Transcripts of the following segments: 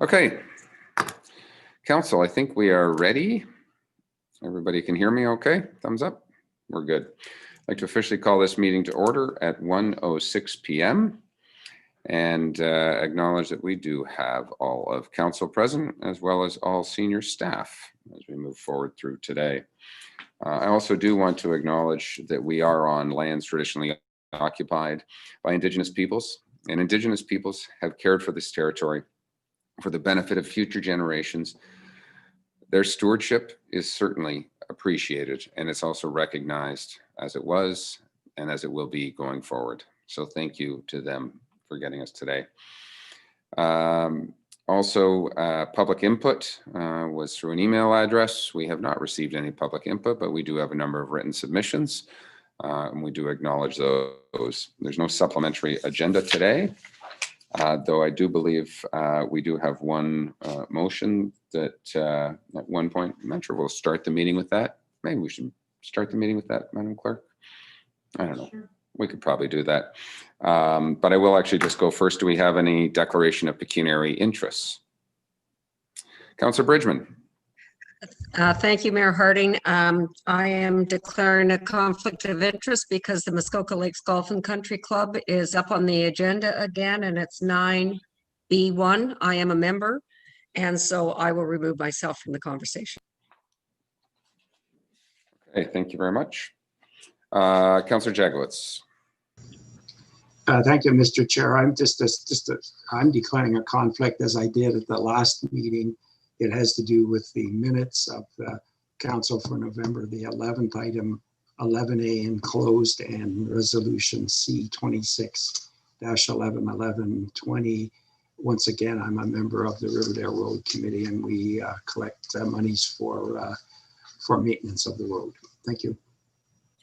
Okay, Council, I think we are ready. Everybody can hear me okay? Thumbs up. We're good. I'd like to officially call this meeting to order at 1:06 p.m. and acknowledge that we do have all of Council present, as well as all senior staff as we move forward through today. I also do want to acknowledge that we are on lands traditionally occupied by Indigenous peoples, and Indigenous peoples have cared for this territory for the benefit of future generations. Their stewardship is certainly appreciated, and it's also recognized as it was and as it will be going forward. So thank you to them for getting us today. Also, public input was through an email address. We have not received any public input, but we do have a number of written submissions, and we do acknowledge those. There's no supplementary agenda today, though I do believe we do have one motion that at one point, I'm not sure we'll start the meeting with that. Maybe we should start the meeting with that, Madam Clerk. I don't know. Sure. We could probably do that. But I will actually just go first. Do we have any declaration of pecuniary interests? Councillor Brdigeman. Thank you, Mayor Harding. I am declaring a conflict of interest because the Muskoka Lakes Golf and Country Club is up on the agenda again, and it's 9B1. I am a member, and so I will remove myself from the conversation. Okay, thank you very much. Councillor Jaglowitz. Thank you, Mr. Chair. I'm declaring a conflict as I did at the last meeting. It has to do with the minutes of the Council for November the 11th, item 11A enclosed, and resolution C 26-111120. Once again, I'm a member of the Riverdale Road Committee, and we collect monies for maintenance of the road. Thank you.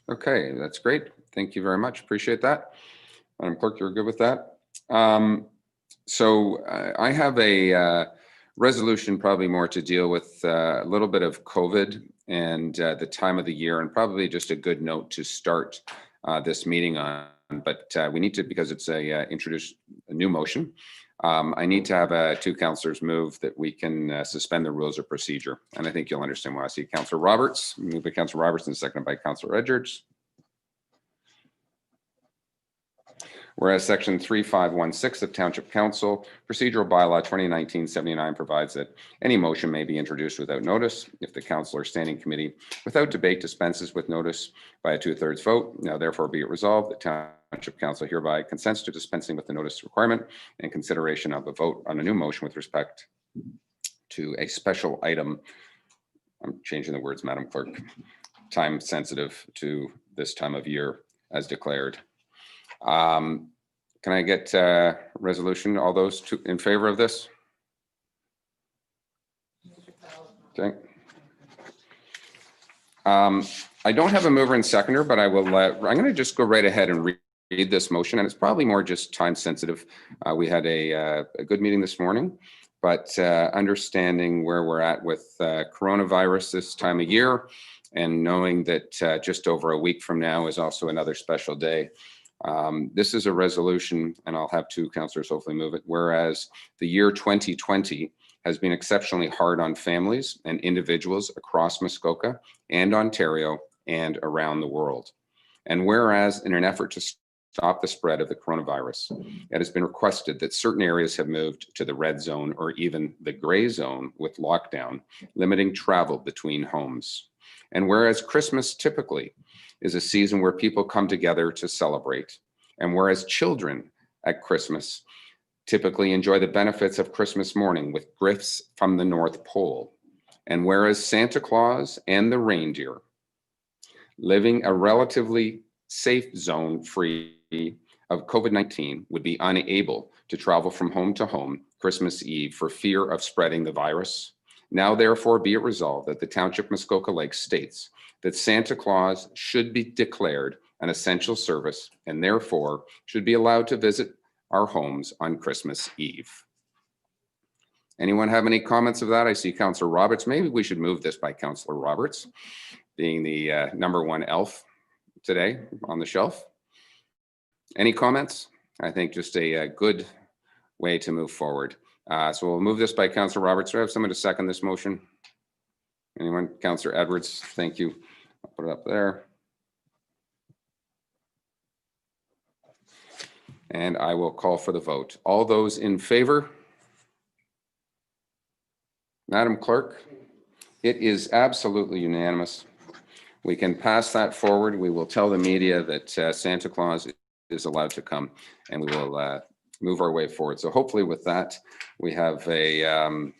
Okay, that's great. Thank you very much. Appreciate that. Madam Clerk, you're good with that. So I have a resolution, probably more to deal with a little bit of COVID and the time of the year, and probably just a good note to start this meeting on. But we need to, because it's introduce a new motion, I need to have two councillors move that we can suspend the rules of procedure. And I think you'll understand why. I see Councillor Roberts, moved by Councillor Roberts and seconded by Councillor Edwards. Whereas section 3516 of Township Council Procedural Bylaw 2019-79 provides that any motion may be introduced without notice if the council or standing committee without debate dispenses with notice by a 2/3 vote. Now therefore be it resolved that Township Council hereby consents to dispensing with the notice requirement and consideration of a vote on a new motion with respect to a special item. I'm changing the words, Madam Clerk. Time sensitive to this time of year as declared. Can I get resolution? All those in favor of this? Okay. I don't have a mover and seconder, but I will. I'm going to just go right ahead and read this motion, and it's probably more just time sensitive. We had a good meeting this morning, but understanding where we're at with coronavirus this time of year, and knowing that just over a week from now is also another special day. This is a resolution, and I'll have two councillors hopefully move it, whereas the year 2020 has been exceptionally hard on families and individuals across Muskoka and Ontario and around the world. And whereas in an effort to stop the spread of the coronavirus, it has been requested that certain areas have moved to the red zone or even the gray zone with lockdown, limiting travel between homes. And whereas Christmas typically is a season where people come together to celebrate, and whereas children at Christmas typically enjoy the benefits of Christmas morning with gifts from the North Pole, and whereas Santa Claus and the reindeer living a relatively safe zone free of COVID-19 would be unable to travel from home to home Christmas Eve for fear of spreading the virus. Now therefore be it resolved that the Township Muskoka Lakes states that Santa Claus should be declared an essential service and therefore should be allowed to visit our homes on Christmas Eve. Anyone have any comments of that? I see Councillor Roberts. Maybe we should move this by Councillor Roberts, being the #1 elf today on the shelf. Any comments? I think just a good way to move forward. So we'll move this by Councillor Roberts. Do I have someone to second this motion? Anyone? Councillor Edwards, thank you. I'll put it up there. And I will call for the vote. All those in favor? Madam Clerk, it is absolutely unanimous. We can pass that forward. We will tell the media that Santa Claus is allowed to come, and we will move our way forward. So hopefully with that, we have a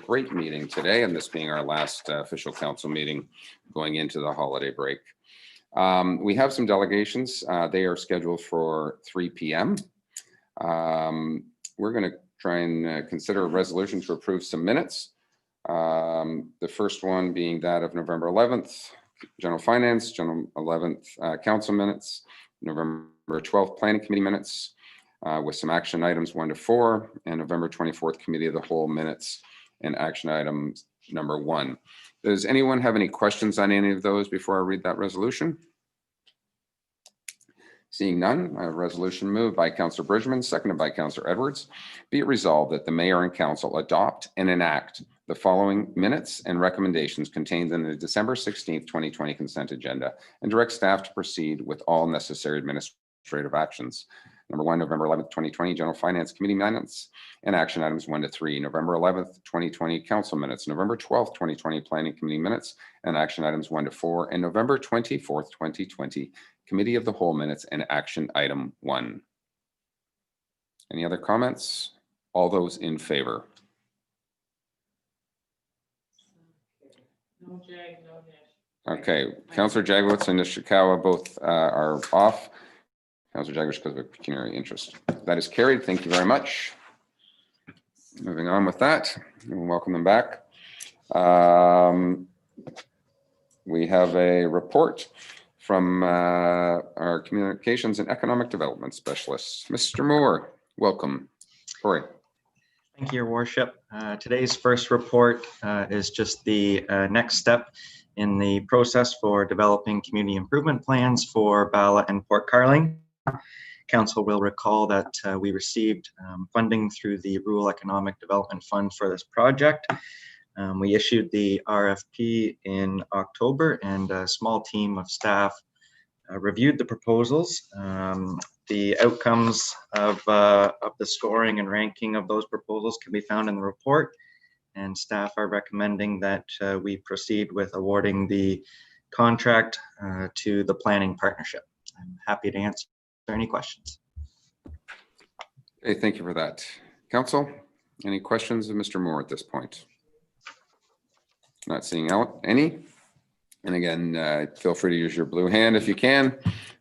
great meeting today, and this being our last official council meeting going into the holiday break. We have some delegations. They are scheduled for 3 p.m. We're going to try and consider a resolution to approve some minutes. The first one being that of November 11th, General Finance, General 11th Council minutes, November 12th Planning Committee minutes, with some action items 1 to 4, and November 24th Committee of the Whole minutes and action item number 1. Does anyone have any questions on any of those before I read that resolution? Seeing none, a resolution moved by Councillor Brdigeman, seconded by Councillor Edwards. Be it resolved that the Mayor and Council adopt and enact the following minutes and recommendations contained in the December 16th, 2020 consent agenda, and direct staff to proceed with all necessary administrative actions. Number 1, November 11th, 2020, General Finance Committee minutes and action items 1 to 3. November 11th, 2020, Council minutes. November 12th, 2020, Planning Committee minutes and action items 1 to 4. And November 24th, 2020, Committee of the Whole minutes and action item 1. Any other comments? All those in favor? No Jag, no Nish. Okay, Councillor Jaglowitz and Nishikawa both are off. Councillor Jaglowitz because of a pecuniary interest. That is carried. Thank you very much. Moving on with that, we'll welcome them back. We have a report from our Communications and Economic Development Specialist, Mr. Moore. Welcome. Corey. Thank you, Your Worship. Today's first report is just the next step in the process for developing community improvement plans for Bala and Port Carling. Council will recall that we received funding through the Rural Economic Development Fund for this project. We issued the RFP in October, and a small team of staff reviewed the proposals. The outcomes of the scoring and ranking of those proposals can be found in the report, and staff are recommending that we proceed with awarding the contract to the planning partnership. I'm happy to answer any questions. Okay, thank you for that. Council, any questions of Mr. Moore at this point? Not seeing any. And again, feel free to use your blue hand if you can.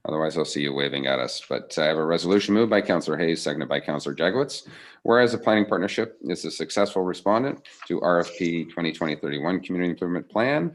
Otherwise, I'll see you waving at us. But I have a resolution moved by Councillor Hayes, seconded by Councillor Jaglowitz. Whereas the planning partnership is a successful respondent to RFP 2020-31 Community Improvement Plan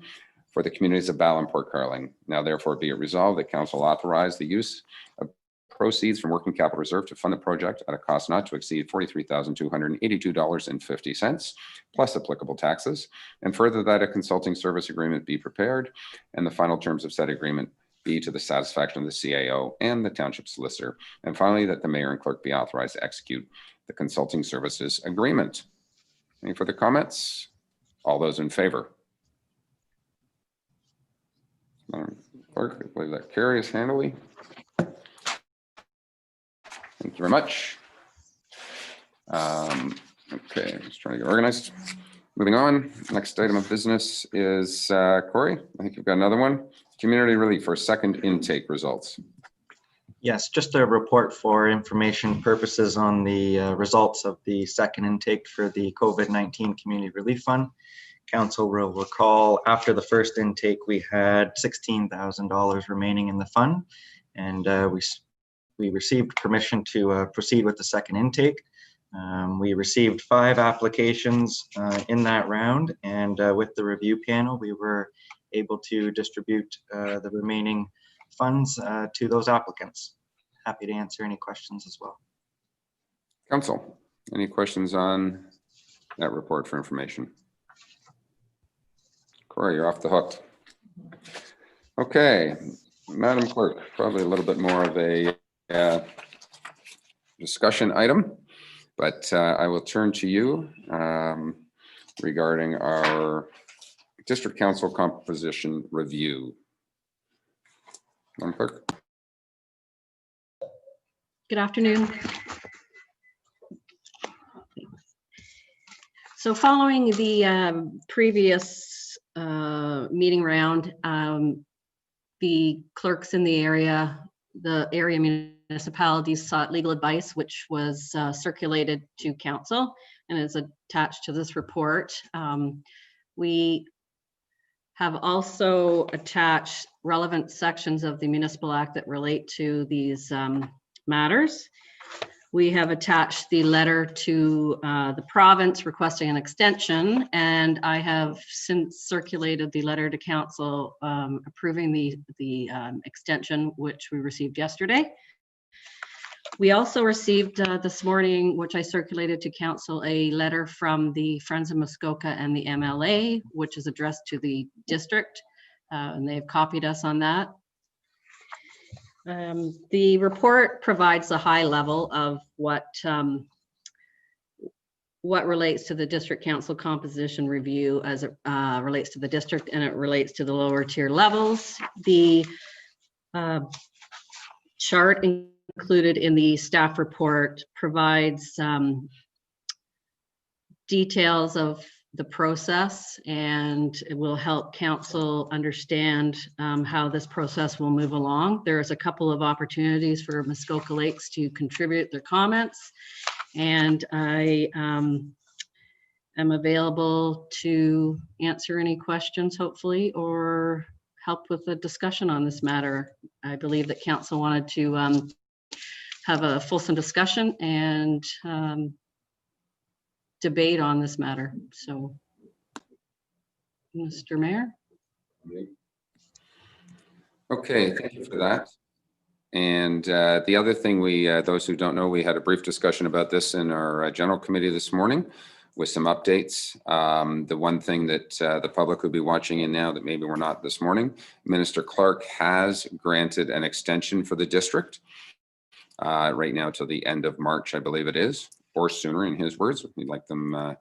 for the communities of Bala and Port Carling. Now, therefore, be it resolved that Council authorize the use of proceeds from working capital reserve to fund the project at a cost not to exceed $43,282.50 plus applicable taxes, and further that a consulting service agreement be prepared and the final terms of said agreement be to the satisfaction of the CAO and the township solicitor, and finally that the mayor and clerk be authorized to execute the consulting services agreement. Any further comments? All those in favor? Madam Clerk, I believe that carries handily. Thank you very much. Okay, I'm just trying to get organized. Moving on, next item of business is Corey. I think you've got another one. Community relief for second intake results. Yes, just a report for information purposes on the results of the second intake for the COVID-19 Community Relief Fund. Council will recall after the first intake, we had $16,000 remaining in the fund, and we received permission to proceed with the second intake. We received 5 applications in that round, and with the review panel, we were able to distribute the remaining funds to those applicants. Happy to answer any questions as well. Council, any questions on that report for information? Corey, you're off the hook. Okay, Madam Clerk, probably a little bit more of a discussion item. But I will turn to you regarding our district council composition review. Madam Clerk. Good afternoon. So following the previous meeting round, the clerks in the area municipalities sought legal advice, which was circulated to council and is attached to this report. We have also attached relevant sections of the Municipal Act that relate to these matters. We have attached the letter to the province requesting an extension, and I have since circulated the letter to council approving the extension, which we received yesterday. We also received this morning, which I circulated to council, a letter from the Friends of Muskoka and the MLA, which is addressed to the district, and they've copied us on that. The report provides a high level of what relates to the district council composition review as it relates to the district, and it relates to the lower tier levels. The chart included in the staff report provides details of the process, and it will help council understand how this process will move along. There's a couple of opportunities for Muskoka Lakes to contribute their comments, and I am available to answer any questions, hopefully, or help with the discussion on this matter. I believe that council wanted to have a fulsome discussion and debate on this matter. So, Mr. Mayor. Okay, thank you for that. And the other thing, those who don't know, we had a brief discussion about this in our general committee this morning with some updates. The one thing that the public would be watching in now that maybe we're not this morning, Minister Clark has granted an extension for the district right now till the end of March, I believe it is, or sooner in his words. We'd like them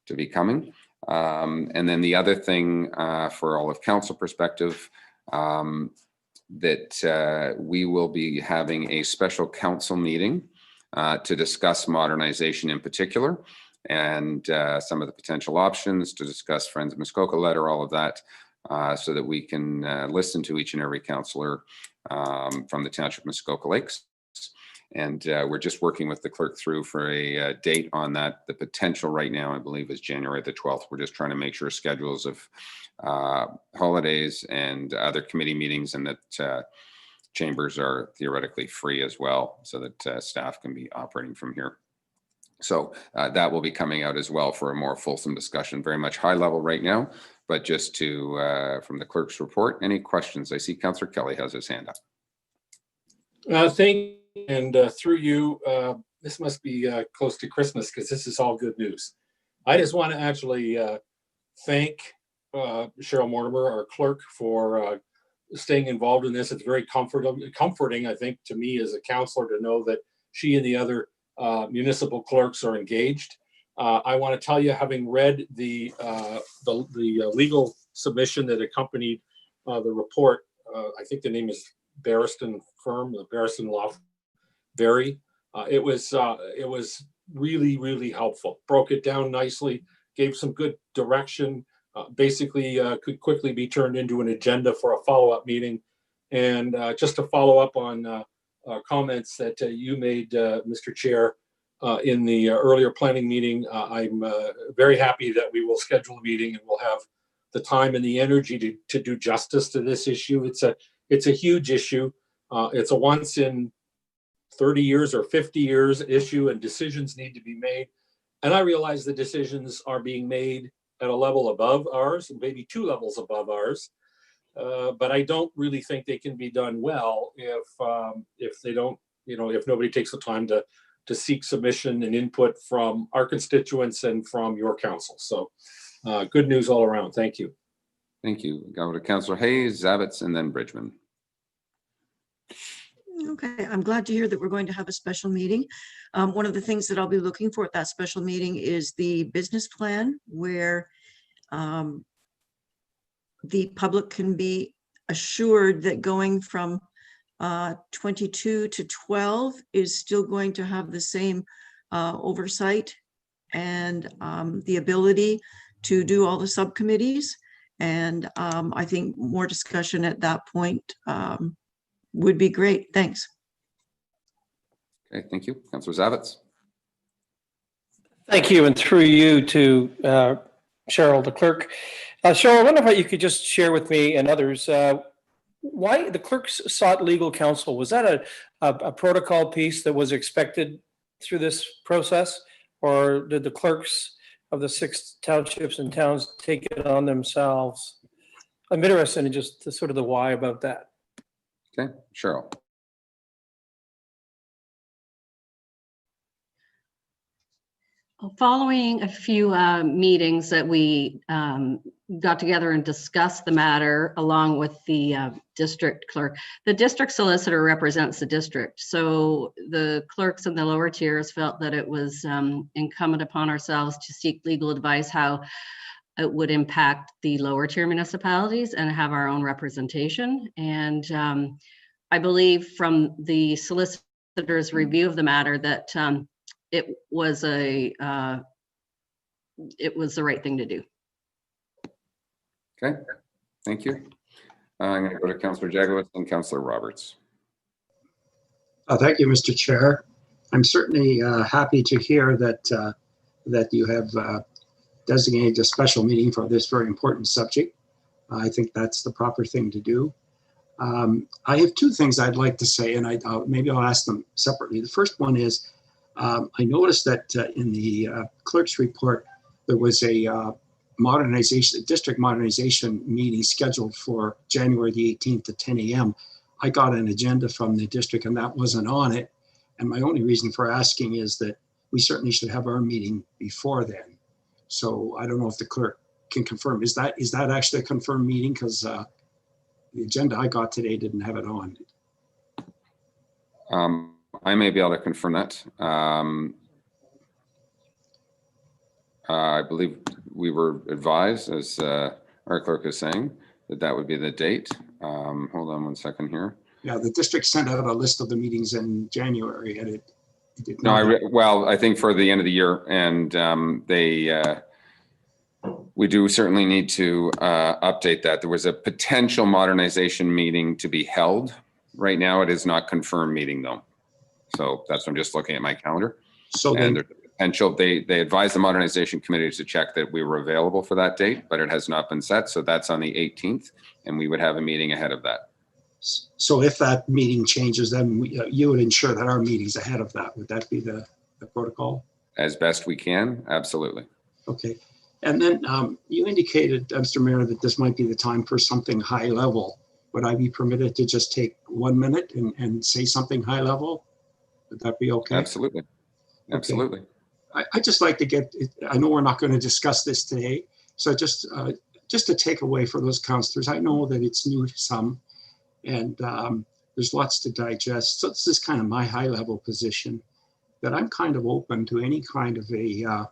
to be coming. And then the other thing for all of council perspective, that we will be having a special council meeting to discuss modernization in particular, and some of the potential options, to discuss Friends of Muskoka letter, all of that, so that we can listen to each and every councillor from the Township of Muskoka Lakes. And we're just working with the clerk through for a date on that. The potential right now, I believe, is January the 12th. We're just trying to make sure schedules of holidays and other committee meetings, and that chambers are theoretically free as well, so that staff can be operating from here. So that will be coming out as well for a more fulsome discussion. Very much high level right now, but just to from the clerk's report, any questions? I see Councillor Kelly has his hand up. Thank you. And through you, this must be close to Christmas, because this is all good news. I just want to actually thank Cheryl Mortimer, our clerk, for staying involved in this. It's very comforting, I think, to me as a councillor to know that she and the other municipal clerks are engaged. I want to tell you, having read the legal submission that accompanied the report, I think the name is Barriston Firm, the Barriston Law. It was really, really helpful. Broke it down nicely, gave some good direction, basically could quickly be turned into an agenda for a follow-up meeting. And just to follow up on comments that you made, Mr. Chair, in the earlier planning meeting, I'm very happy that we will schedule a meeting and we'll have the time and the energy to do justice to this issue. It's a huge issue. It's a once in 30 years or 50 years issue, and decisions need to be made. And I realize the decisions are being made at a level above ours, maybe 2 levels above ours. But I don't really think they can be done well if they don't, if nobody takes the time to seek submission and input from our constituents and from your council. So good news all around. Thank you. Thank you. Go to Councillor Hayes, Zavitz, and then Brdigeman. Okay, I'm glad to hear that we're going to have a special meeting. One of the things that I'll be looking for at that special meeting is the business plan where the public can be assured that going from 22 to 12 is still going to have the same oversight and the ability to do all the subcommittees. And I think more discussion at that point would be great. Thanks. Okay, thank you. Councillor Zavitz. Thank you, and through you to Cheryl, the clerk. Cheryl, I wonder if you could just share with me and others why the clerks sought legal counsel. Was that a protocol piece that was expected through this process, or did the clerks of the 6 townships and towns take it on themselves? I'm interested in just the sort of the why about that. Okay, Cheryl. Following a few meetings that we got together and discussed the matter along with the district clerk, the district solicitor represents the district. So the clerks in the lower tiers felt that it was incumbent upon ourselves to seek legal advice how it would impact the lower tier municipalities and have our own representation. And I believe from the solicitor's review of the matter that it was the right thing to do. Okay, thank you. I'm going to go to Councillor Jaglowitz and Councillor Roberts. Thank you, Mr. Chair. I'm certainly happy to hear that that you have designated a special meeting for this very important subject. I think that's the proper thing to do. I have 2 things I'd like to say, and maybe I'll ask them separately. The first one is, I noticed that in the clerk's report, there was a district modernization meeting scheduled for January the 18th at 10 a.m. I got an agenda from the district and that wasn't on it. And my only reason for asking is that we certainly should have our meeting before then. So I don't know if the clerk can confirm. Is that actually a confirmed meeting? Because the agenda I got today didn't have it on. I may be able to confirm that. I believe we were advised, as our clerk is saying, that would be the date. Hold on one second here. Yeah, the district sent out a list of the meetings in January, and it did No, not. well, I think for the end of the year, and we do certainly need to update that. There was a potential modernization meeting to be held. Right now, it is not confirmed meeting though. So that's what I'm just looking at my calendar. So and there's potential. They advised the modernization committee to check that we were available for that date, but it has not been set. So that's on the 18th, and we would have a meeting ahead of that. So if that meeting changes, then you would ensure that our meeting's ahead of that. Would that be the protocol? As best we can, absolutely. Okay. And then you indicated, Mr. Mayor, that this might be the time for something high level. Would I be permitted to just take 1 minute and say something high level? Would that be okay? Absolutely. Absolutely. Okay. I just like to get, I know we're not going to discuss this today. So just a takeaway for those councillors. I know that it's new to some and there's lots to digest. So this is kind of my high level position that I'm kind of open to any kind of a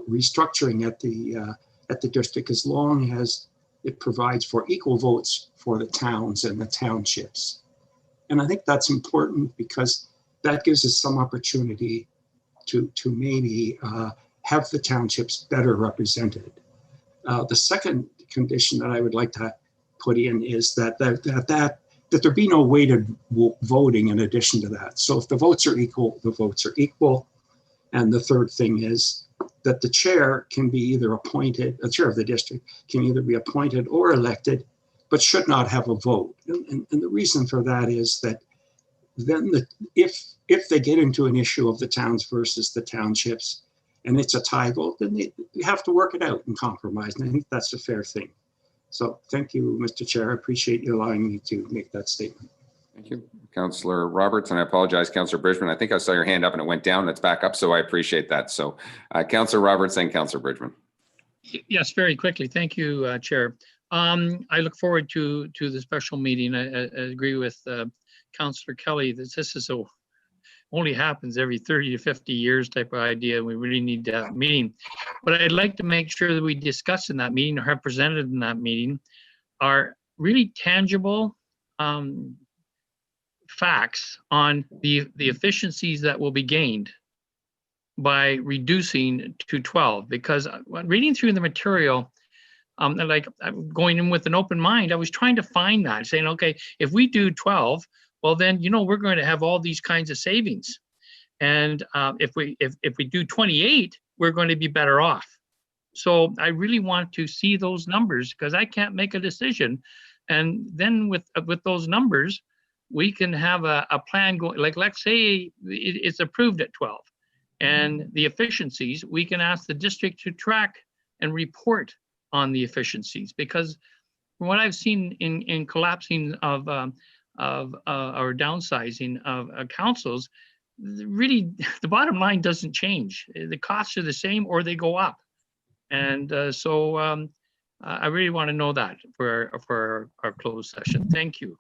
restructuring at the district as long as it provides for equal votes for the towns and the townships. And I think that's important because that gives us some opportunity to maybe have the townships better represented. The second condition that I would like to put in is that there be no weighted voting in addition to that. So if the votes are equal, the votes are equal. And the third thing is that the chair can be either appointed, the chair of the district can either be appointed or elected, but should not have a vote. And the reason for that is that then if they get into an issue of the towns versus the townships and it's a tie vote, then they have to work it out and compromise. And I think that's a fair thing. So thank you, Mr. Chair. I appreciate you allowing me to make that statement. Thank you. Councillor Roberts, and I apologize, Councillor Brdigeman. I think I saw your hand up and it went down. It's back up, so I appreciate that. So Councillor Roberts and Councillor Brdigeman. Yes, very quickly. Thank you, Chair. I look forward to the special meeting. I agree with Councillor Kelly that this is only happens every 30 to 50 years type of idea. We really need to have a meeting. But I'd like to make sure that we discuss in that meeting or have presented in that meeting are really tangible facts on the efficiencies that will be gained by reducing to 12. Because when reading through the material, like I'm going in with an open mind, I was trying to find that, saying, okay, if we do 12, well then, we're going to have all these kinds of savings. And if we do 28, we're going to be better off. So I really want to see those numbers because I can't make a decision. And then with those numbers, we can have a plan going, like let's say it's approved at 12. And the efficiencies, we can ask the district to track and report on the efficiencies. Because from what I've seen in collapsing of or downsizing of councils, really the bottom line doesn't change. The costs are the same or they go up. And so I really want to know that for our closed session. Thank you.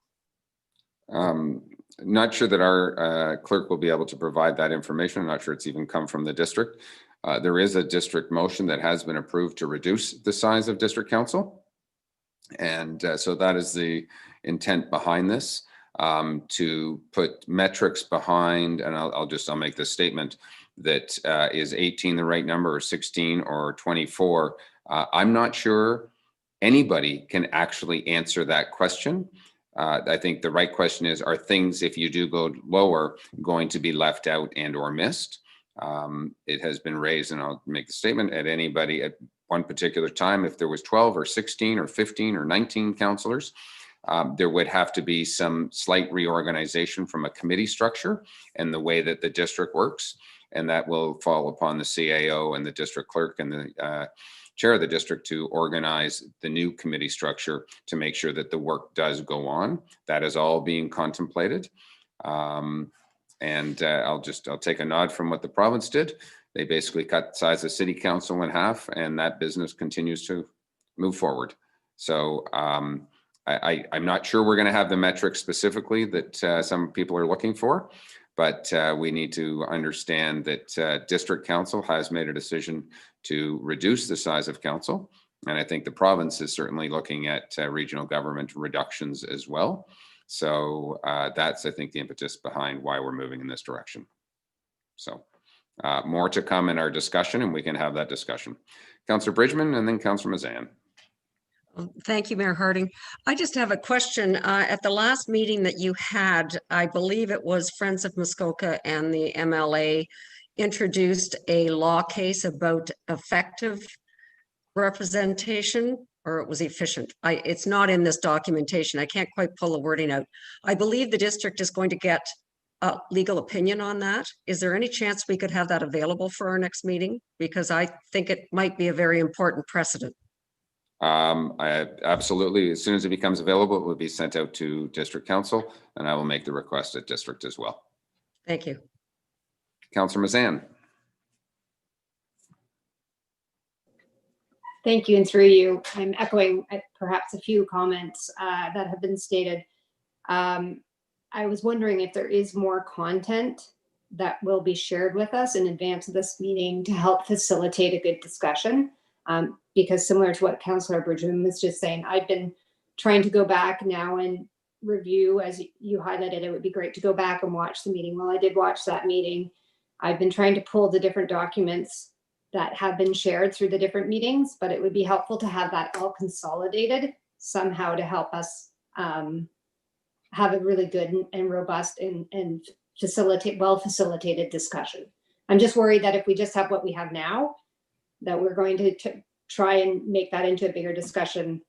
Not sure that our clerk will be able to provide that information. I'm not sure it's even come from the district. There is a district motion that has been approved to reduce the size of district council. And so that is the intent behind this, to put metrics behind, and I'll make this statement that is 18 the right number, or 16 or 24. I'm not sure anybody can actually answer that question. I think the right question is, are things, if you do go lower, going to be left out and or missed? It has been raised, and I'll make the statement, at anybody at one particular time, if there was 12 or 16 or 15 or 19 councillors, there would have to be some slight reorganization from a committee structure and the way that the district works. And that will fall upon the CAO and the district clerk and the chair of the district to organize the new committee structure to make sure that the work does go on. That is all being contemplated. I'll take a nod from what the province did. They basically cut the size of city council in half, and that business continues to move forward. So I'm not sure we're going to have the metrics specifically that some people are looking for, but we need to understand that district council has made a decision to reduce the size of council. And I think the province is certainly looking at regional government reductions as well. So that's, I think, the impetus behind why we're moving in this direction. So more to come in our discussion, and we can have that discussion. Councillor Brdigeman and then Councillor Huizinga. Thank you, Mayor Harding. I just have a question. At the last meeting that you had, I believe it was Friends of Muskoka and the MLA introduced a law case about effective representation, or it was efficient. It's not in this documentation. I can't quite pull the wording out. I believe the district is going to get a legal opinion on that. Is there any chance we could have that available for our next meeting? Because I think it might be a very important precedent. Absolutely. As soon as it becomes available, it will be sent out to district council, and I will make the request at district as well. Thank you. Councillor Huizinga. Thank you, and through you, I'm echoing perhaps a few comments that have been stated. I was wondering if there is more content that will be shared with us in advance of this meeting to help facilitate a good discussion. Because similar to what Councillor Brdigeman was just saying, I've been trying to go back now and review, as you highlighted, it would be great to go back and watch the meeting. Well, I did watch that meeting. I've been trying to pull the different documents that have been shared through the different meetings, but it would be helpful to have that all consolidated somehow to help us have a really good and robust and well-facilitated discussion. I'm just worried that if we just have what we have now, that we're going to try and make that into a bigger discussion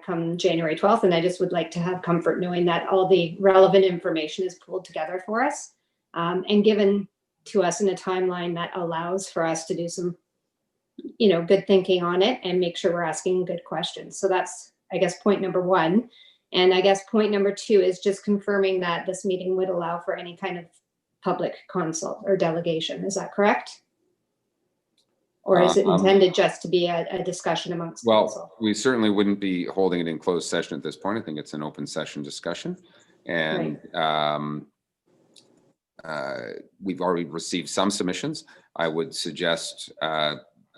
come January 12th. And I just would like to have comfort knowing that all the relevant information is pulled together for us and given to us in a timeline that allows for us to do some, good thinking on it and make sure we're asking good questions. So that's, I guess, point number one. And I guess point number two is just confirming that this meeting would allow for any kind of public consult or delegation. Is that correct? Or is it intended just to be a discussion amongst council? We certainly wouldn't be holding it in closed session at this point. I think it's an open session discussion. And we've already received some submissions. I would suggest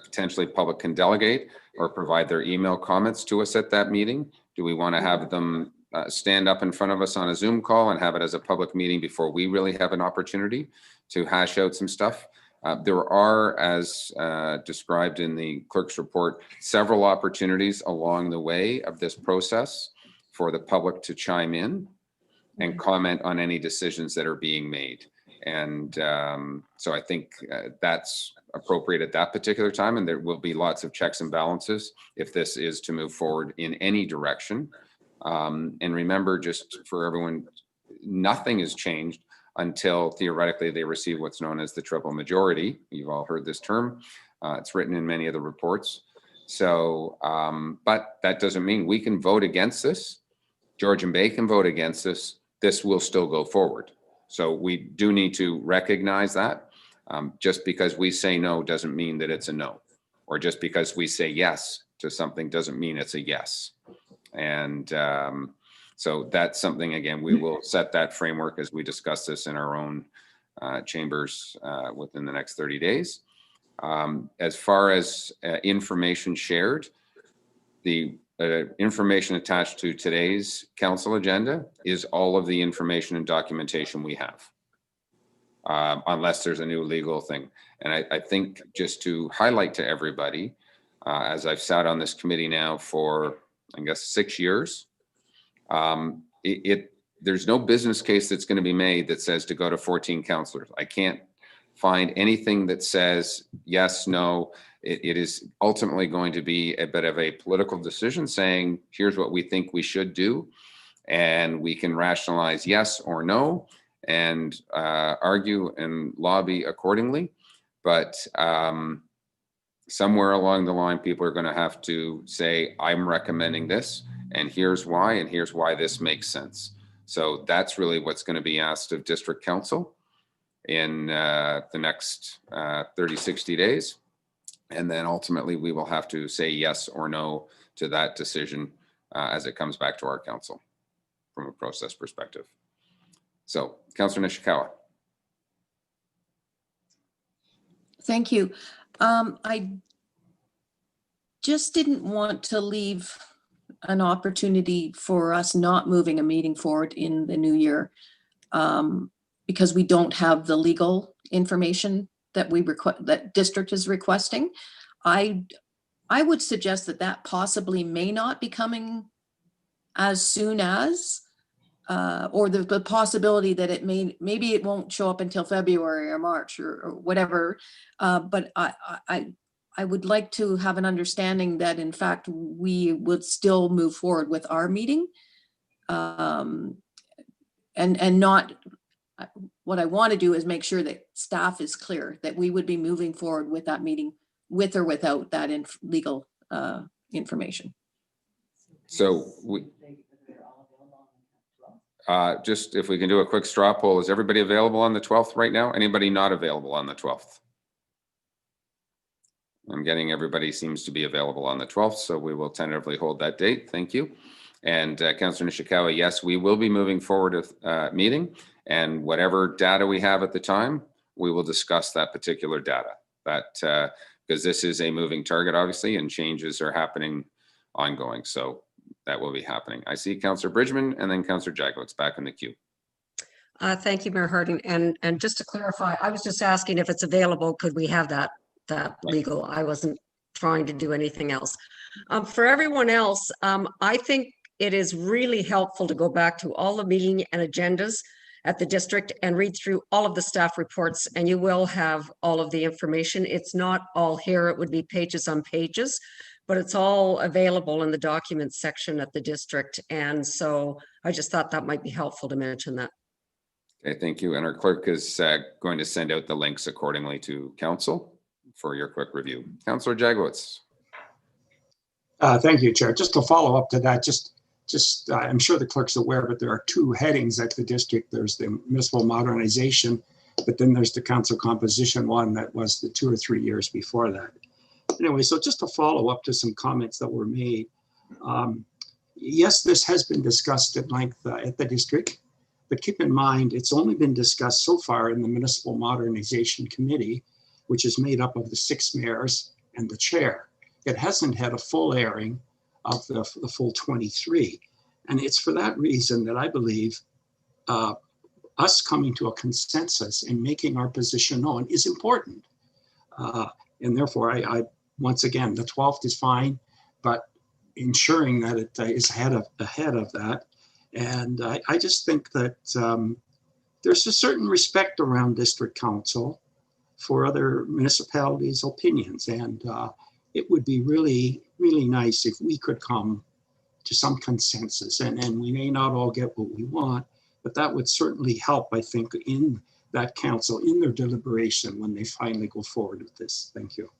potentially public can delegate or provide their email comments to us at that meeting. Do we want to have them stand up in front of us on a Zoom call and have it as a public meeting before we really have an opportunity to hash out some stuff? There are, as described in the clerk's report, several opportunities along the way of this process for the public to chime in and comment on any decisions that are being made. And so I think that's appropriate at that particular time, and there will be lots of checks and balances if this is to move forward in any direction. And remember, just for everyone, nothing has changed until theoretically they receive what's known as the triple majority. You've all heard this term. It's written in many of the reports. So, but that doesn't mean we can vote against this. George and Bay can vote against this. This will still go forward. So we do need to recognize that. Just because we say no doesn't mean that it's a no. Or just because we say yes to something doesn't mean it's a yes. And so that's something, again, we will set that framework as we discuss this in our own chambers within the next 30 days. As far as information shared, the information attached to today's council agenda is all of the information and documentation we have, unless there's a new legal thing. And I think just to highlight to everybody, as I've sat on this committee now for, I guess, 6 years, there's no business case that's going to be made that says to go to 14 councillors. I can't find anything that says yes, no. It is ultimately going to be a bit of a political decision saying, here's what we think we should do. And we can rationalize yes or no and argue and lobby accordingly. But somewhere along the line, people are going to have to say, I'm recommending this, and here's why this makes sense. So that's really what's going to be asked of District Council in the next 30, 60 days. And then ultimately we will have to say yes or no to that decision as it comes back to our council from a process perspective. So, Councillor Nishikawa. Thank you. I just didn't want to leave an opportunity for us not moving a meeting forward in the new year because we don't have the legal information that that district is requesting. I would suggest that possibly may not be coming as soon as, or the possibility that maybe it won't show up until February or March or whatever. But I would like to have an understanding that in fact we would still move forward with our meeting, and not. What I want to do is make sure that staff is clear that we would be moving forward with that meeting with or without that legal information. So we just, if we can do a quick straw poll, is everybody available on the 12th right now? Anybody not available on the 12th? I'm getting everybody seems to be available on the 12th, so we will tentatively hold that date. Thank you. And Councillor Nishikawa, yes, we will be moving forward with meeting, and whatever data we have at the time, we will discuss that particular data. That because this is a moving target, obviously, and changes are happening ongoing. So that will be happening. I see Councillor Brdigeman and then Councillor Jaglowitz back in the queue. Thank you, Mayor Harding. And just to clarify, I was just asking if it's available, could we have that legal? I wasn't trying to do anything else. For everyone else, I think it is really helpful to go back to all the meeting and agendas at the district and read through all of the staff reports, and you will have all of the information. It's not all here. It would be pages on pages, but it's all available in the documents section at the district. And so I just thought that might be helpful to mention that. Okay, thank you. And our clerk is going to send out the links accordingly to council for your quick review. Councillor Jaglowitz. Thank you, Chair. Just to follow up to that, I'm sure the clerk's aware, but there are two headings at the district. There's the municipal modernization, but then there's the council composition one that was the 2 or 3 years before that. Anyway, so just to follow up to some comments that were made. Yes, this has been discussed at length at the district. But keep in mind, it's only been discussed so far in the Municipal Modernization Committee, which is made up of the 6 mayors and the chair. It hasn't had a full airing of the full 23. And it's for that reason that I believe us coming to a consensus and making our position known is important. And therefore, I once again, the 12th is fine, but ensuring that it is ahead of that. And I just think that there's a certain respect around district council for other municipalities' opinions. And it would be really, really nice if we could come to some consensus. And we may not all get what we want, but that would certainly help, I think, in that council, in their deliberation when they finally go forward with this. Thank you.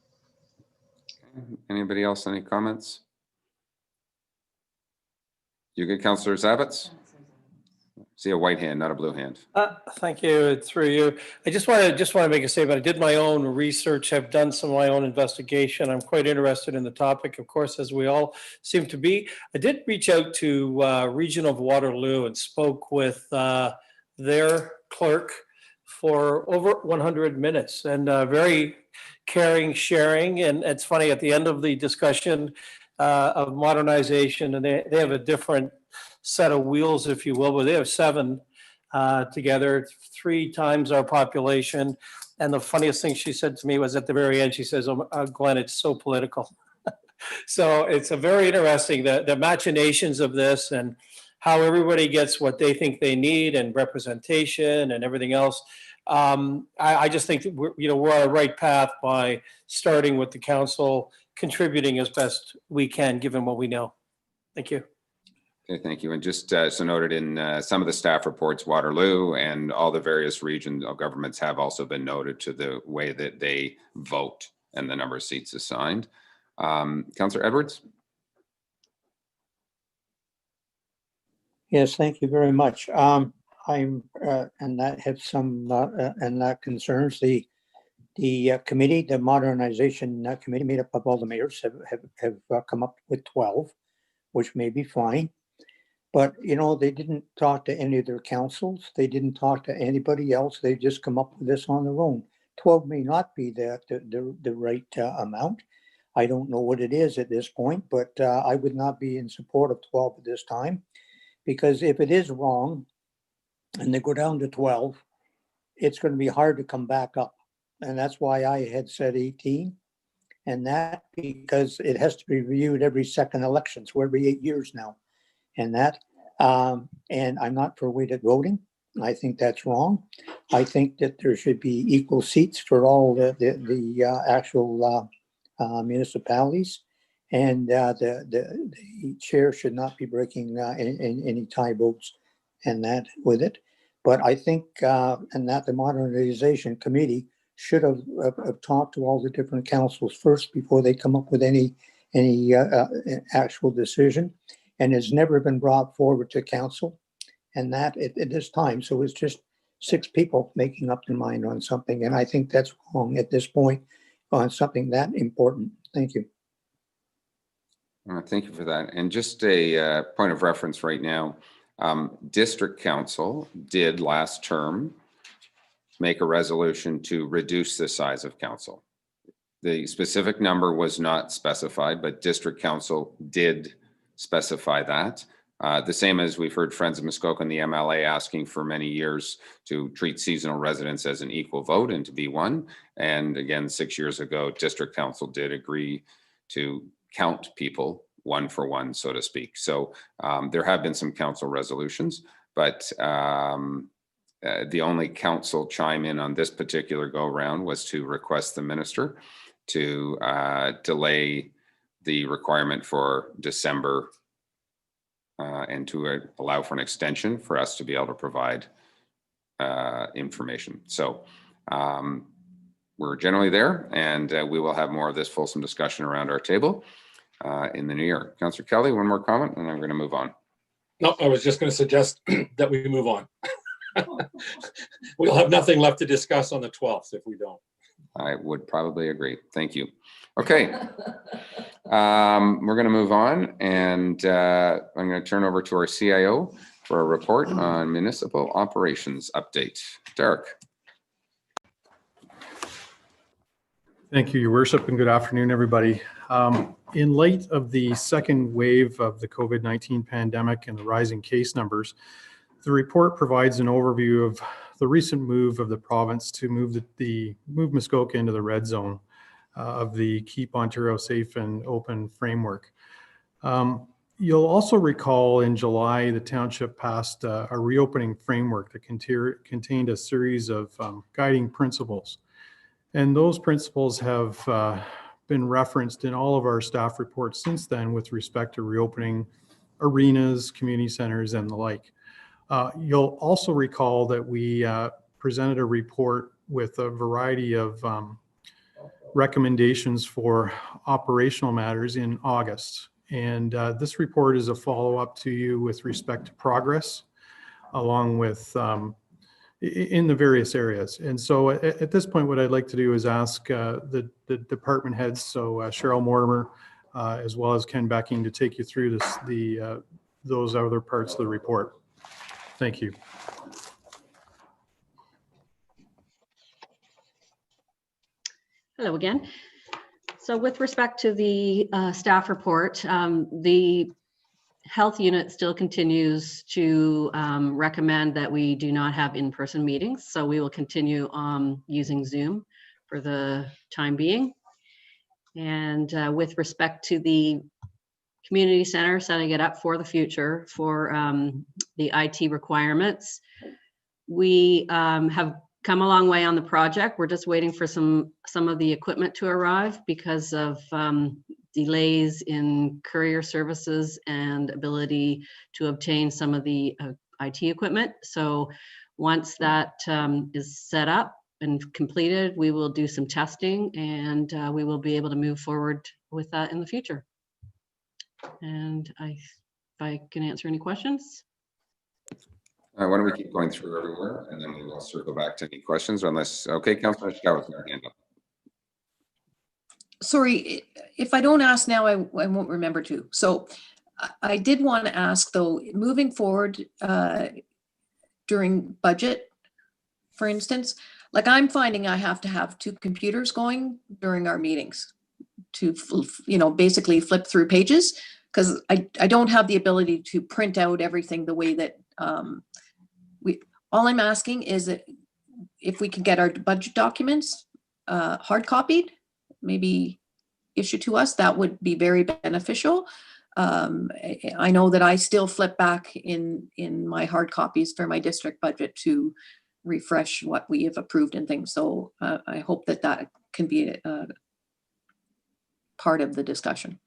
Anybody else, any comments? You good, Councillor Zabitz? See a white hand, not a blue hand. Thank you. It's through you. I just want to make a statement. I did my own research. I've done some of my own investigation. I'm quite interested in the topic, of course, as we all seem to be. I did reach out to Region of Waterloo and spoke with their clerk for over 100 minutes, and very caring, sharing. And it's funny, at the end of the discussion of modernization, and they have a different set of wheels, if you will, but they have 7 together, 3 times our population. And the funniest thing she said to me was at the very end, she says, "Oh, Glenn, it's so political." So it's a very interesting, the machinations of this and how everybody gets what they think they need and representation and everything else. I just think that we're on the right path by starting with the council contributing as best we can, given what we know. Thank you. Okay, thank you. And just so noted in some of the staff reports, Waterloo and all the various regional governments have also been noted to the way that they vote and the number of seats assigned. Councillor Edwards? Yes, thank you very much. And that have some, and that concerns the committee, the modernization committee made up of all the mayors have come up with 12, which may be fine. But, they didn't talk to any of their councils. They didn't talk to anybody else. They just come up with this on their own. 12 may not be the right amount. I don't know what it is at this point, but I would not be in support of 12 at this time, because if it is wrong and they go down to 12, it's going to be hard to come back up. And that's why I had said 18. And that because it has to be reviewed every second election, so every 8 years now. And that, and I'm not for weighted voting. I think that's wrong. I think that there should be equal seats for all the actual municipalities, and the chair should not be breaking any tie votes and that with it. But I think, and that the modernization committee should have talked to all the different councils first before they come up with any actual decision. And has never been brought forward to council, and that at this time. So it's just 6 people making up their mind on something. And I think that's wrong at this point on something that important. Thank you. Thank you for that. And just a point of reference right now, District Council did last term make a resolution to reduce the size of council. The specific number was not specified, but District Council did specify that. The same as we've heard Friends of Muskoka and the MLA asking for many years to treat seasonal residents as an equal vote and to be one. And again, 6 years ago, District Council did agree to count people 1 for 1, so to speak. So there have been some council resolutions, but the only council chime in on this particular go round was to request the minister to delay the requirement for December and to allow for an extension for us to be able to provide information. So we're generally there, and we will have more of this fulsome discussion around our table in the new year. Councillor Kelly, one more comment, and I'm going to move on. No, I was just going to suggest that we move on. We'll have nothing left to discuss on the 12th if we don't. I would probably agree. Thank you. Okay. We're going to move on, and I'm going to turn over to our CIO, for a report on municipal operations update. Derek. Thank you, Your Worship, and good afternoon, everybody. In light of the second wave of the COVID-19 pandemic and the rising case numbers, the report provides an overview of the recent move of the province to move Muskoka into the red zone of the Keep Ontario Safe and Open framework. You'll also recall in July, the township passed a reopening framework that contained a series of guiding principles. And those principles have been referenced in all of our staff reports since then with respect to reopening arenas, community centers, and the like. You'll also recall that we presented a report with a variety of recommendations for operational matters in August. And this report is a follow-up to you with respect to progress, along with in the various areas. And so at this point, what I'd like to do is ask the department heads, so Cheryl Mortimer, as well as Ken Becking, to take you through those other parts of the report. Thank you. Hello again. So with respect to the staff report, the health unit still continues to recommend that we do not have in-person meetings. So we will continue using Zoom for the time being. And with respect to the community center, setting it up for the future for the IT requirements, we have come a long way on the project. We're just waiting for some of the equipment to arrive because of delays in courier services and ability to obtain some of the IT equipment. So once that is set up and completed, we will do some testing and we will be able to move forward with that in the future. And if I can answer any questions. Why don't we keep going through everywhere and then we will circle back to any questions unless, okay, Councillor Szczerbak, your hand up. Sorry, if I don't ask now, I won't remember to. So I did want to ask though, moving forward during budget, for instance, like I'm finding I have to have 2 computers going during our meetings to, basically flip through pages because I don't have the ability to print out everything the way that all I'm asking is that if we can get our budget documents hard copied, maybe issue to us, that would be very beneficial. I know that I still flip back in my hard copies for my district budget to refresh what we have approved and things. So I hope that can be a part of the discussion.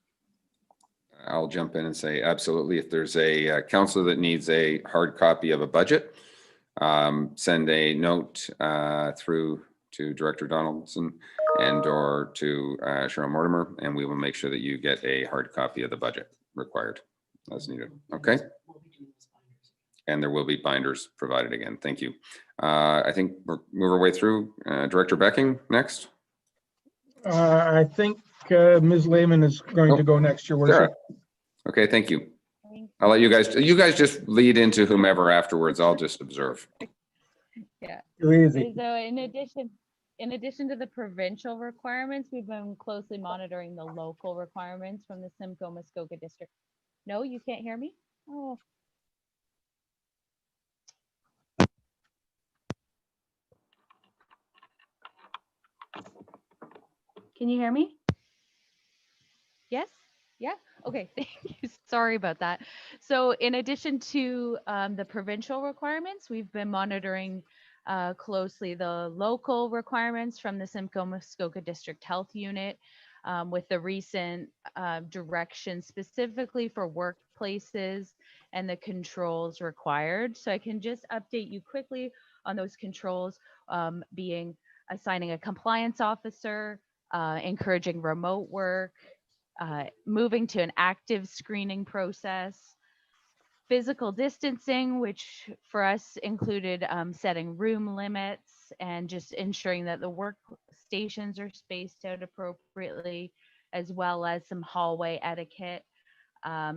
I'll jump in and say absolutely. If there's a councillor that needs a hard copy of a budget, send a note through to Director Donaldson and or to Cheryl Mortimer, and we will make sure that you get a hard copy of the budget required as needed. Okay. And there will be binders provided again. Thank you. I think we'll move our way through. Director Becking next. I think Ms. Lehman is going to go next, Your Worship. Sarah. Okay, thank you. I'll let you guys just lead into whomever afterwards. I'll just observe. Yeah. Easy. So in addition to the provincial requirements, we've been closely monitoring the local requirements from the Simcoe Muskoka district. No, you can't hear me? Oh. Can you hear me? Yes? Yeah? Okay, thank you. Sorry about that. So in addition to the provincial requirements, we've been monitoring closely the local requirements from the Simcoe Muskoka District Health Unit with the recent direction specifically for workplaces and the controls required. So I can just update you quickly on those controls being assigning a compliance officer, encouraging remote work, moving to an active screening process, physical distancing, which for us included setting room limits and just ensuring that the workstations are spaced out appropriately, as well as some hallway etiquette.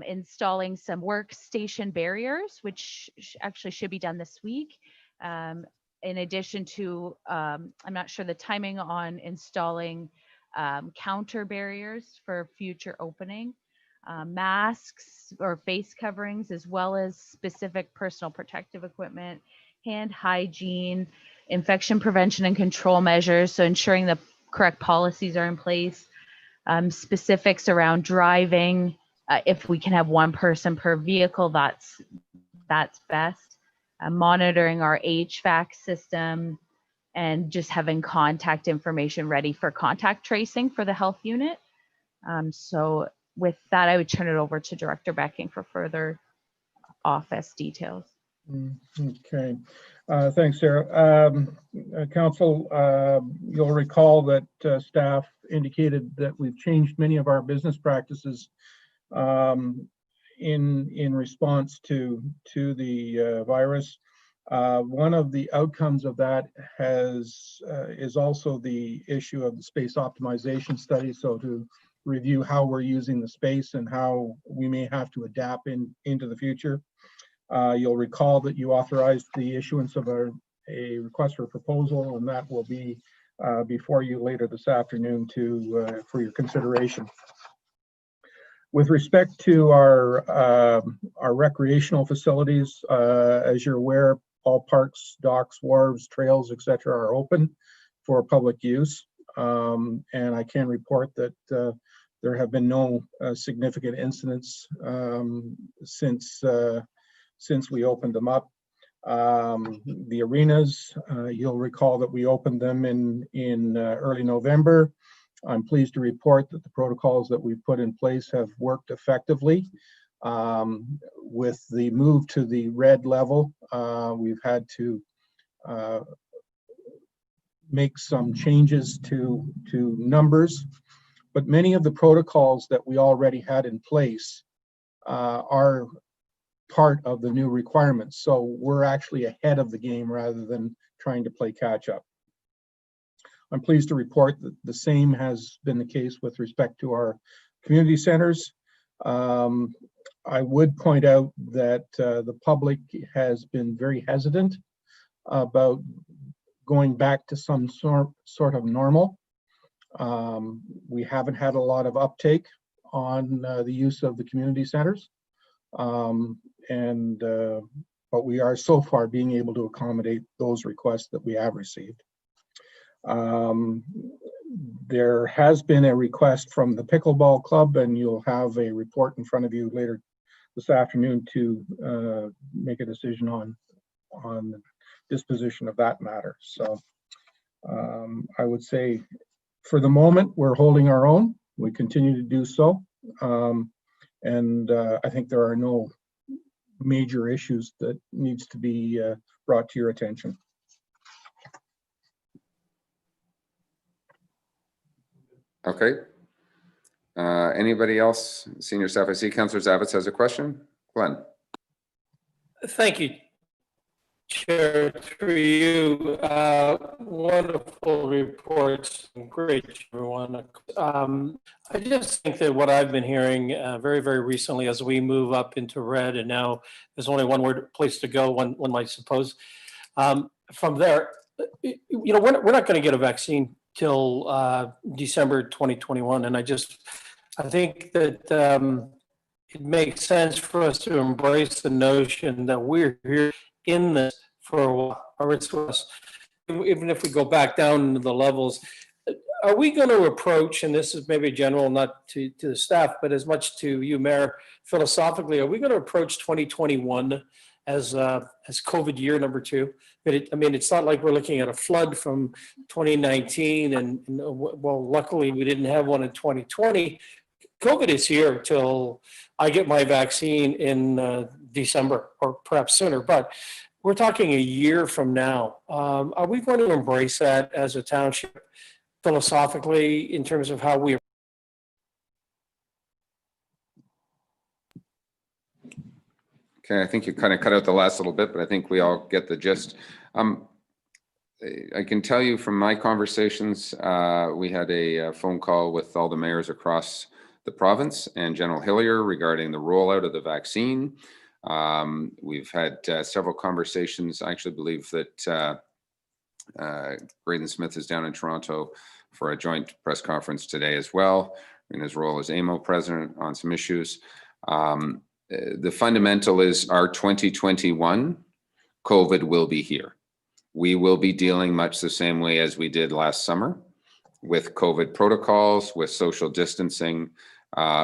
installing some workstation barriers, which actually should be done this week. In addition to, I'm not sure the timing on installing counter barriers for future opening, masks or face coverings, as well as specific personal protective equipment, hand hygiene, infection prevention and control measures. So ensuring the correct policies are in place, specifics around driving. If we can have one person per vehicle, that's best. Monitoring our HVAC system, and just having contact information ready for contact tracing for the health unit. So with that, I would turn it over to Director Becking for further office details. Okay, thanks, Sarah. Council, you'll recall that staff indicated that we've changed many of our business practices in response to the virus. One of the outcomes of that is also the issue of the space optimization study. So to review how we're using the space and how we may have to adapt into the future. You'll recall that you authorized the issuance of a request for proposal, and that will be before you later this afternoon for your consideration. With respect to our recreational facilities, as you're aware, all parks, docks, wharves, trails, etc., are open for public use. And I can report that there have been no significant incidents since we opened them up. The arenas, you'll recall that we opened them in early November. I'm pleased to report that the protocols that we've put in place have worked effectively. With the move to the red level, we've had to make some changes to numbers, but many of the protocols that we already had in place are part of the new requirements. So we're actually ahead of the game rather than trying to play catch up. I'm pleased to report that the same has been the case with respect to our community centers. I would point out that the public has been very hesitant about going back to some sort of normal. We haven't had a lot of uptake on the use of the community centers. But we are so far being able to accommodate those requests that we have received. There has been a request from the pickleball club, and you'll have a report in front of you later this afternoon to make a decision on the disposition of that matter. So I would say for the moment, we're holding our own. We continue to do so. And I think there are no major issues that needs to be brought to your attention. Okay. Anybody else? Senior staff, I see Councillor Zavitz has a question. Glenn. Thank you, Chair, through you. Wonderful reports. Great, everyone. I just think that what I've been hearing very, very recently as we move up into red, and now there's only one place to go, one might suppose. From there, you know, we're not going to get a vaccine till December 2021. And I think that it makes sense for us to embrace the notion that we're here in this for a while, or it's for us. Even if we go back down into the levels, are we going to approach, and this is maybe general, not to the staff, but as much to you, Mayor, philosophically, are we going to approach 2021 as COVID year number 2? I mean, it's not like we're looking at a flood from 2019, and well, luckily we didn't have one in 2020. COVID is here till I get my vaccine in December or perhaps sooner, but we're talking a year from now. Are we going to embrace that as a township philosophically in terms of how we? Okay, I think you kind of cut out the last little bit, but I think we all get the gist. I can tell you from my conversations, we had a phone call with all the mayors across the province and General Hillier regarding the rollout of the vaccine. We've had several conversations. I actually believe that Braden Smith is down in Toronto for a joint press conference today as well, in his role as AMO president on some issues. The fundamental is our 2021 COVID will be here. We will be dealing much the same way as we did last summer with COVID protocols, with social distancing,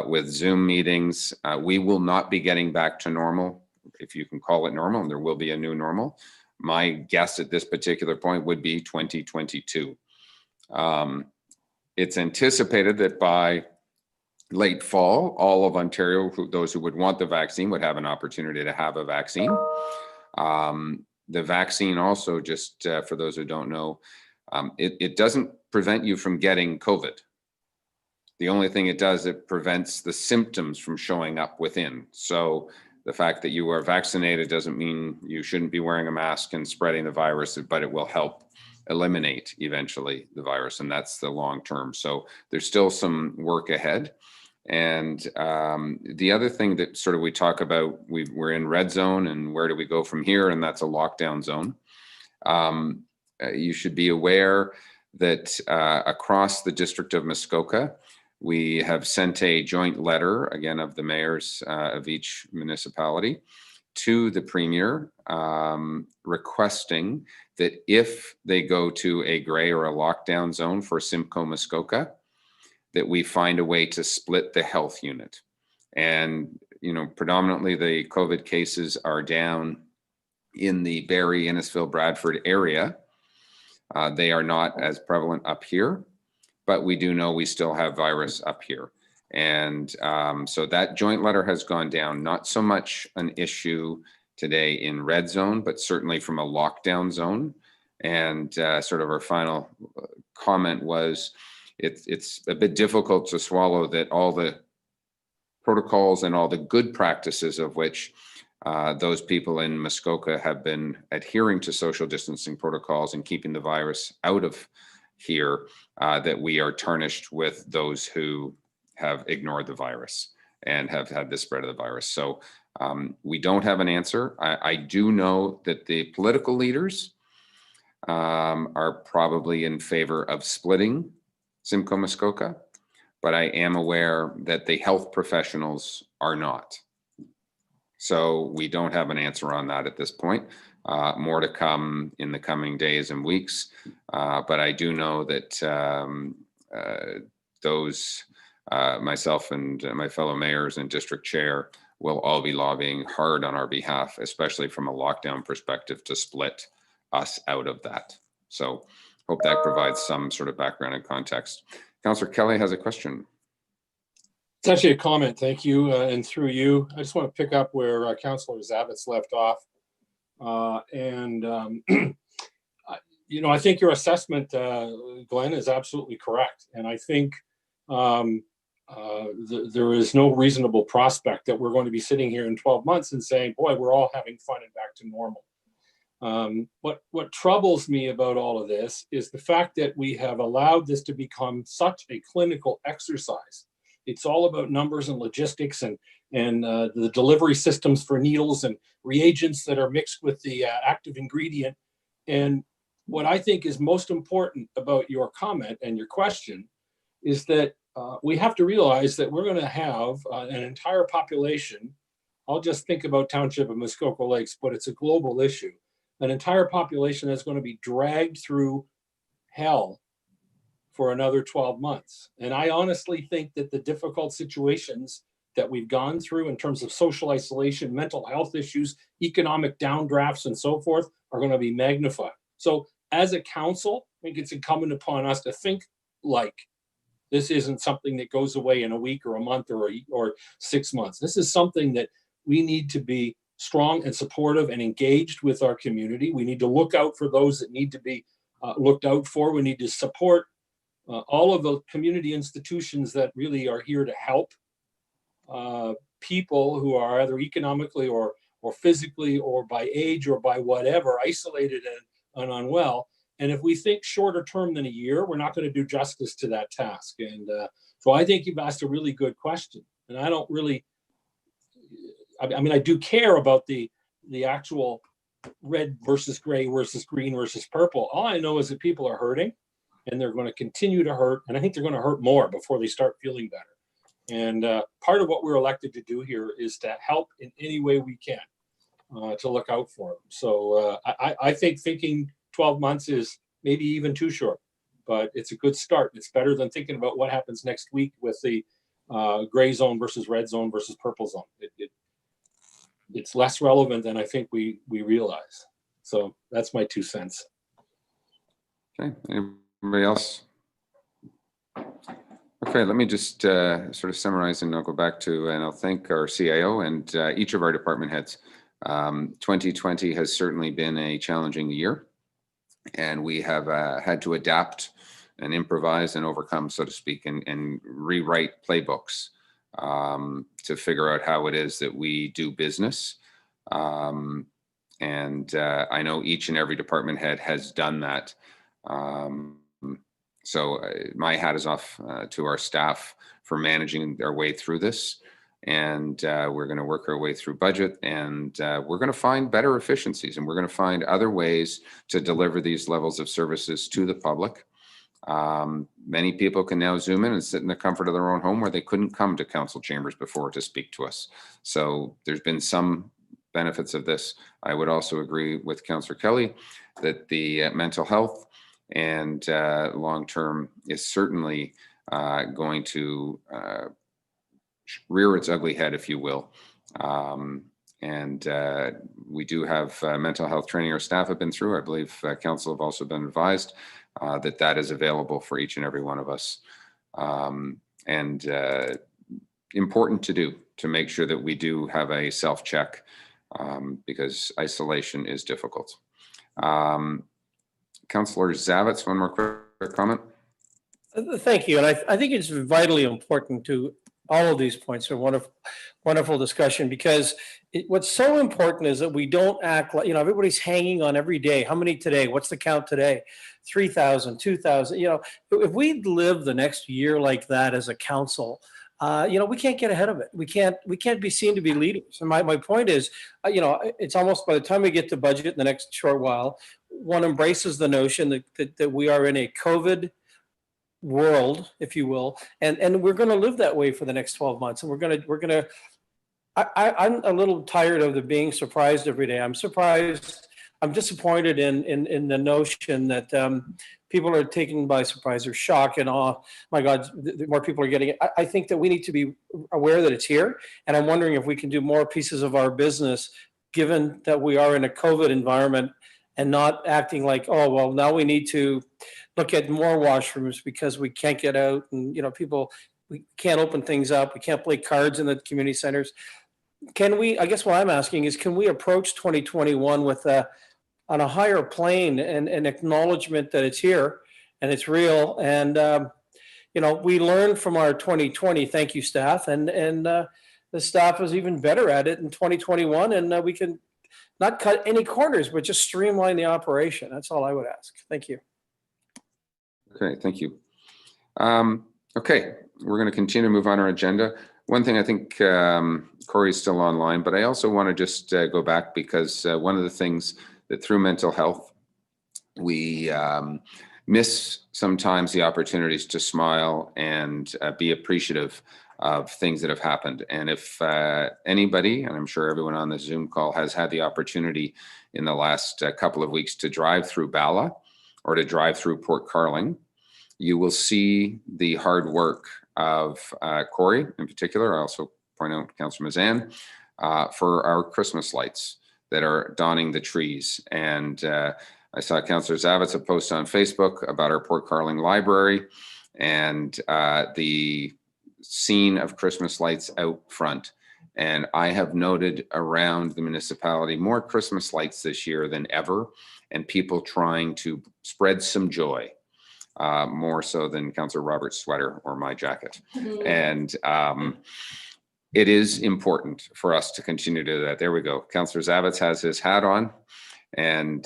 with Zoom meetings. We will not be getting back to normal, if you can call it normal, and there will be a new normal. My guess at this particular point would be 2022. It's anticipated that by late fall, all of Ontario, those who would want the vaccine, would have an opportunity to have a vaccine. The vaccine also, just for those who don't know, it doesn't prevent you from getting COVID. The only thing it does, it prevents the symptoms from showing up within. So the fact that you are vaccinated doesn't mean you shouldn't be wearing a mask and spreading the virus, but it will help eliminate eventually the virus, and that's the long term. So there's still some work ahead. And the other thing that sort of we talk about, we're in red zone, and where do we go from here? And that's a lockdown zone. You should be aware that across the district of Muskoka, we have sent a joint letter, again, of the mayors of each municipality to the premier, requesting that if they go to a gray or a lockdown zone for Simcoe Muskoka, that we find a way to split the health unit. And, you know, predominantly the COVID cases are down in the Barrie, Innisfil, Bradford area. They are not as prevalent up here, but we do know we still have virus up here. And so that joint letter has gone down, not so much an issue today in red zone, but certainly from a lockdown zone. And sort of our final comment was, it's a bit difficult to swallow that all the protocols and all the good practices of which those people in Muskoka have been adhering to social distancing protocols and keeping the virus out of here, that we are tarnished with those who have ignored the virus and have had the spread of the virus. So we don't have an answer. I do know that the political leaders are probably in favor of splitting Simcoe Muskoka, but I am aware that the health professionals are not. So we don't have an answer on that at this point. More to come in the coming days and weeks. But I do know that myself and my fellow mayors and district chair will all be lobbying hard on our behalf, especially from a lockdown perspective, to split us out of that. So hope that provides some sort of background and context. Councillor Kelly has a question. It's actually a comment, thank you. And through you, I just want to pick up where Councillor Zavitz left off. You know, I think your assessment, Glenn, is absolutely correct. And I think there is no reasonable prospect that we're going to be sitting here in 12 months and saying, boy, we're all having fun and back to normal. What troubles me about all of this is the fact that we have allowed this to become such a clinical exercise. It's all about numbers and logistics and the delivery systems for needles and reagents that are mixed with the active ingredient. And what I think is most important about your comment and your question is that we have to realize that we're going to have an entire population. I'll just think about Township of Muskoka Lakes, but it's a global issue. An entire population that's going to be dragged through hell for another 12 months. And I honestly think that the difficult situations that we've gone through in terms of social isolation, mental health issues, economic downdrafts, and so forth are going to be magnified. So as a council, I think it's incumbent upon us to think like this isn't something that goes away in a week or a month or 6 months. This is something that we need to be strong and supportive and engaged with our community. We need to look out for those that need to be looked out for. We need to support all of the community institutions that really are here to help people who are either economically or physically or by age or by whatever, isolated and unwell. And if we think shorter term than a year, we're not going to do justice to that task. And So I think you've asked a really good question. And I don't really, I mean, I do care about the actual red versus gray versus green versus purple. All I know is that people are hurting and they're going to continue to hurt. And I think they're going to hurt more before they start feeling better. And part of what we're elected to do here is to help in any way we can to look out for them. So I think thinking 12 months is maybe even too short, but it's a good start. It's better than thinking about what happens next week with the gray zone versus red zone versus purple zone. It's less relevant than I think we realize. So that's my 2 cents. Okay, anybody else? Okay, let me just sort of summarize, and I'll go back to, and I'll thank our CIO and each of our department heads. 2020 has certainly been a challenging year, and we have had to adapt and improvise and overcome, so to speak, and rewrite playbooks to figure out how it is that we do business. And I know each and every department head has done that. So my hat is off to our staff for managing their way through this. And we're going to work our way through budget, and we're going to find better efficiencies, and we're going to find other ways to deliver these levels of services to the public. Many people can now Zoom in and sit in the comfort of their own home where they couldn't come to council chambers before to speak to us. So there's been some benefits of this. I would also agree with Councillor Kelly that the mental health and long-term is certainly going to rear its ugly head, if you will. And we do have mental health training our staff have been through. I believe Council have also been advised that that is available for each and every one of us. And important to do, to make sure that we do have a self-check because isolation is difficult. Councillor Zawitz, one more quick comment. Thank you. And I think it's vitally important to all of these points are wonderful discussion, because what's so important is that we don't act like, everybody's hanging on every day. How many today? What's the count today? 3,000, 2,000, if we live the next year like that as a council, we can't get ahead of it. We can't be seen to be leaders. And my point is, it's almost by the time we get to budget in the next short while, one embraces the notion that we are in a COVID world, if you will, and we're going to live that way for the next 12 months. And I'm a little tired of the being surprised every day. I'm surprised. I'm disappointed in the notion that people are taken by surprise or shock and awe. My God, more people are getting it. I think that we need to be aware that it's here. And I'm wondering if we can do more pieces of our business, given that we are in a COVID environment, and not acting like, oh, well, now we need to look at more washrooms because we can't get out, and we can't open things up. We can't play cards in the community centers. Can we, I guess what I'm asking is, can we approach 2021 with on a higher plane and an acknowledgement that it's here and it's real? And, we learned from our 2020, thank you staff, and the staff is even better at it in 2021, and we can not cut any corners, but just streamline the operation. That's all I would ask. Thank you. Okay, thank you. Okay, we're going to continue to move on our agenda. One thing, I think Corey's still online, but I also want to just go back, because one of the things that through mental health, we miss sometimes the opportunities to smile and be appreciative of things that have happened. And if anybody, and I'm sure everyone on the Zoom call has had the opportunity in the last couple of weeks to drive through Bala or to drive through Port Carling, you will see the hard work of Corey in particular. I also point out Councillor Mazan for our Christmas lights that are donning the trees. And I saw Councillor Zawitz a post on Facebook about our Port Carling Library and the scene of Christmas lights out front. And I have noted around the municipality more Christmas lights this year than ever, and people trying to spread some joy, more so than Councillor Robert's sweater or my jacket. And it is important for us to continue to do that. There we go. Councillor Zawitz has his hat on, and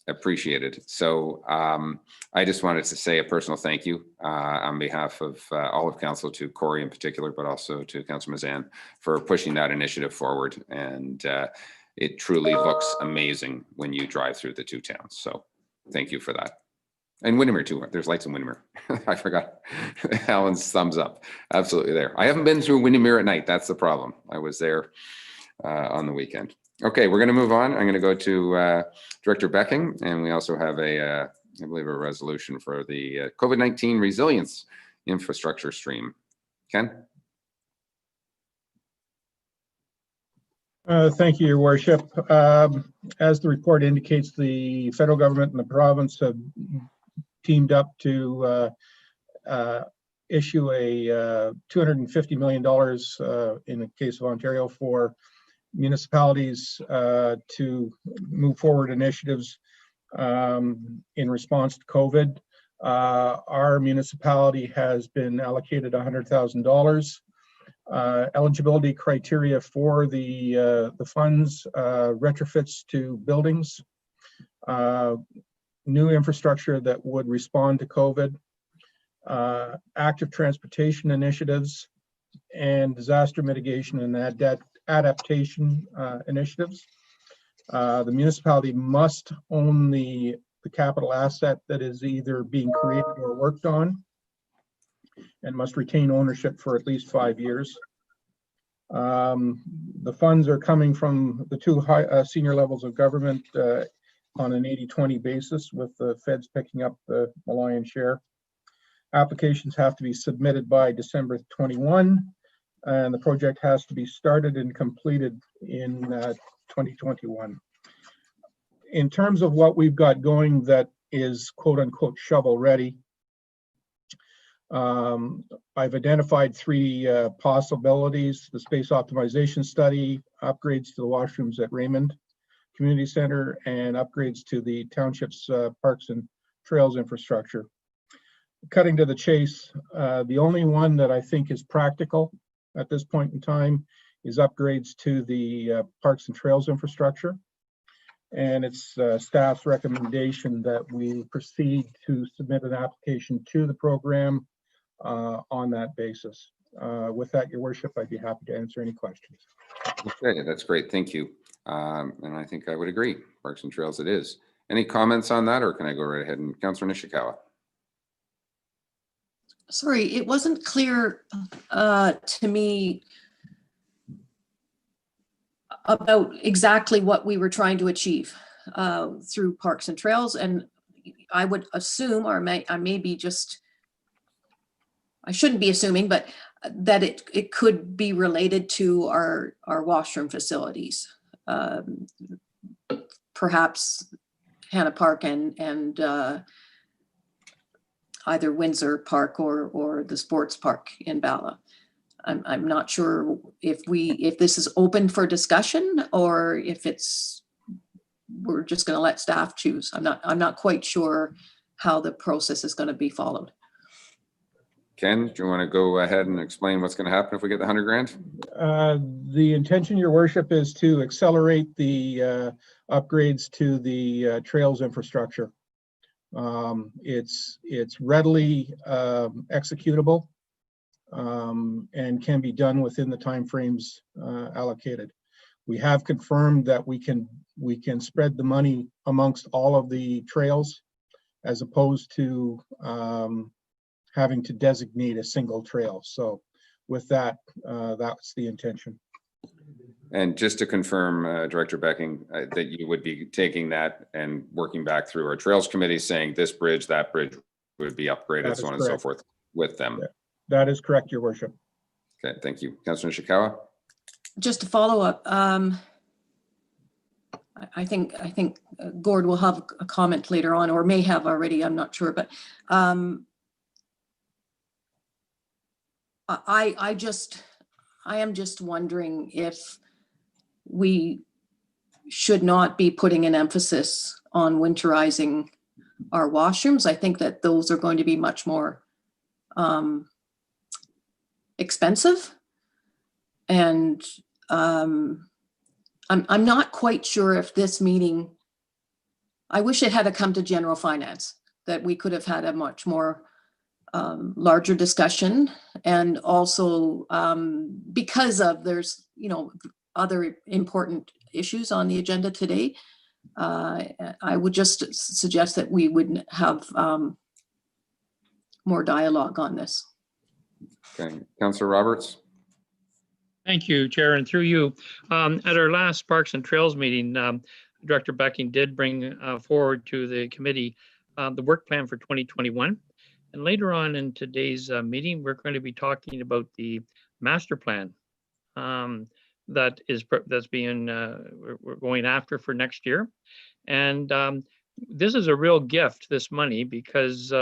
appreciated. So I just wanted to say a personal thank you on behalf of all of council, to Corey in particular, but also to Councillor Mazan for pushing that initiative forward. And it truly looks amazing when you drive through the two towns. So thank you for that. And Windermere too. There's lights in Windermere. I forgot. Alan's thumbs up. Absolutely there. I haven't been through Windermere at night. That's the problem. I was there on the weekend. Okay, we're going to move on. I'm going to go to Director Becking, and we also have I believe, a resolution for the COVID-19 resilience infrastructure stream. Ken? Thank you, Your Worship. As the report indicates, the federal government and the province have teamed up to issue a $250 million in the case of Ontario for municipalities to move forward initiatives in response to COVID. Our municipality has been allocated $100,000. Eligibility criteria for the funds: retrofits to buildings, new infrastructure that would respond to COVID, active transportation initiatives, and disaster mitigation and adaptation initiatives. The municipality must own the capital asset that is either being created or worked on, and must retain ownership for at least 5 years. The funds are coming from the two senior levels of government on an 80-20 basis, with the feds picking up the lion's share. Applications have to be submitted by December 21, and the project has to be started and completed in 2021. In terms of what we've got going that is quote unquote shovel ready, I've identified 3 possibilities: the space optimization study, upgrades to the washrooms at Raymond Community Center, and upgrades to the township's parks and trails infrastructure. Cutting to the chase, the only one that I think is practical at this point in time is upgrades to the parks and trails infrastructure. And it's staff's recommendation that we proceed to submit an application to the program on that basis. With that, Your Worship, I'd be happy to answer any questions. Okay, that's great. Thank you. And I think I would agree. Parks and Trails it is. Any comments on that, or can I go right ahead? And Councillor Nishikawa? Sorry, it wasn't clear to me about exactly what we were trying to achieve through Parks and Trails. And I would assume, or I may be just, I shouldn't be assuming, but that it could be related to our washroom facilities. Perhaps Hannah Park and either Windsor Park or the sports park in Bala. I'm not sure if this is open for discussion, or if we're just going to let staff choose. I'm not quite sure how the process is going to be followed. Ken, do you want to go ahead and explain what's going to happen if we get the 100 grand? The intention, Your Worship, is to accelerate the upgrades to the trails infrastructure. It's readily executable and can be done within the timeframes allocated. We have confirmed that we can spread the money amongst all of the trails, as opposed to having to designate a single trail. So with that, that's the intention. And just to confirm, Director Becking, that you would be taking that and working back through our Trails Committee, saying this bridge, that bridge would be upgraded, so on and so forth with them. Yeah, that is correct, Your Worship. Okay, thank you. Councillor Nishikawa? Just to follow up, I think Gord will have a comment later on, or may have already, I'm not sure, but I am just wondering if we should not be putting an emphasis on winterizing our washrooms. I think that those are going to be much more expensive, and I'm not quite sure if this meeting I wish it had come to general finance, that we could have had a much more larger discussion. And also because of there's, you know, other important issues on the agenda today, I would just suggest that we would have more dialogue on this. Okay, Councillor Roberts. Thank you, Chair, and through you. At our last Parks and Trails meeting, Director Becking did bring forward to the committee the work plan for 2021. And later on in today's meeting, we're going to be talking about the master plan that's being we're going after for next year. And this is a real gift, this money, because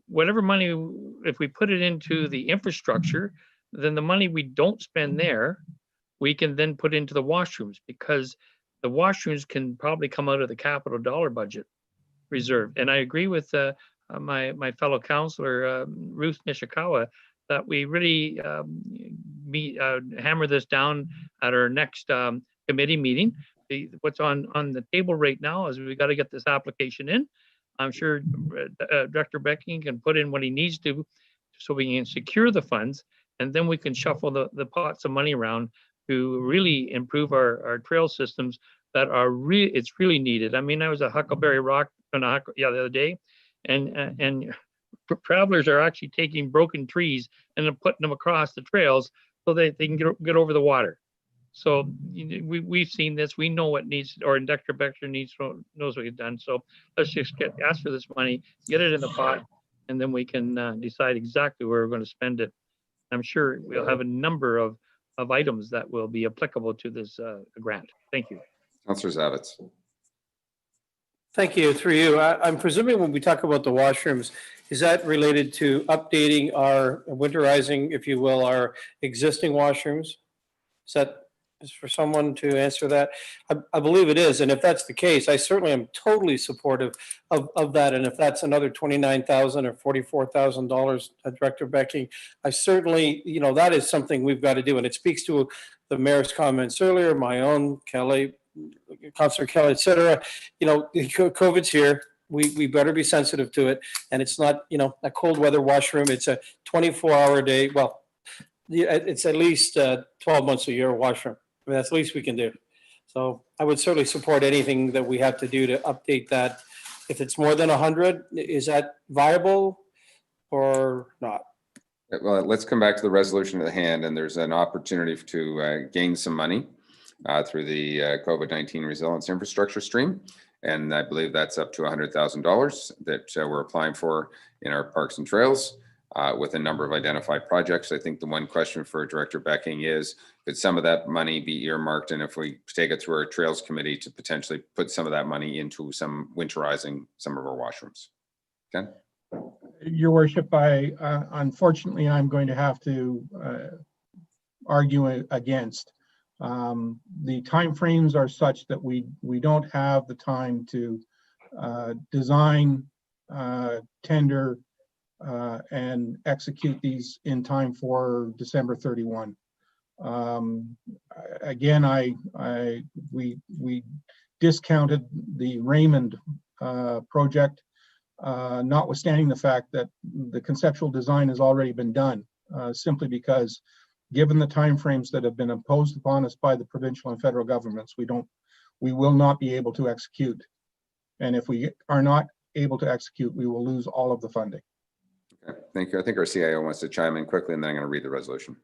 whatever money, if we put it into the infrastructure, then the money we don't spend there, we can then put into the washrooms, because the washrooms can probably come out of the capital dollar budget reserve. And I agree with my fellow councillor, Ruth Nishikawa, that we really hammer this down at our next committee meeting. What's on the table right now is we got to get this application in. I'm sure Director Becking can put in what he needs to so we can secure the funds, and then we can shuffle the pots of money around to really improve our trail systems that are it's really needed. I mean, I was at Huckleberry Rock the other day, and travelers are actually taking broken trees and then putting them across the trails so they can get over the water. So we've seen this. We know what needs, or Dr. Becker knows what he's done. So let's just ask for this money, get it in the pot, and then we can decide exactly where we're going to spend it. I'm sure we'll have a number of items that will be applicable to this grant. Thank you. Councillor Zavitz. Thank you. Through you, I'm presuming when we talk about the washrooms, is that related to updating our winterizing, if you will, our existing washrooms? Is that for someone to answer that? I believe it is. And if that's the case, I certainly am totally supportive of that. And if that's another $29,000 or $44,000, Director Becking, I certainly, you know, that is something we've got to do. And it speaks to the mayor's comments earlier, my own, Kelly, Councillor Kelly, et cetera. You know, COVID's here. We better be sensitive to it. And it's not, you know, a cold weather washroom. It's a 24-hour day. Well, it's at least 12 months a year washroom. I mean, that's the least we can do. So I would certainly support anything that we have to do to update that. If it's more than 100, is that viable or not? Well, let's come back to the resolution at hand, and there's an opportunity to gain some money through the COVID-19 resilience infrastructure stream. And I believe that's up to $100,000 that we're applying for in our parks and trails with a number of identified projects. I think the one question for Director Becking is, could some of that money be earmarked? And if we take it through our trails committee to potentially put some of that money into some winterizing some of our washrooms? Ken? Your Worship, unfortunately, I'm going to have to argue against. The timeframes are such that we don't have the time to design, tender, and execute these in time for December 31. Again, we discounted the Raymond project, notwithstanding the fact that the conceptual design has already been done, simply because given the timeframes that have been imposed upon us by the provincial and federal governments, we will not be able to execute. And if we are not able to execute, we will lose all of the funding. Okay, thank you. I think our CIO wants to chime in quickly, and then I'm going to read the resolution.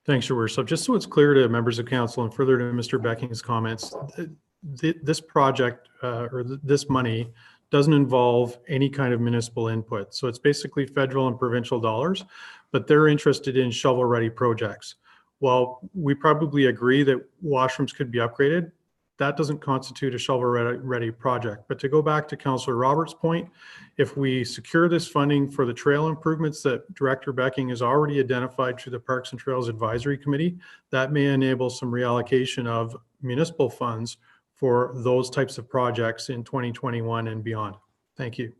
Thanks, Your Worship. Just so it's clear to members of council and further to Mr. Becking's comments, this project or this money doesn't involve any kind of municipal input. So it's basically federal and provincial dollars, but they're interested in shovel-ready projects. While we probably agree that washrooms could be upgraded, that doesn't constitute a shovel-ready project. But to go back to Councillor Roberts' point, if we secure this funding for the trail improvements that Director Becking has already identified through the Parks and Trails Advisory Committee, that may enable some reallocation of municipal funds for those types of projects in 2021 and beyond. Thank you.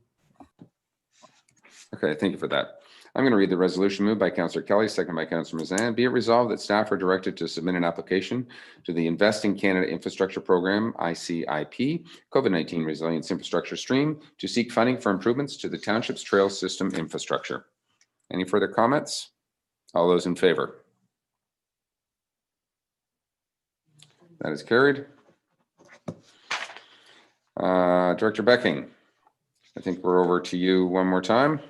Okay, thank you for that. I'm going to read the resolution moved by Councillor Kelly, second by Councillor Mazan. Be it resolved that staff are directed to submit an application to the Invest in Canada Infrastructure Program, ICIP, COVID-19 Resilience Infrastructure Stream to seek funding for improvements to the township's trail system infrastructure. Any further comments? All those in favor? That is carried. Director Becking, I think we're over to you one more time.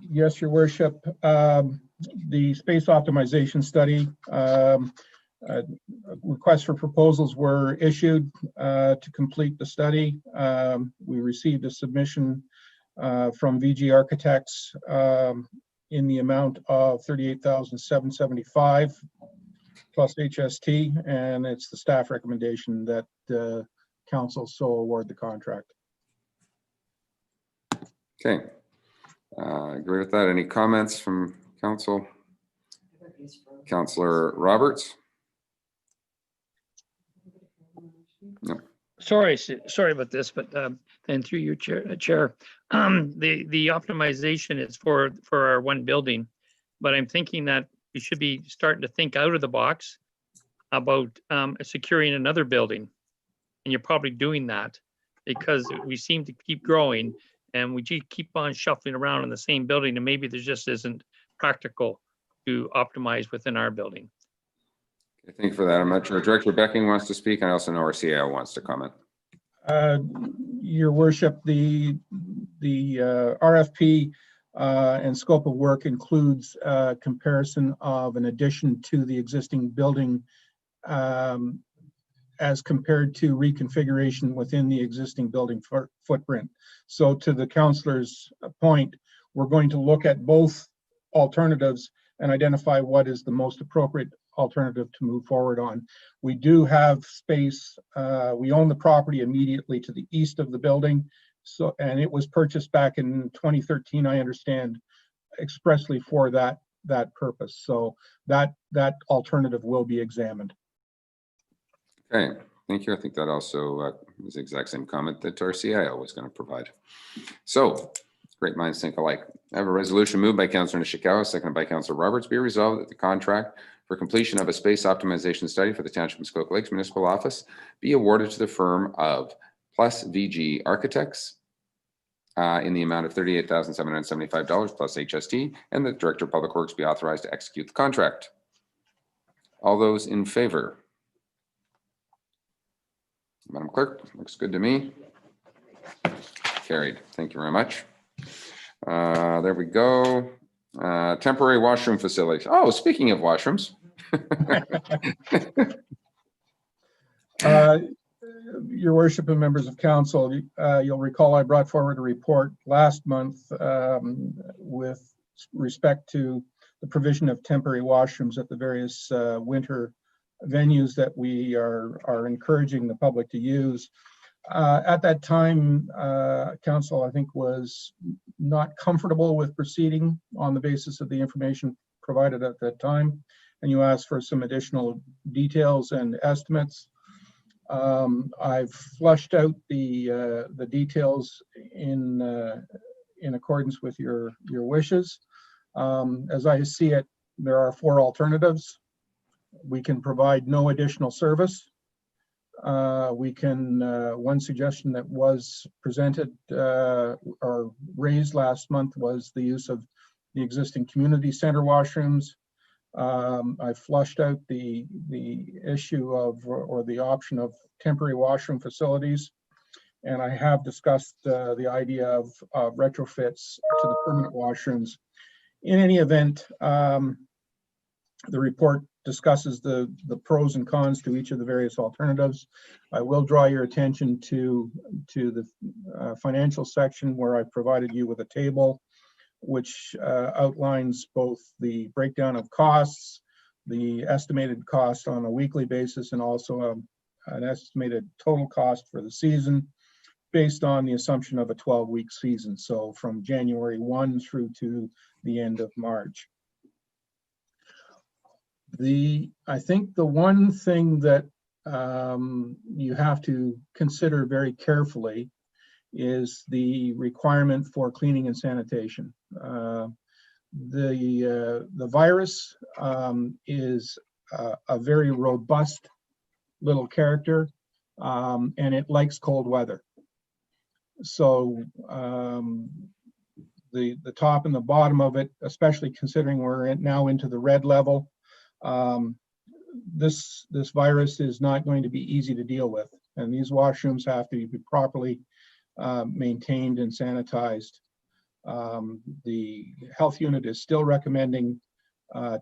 Yes, Your Worship. The space optimization study, requests for proposals were issued to complete the study. We received a submission from VG Architects in the amount of $38,775 plus HST, and it's the staff recommendation that council so award the contract. Okay. I agree with that. Any comments from council? Councillor Roberts? No. Sorry about this, but and through your chair, the optimization is for our one building, but I'm thinking that we should be starting to think out of the box about securing another building, and you're probably doing that because we seem to keep growing and we keep on shuffling around in the same building, and maybe there just isn't practical to optimize within our building. Thank you for that. I'm not sure. Director Becking wants to speak. I also know our CIO wants to comment. Your Worship, the RFP and scope of work includes comparison of an addition to the existing building as compared to reconfiguration within the existing building footprint. So to the councillor's point, we're going to look at both alternatives and identify what is the most appropriate alternative to move forward on. We do have space. We own the property immediately to the east of the building. So, and it was purchased back in 2013, I understand, expressly for that purpose. So that alternative will be examined. Okay, thank you. I think that also is the exact same comment that our CIO was going to provide. So, great minds think alike. I have a resolution moved by Councillor Nishikawa, seconded by Councillor Roberts. Be resolved that the contract for completion of a space optimization study for the Township of Muskoka Lakes Municipal Office be awarded to the firm of Plus VG Architects in the amount of $38,775 plus HST, and the Director of Public Works be authorized to execute the contract. All those in favor? Madam Clerk, looks good to me. Carried. Thank you very much. There we go. Temporary washroom facilities. Oh, speaking of washrooms. Your Worship and members of council, you'll recall I brought forward a report last month with respect to the provision of temporary washrooms at the various winter venues that we are encouraging the public to use. At that time, council, I think, was not comfortable with proceeding on the basis of the information provided at that time, and you asked for some additional details and estimates. I've flushed out the details in accordance with your wishes. As I see it, there are 4 alternatives. We can provide no additional service. We can, one suggestion that was presented or raised last month was the use of the existing community center washrooms. I flushed out the issue of, or the option of temporary washroom facilities. And I have discussed the idea of retrofits to the permanent washrooms. In any event, the report discusses the pros and cons to each of the various alternatives. I will draw your attention to the financial section where I provided you with a table which outlines both the breakdown of costs, the estimated cost on a weekly basis, and also an estimated total cost for the season based on the assumption of a 12-week season. So from January 1 through to the end of March. I think the one thing that you have to consider very carefully is the requirement for cleaning and sanitation. The virus is a very robust little character, and it likes cold weather. So the top and the bottom of it, especially considering we're now into the red level, this virus is not going to be easy to deal with. And these washrooms have to be properly maintained and sanitized. The health unit is still recommending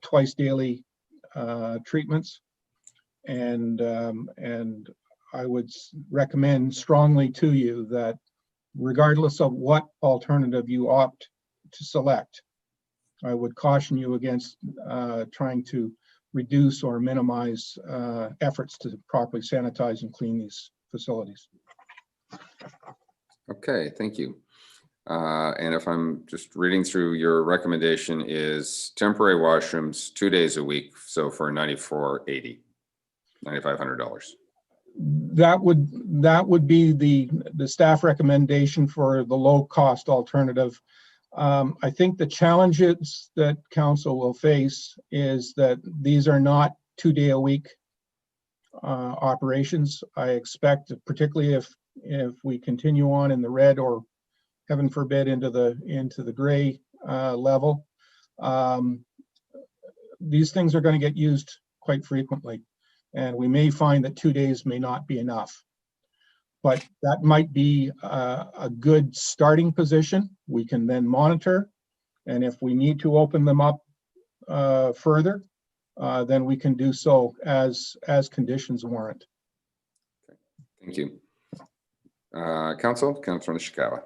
twice daily treatments, and I would recommend strongly to you that regardless of what alternative you opt to select, I would caution you against trying to reduce or minimize efforts to properly sanitize and clean these facilities. Okay, thank you. And if I'm just reading through, your recommendation is temporary washrooms 2 days a week, so for $94.80, $9,500. That would be the staff recommendation for the low cost alternative. I think the challenges that council will face is that these are not 2 day a week operations. I expect, particularly if we continue on in the red, or heaven forbid into the gray level, these things are going to get used quite frequently, and we may find that 2 days may not be enough. But that might be a good starting position. We can then monitor, and if we need to open them up further, then we can do so as conditions warrant. Thank you. Councillor Nishikawa.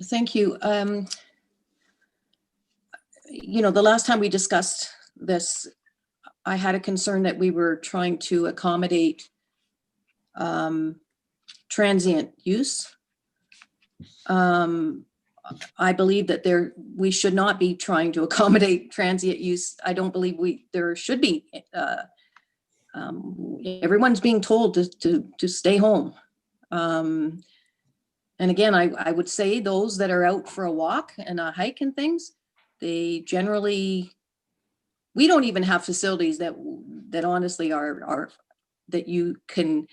Thank you. You know, the last time we discussed this, I had a concern that we were trying to accommodate transient use. I believe that we should not be trying to accommodate transient use. I don't believe there should be. Everyone's being told to stay home. And again, I would say those that are out for a walk and a hike and things, they generally, we don't even have facilities that honestly are that you can,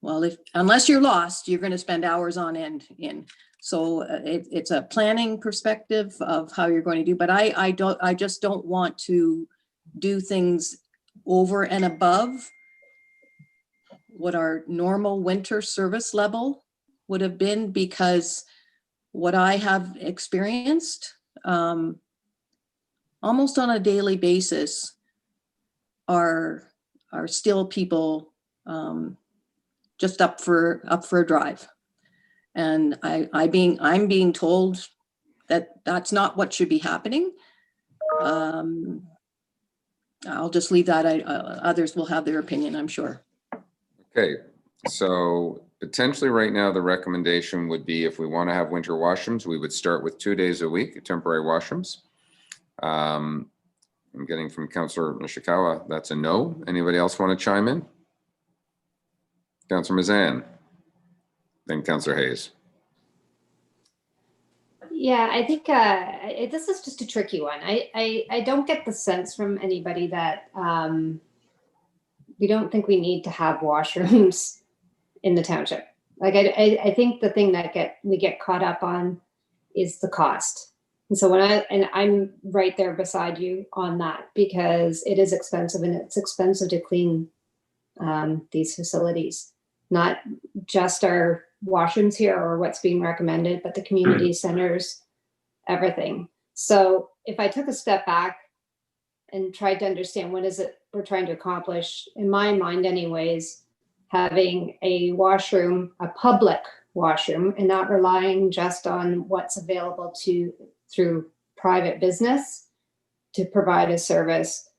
well, unless you're lost, you're going to spend hours on end in. So it's a planning perspective of how you're going to do, but I just don't want to do things over and above what our normal winter service level would have been, because what I have experienced almost on a daily basis are still people just up for a drive. And I'm being told that that's not what should be happening. I'll just leave that. Others will have their opinion, I'm sure. Okay, So potentially right now, the recommendation would be, if we want to have winter washrooms, we would start with 2 days a week, temporary washrooms. I'm getting from Councillor Nishikawa, that's a no. Anybody else want to chime in? Councillor Mazan, then Councillor Hayes. Yeah, I think this is just a tricky one. I don't get the sense from anybody that we don't think we need to have washrooms in the township. Like I think the thing that we get caught up on is the cost. And so I'm right there beside you on that, because it is expensive, and it's expensive to clean these facilities, not just our washrooms here or what's being recommended, but the community centers, everything. So if I took a step back and tried to understand what is it we're trying to accomplish, in my mind anyways, having a washroom, a public washroom, and not relying just on what's available through private business to provide a service,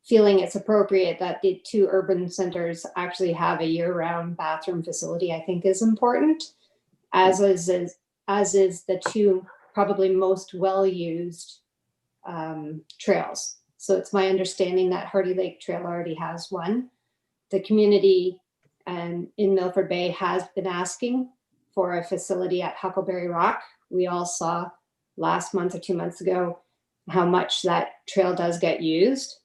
feeling it's appropriate that the two urban centers actually have a year-round bathroom facility, I think is important, as is the two probably most well-used trails. So it's my understanding that Hardy Lake Trail already has one. The community and in Milford Bay has been asking for a facility at Huckleberry Rock. We all saw last month or 2 months ago how much that trail does get used.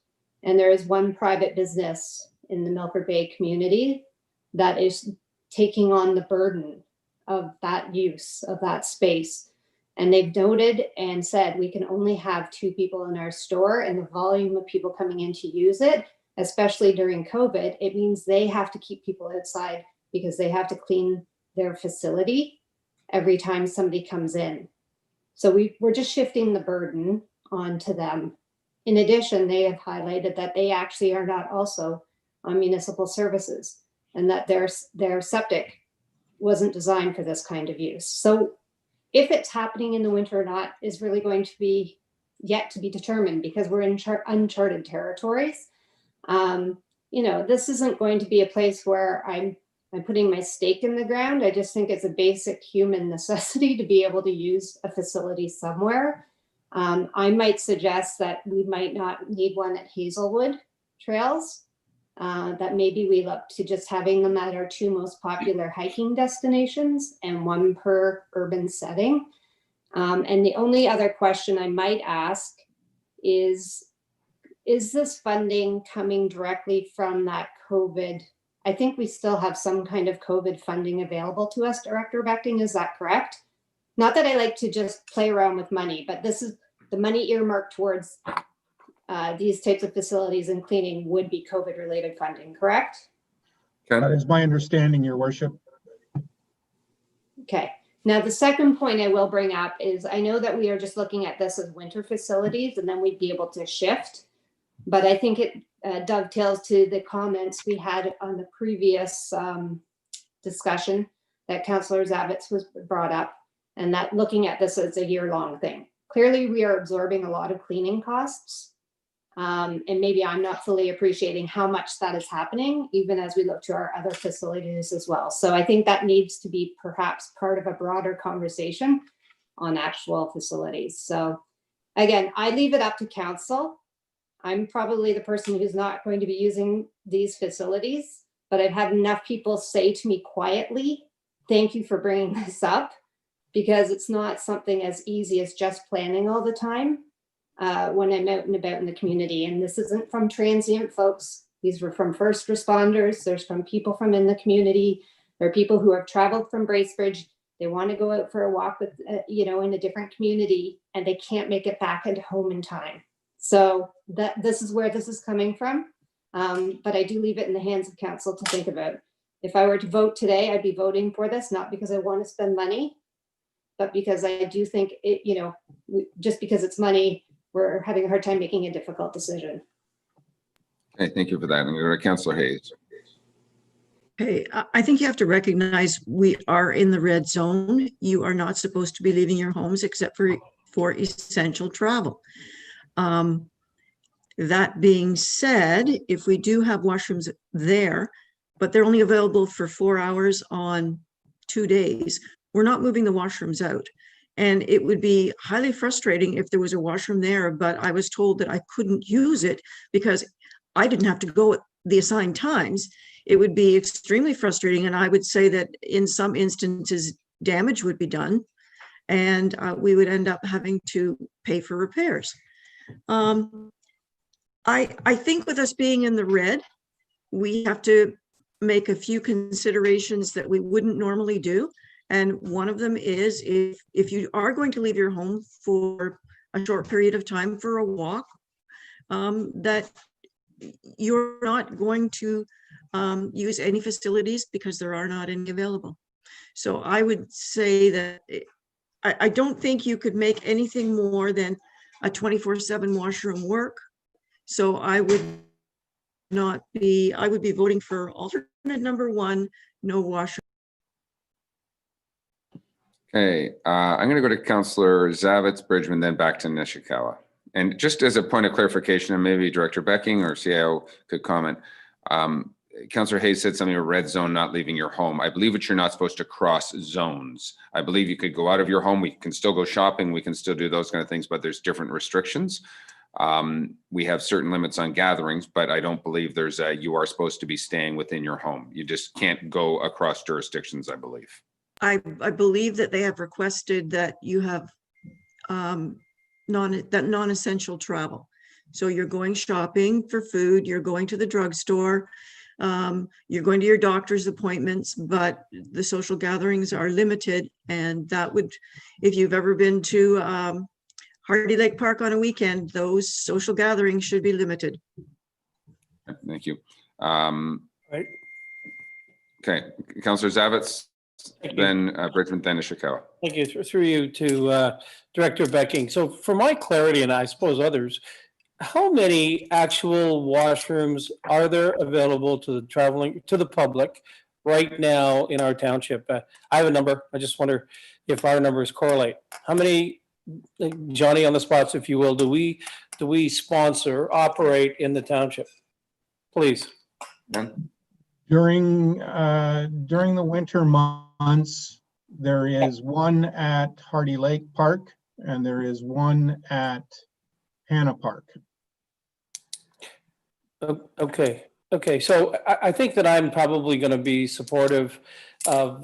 And there is one private business in the Milford Bay community that is taking on the burden of that use of that space. And they've noted and said, we can only have 2 people in our store, and the volume of people coming in to use it, especially during COVID, it means they have to keep people outside because they have to clean their facility every time somebody comes in. So we're just shifting the burden onto them. In addition, they have highlighted that they actually are not also on municipal services, and that their septic wasn't designed for this kind of use. So if it's happening in the winter or not is really going to be yet to be determined, because we're in uncharted territories. You know, this isn't going to be a place where I'm putting my stake in the ground. I just think it's a basic human necessity to be able to use a facility somewhere. I might suggest that we might not need one at Hazelwood Trails, that maybe we look to just having them at our 2 most popular hiking destinations and 1 per urban setting. And the only other question I might ask is this funding coming directly from that COVID? I think we still have some kind of COVID funding available to us, Director Bechting, is that correct? Not that I like to just play around with money, but this is the money earmarked towards these types of facilities and cleaning would be COVID related funding, correct? That is my understanding, Your Worship. Okay. Now, the second point I will bring up is I know that we are just looking at this as winter facilities and then we'd be able to shift. But I think it dovetails to the comments we had on the previous discussion that Councillor Jaglowitz was brought up, and that looking at this as a year-long thing. Clearly, we are absorbing a lot of cleaning costs, and maybe I'm not fully appreciating how much that is happening, even as we look to our other facilities as well. So I think that needs to be perhaps part of a broader conversation on actual facilities. So again, I leave it up to Council. I'm probably the person who's not going to be using these facilities, but I've had enough people say to me quietly, thank you for bringing this up, because it's not something as easy as just planning all the time when I'm out and about in the community. And this isn't from transient folks. These were from first responders. There's from people from in the community. There are people who have traveled from Bracebridge. They want to go out for a walk with, you know, in a different community, and they can't make it back into home in time. So this is where this is coming from. But I do leave it in the hands of Council to think about. If I were to vote today, I'd be voting for this, not because I want to spend money, but because I do think it, you know, just because it's money, we're having a hard time making a difficult decision. Okay, thank you for that. I'm going to go to Councillor Hayes. Okay, I think you have to recognize we are in the red zone. You are not supposed to be leaving your homes except for essential travel. That being said, if we do have washrooms there, but they're only available for 4 hours on 2 days, we're not moving the washrooms out. And it would be highly frustrating if there was a washroom there, but I was told that I couldn't use it because I didn't have to go at the assigned times. It would be extremely frustrating. And I would say that in some instances, damage would be done and we would end up having to pay for repairs. I think with us being in the red, we have to make a few considerations that we wouldn't normally do. And one of them is if you are going to leave your home for a short period of time for a walk, that you're not going to use any facilities because there are not any available. So I would say that I don't think you could make anything more than a 24/7 washroom work. So I would be voting for alternate number 1, no washroom. Okay, I'm going to go to Councillor Jaglowitz, Brdigeman, then back to Nishikawa. And just as a point of clarification, and maybe Director Bechting or CIO could comment, Councillor Hayes said something about red zone, not leaving your home. I believe that you're not supposed to cross zones. I believe you could go out of your home. We can still go shopping. We can still do those kind of things, but there's different restrictions. We have certain limits on gatherings, but I don't believe there's you are supposed to be staying within your home. You just can't go across jurisdictions, I believe. I believe that they have requested that you have non-essential travel. So you're going shopping for food, you're going to the drugstore, you're going to your doctor's appointments, but the social gatherings are limited. And that would, if you've ever been to Hardy Lake Park on a weekend, those social gatherings should be limited. Thank you. Right. Okay, Councillor Zavitz, then Brdigeman, then Ishikawa. Thank you. Through you to Director Becking. So for my clarity, and I suppose others, how many actual washrooms are there available to the public right now in our township? I have a number. I just wonder if our numbers correlate. How many, Johnny on the spots, if you will, do we sponsor, operate in the township? Please. Ben? During the winter months, there is one at Hardy Lake Park and there is one at Hannah Park. Okay. So I think that I'm probably going to be supportive of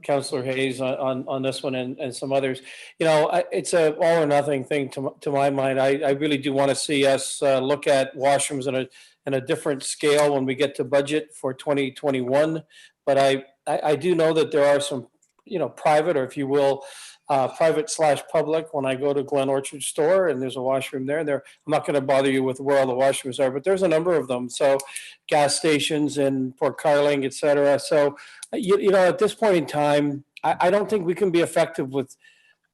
Councillor Hayes on this one and some others. You know, it's a all or nothing thing to my mind. I really do want to see us look at washrooms in a different scale when we get to budget for 2021. But I do know that there are some, you know, private, or if you will, private/public. When I go to Glen Orchard store and there's a washroom there, I'm not going to bother you with where all the washrooms are, but there's a number of them. So gas stations in Port Carling, et cetera. So, you know, at this point in time, I don't think we can be effective with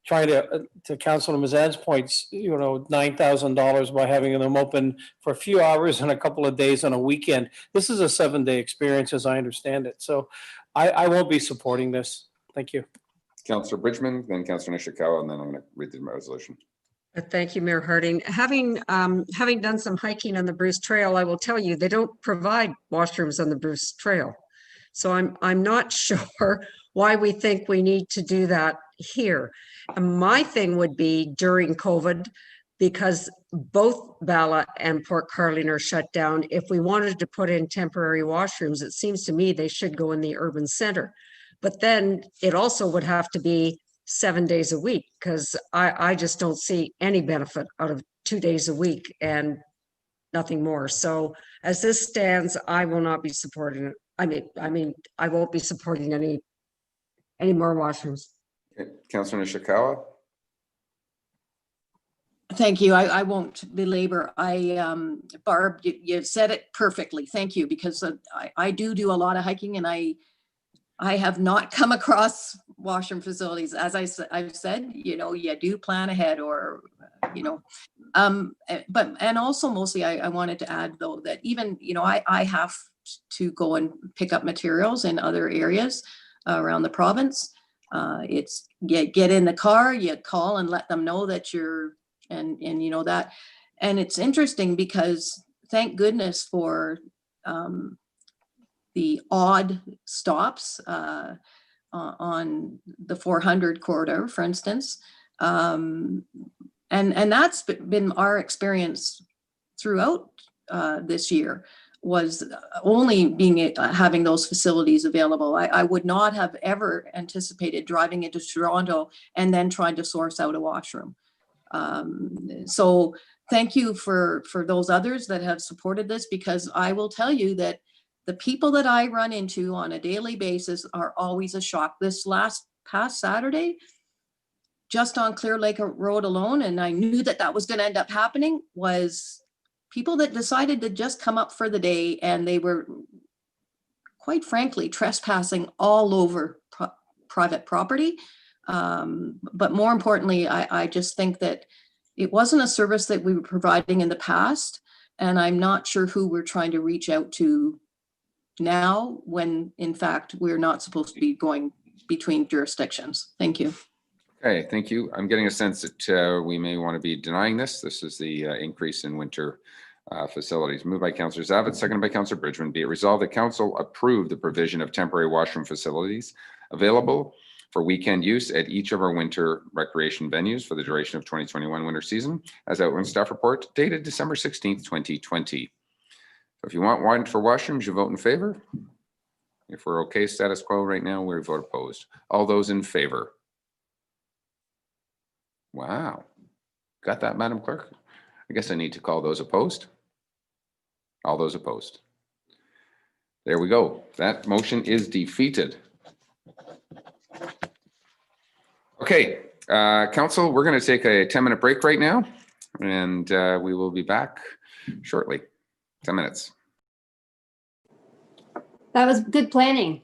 trying to Councillor Mazan's points, you know, $9,000 by having them open for a few hours and a couple of days on a weekend. This is a 7-day experience as I understand it. So I won't be supporting this. Thank you. Councillor Brdigeman, then Councillor Ishikawa, and then I'm going to read the resolution. Thank you, Mayor Harding. Having done some hiking on the Bruce Trail, I will tell you, they don't provide washrooms on the Bruce Trail. So I'm not sure why we think we need to do that here. And my thing would be during COVID, because both Bala and Port Carling are shut down. If we wanted to put in temporary washrooms, it seems to me they should go in the urban center. But then it also would have to be 7 days a week, because I just don't see any benefit out of 2 days a week and nothing more. So as this stands, I will not be supporting it. I mean, I won't be supporting any more washrooms. Okay. Councillor Ishikawa. Thank you. I won't belabor. Barb, you said it perfectly. Thank you, because I do a lot of hiking, and I have not come across washroom facilities. As I've said, you know, you do plan ahead, or, you know, and also mostly I wanted to add though that even, you know, I have to go and pick up materials in other areas around the province. It's get in the car, you call and let them know that you're, and you know that, and it's interesting because thank goodness for the odd stops on the 400 corridor, for instance. And that's been our experience throughout this year, was only having those facilities available. I would not have ever anticipated driving into Toronto and then trying to source out a washroom. So thank you for those others that have supported this, because I will tell you that the people that I run into on a daily basis are always a shock. This past Saturday, just on Clear Lake Road alone, and I knew that was going to end up happening, was people that decided to just come up for the day, and they were, quite frankly, trespassing all over private property. But more importantly, I just think that it wasn't a service that we were providing in the past, and I'm not sure who we're trying to reach out to now, when in fact we're not supposed to be going between jurisdictions. Thank you. Okay, thank you. I'm getting a sense that we may want to be denying this. This is the increase in winter facilities. Moved by Councillor Zavitz, seconded by Councillor Brdigeman. Be it resolved that Council approve the provision of temporary washroom facilities available for weekend use at each of our winter recreation venues for the duration of 2021 winter season, as outlined in staff report dated December 16th, 2020. So if you want one for washrooms, you vote in favor. If we're okay status quo right now, we vote opposed. All those in favor? Wow. Got that, Madam Clerk? I guess I need to call those opposed. All those opposed. There we go. That motion is defeated. Okay, Council, we're going to take a 10-minute break right now, and we will be back shortly. 10 minutes. That was good planning.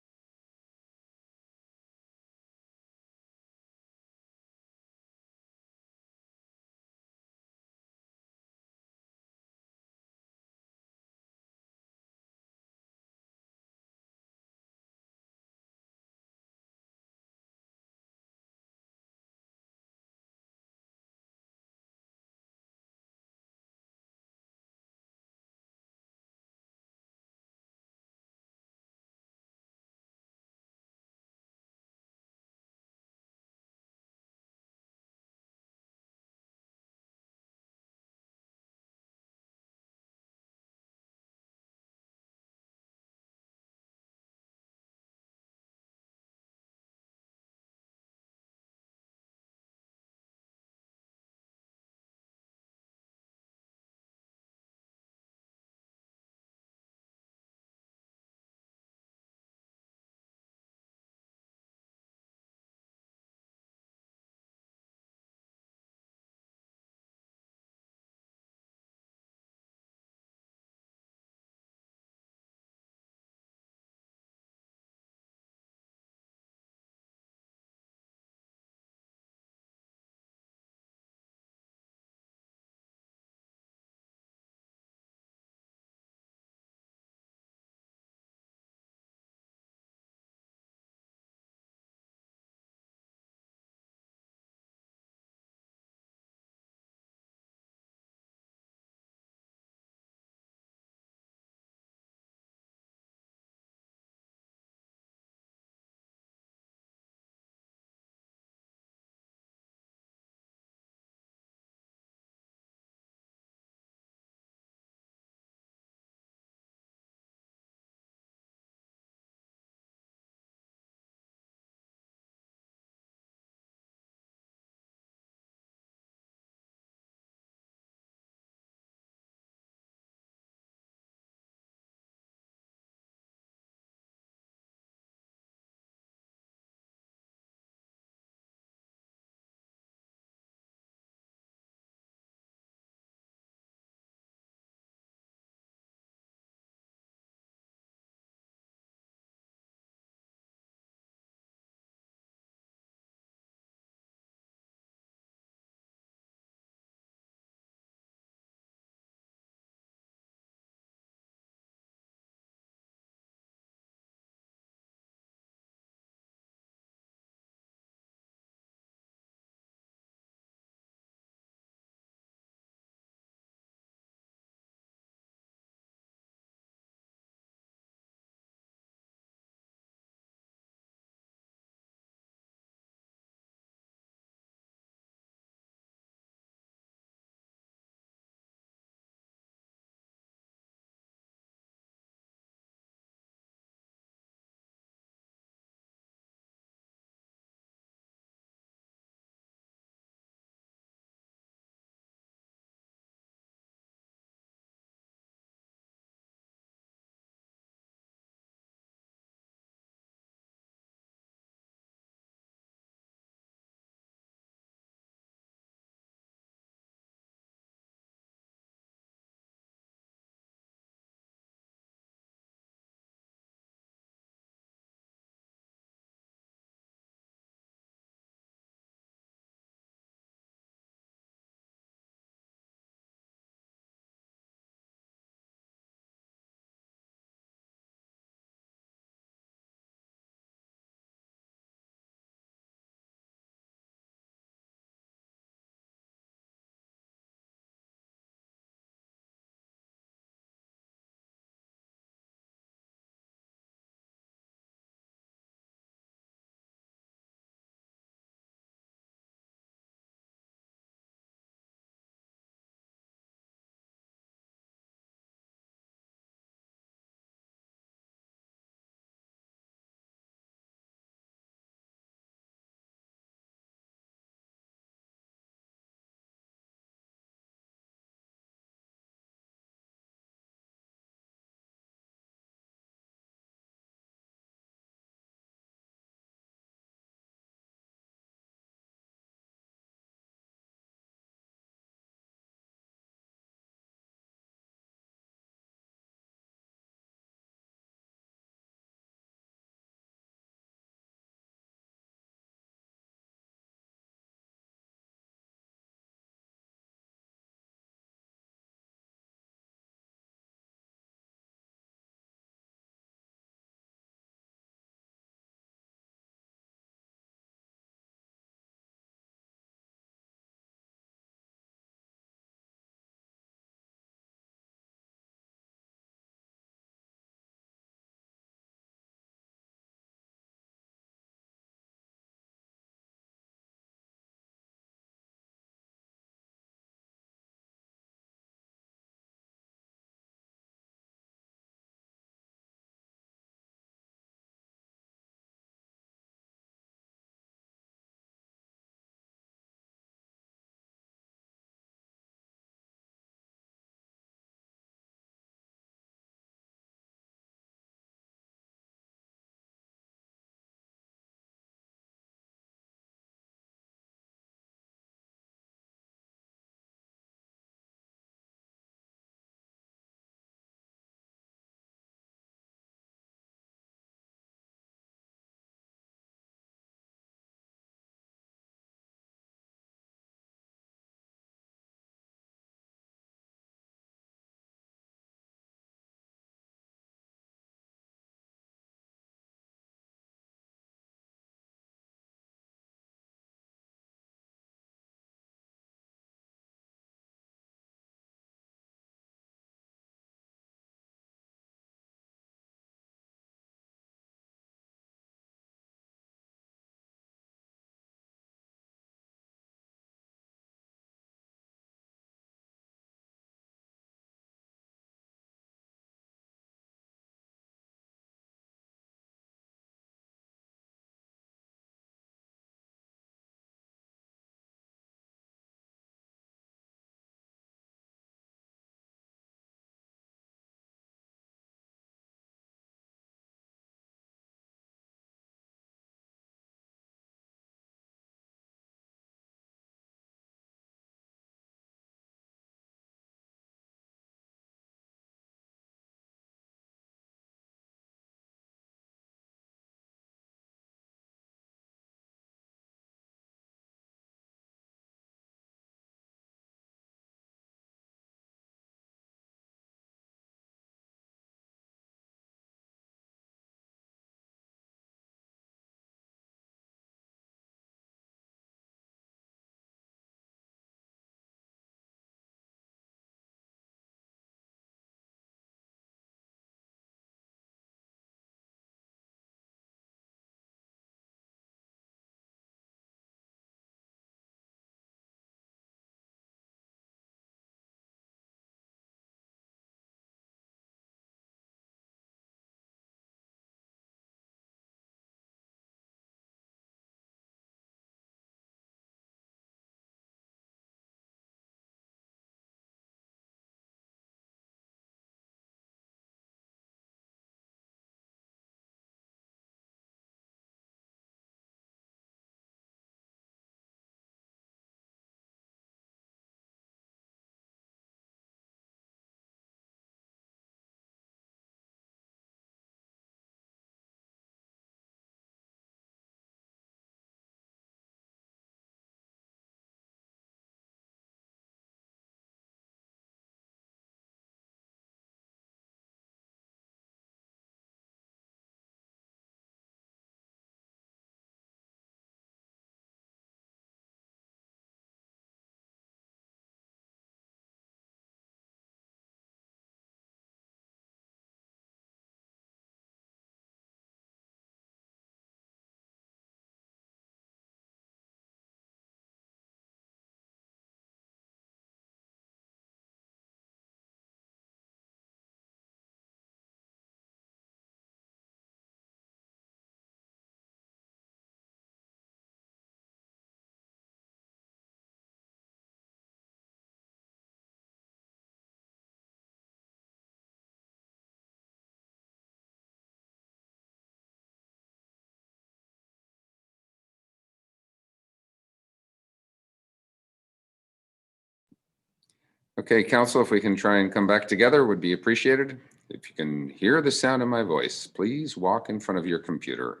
Okay, Council, if we can try and come back together, would be appreciated. If you can hear the sound of my voice, please walk in front of your computer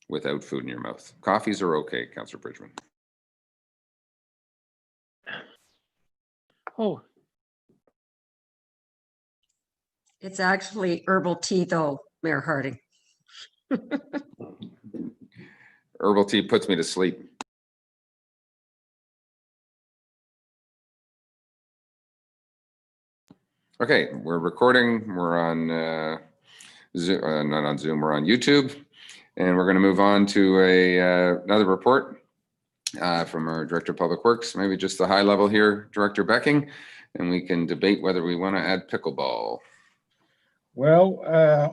without food in your mouth. Coffees are okay, Councillor Brdigeman. Oh, It's actually herbal tea though, Mayor Harding. Herbal tea puts me to sleep. Okay, we're recording. We're on Zoom, not on Zoom, we're on YouTube. And we're going to move on to another report from our Director of Public Works, maybe just the high level here, Director Becking, and we can debate whether we want to add pickleball. Well,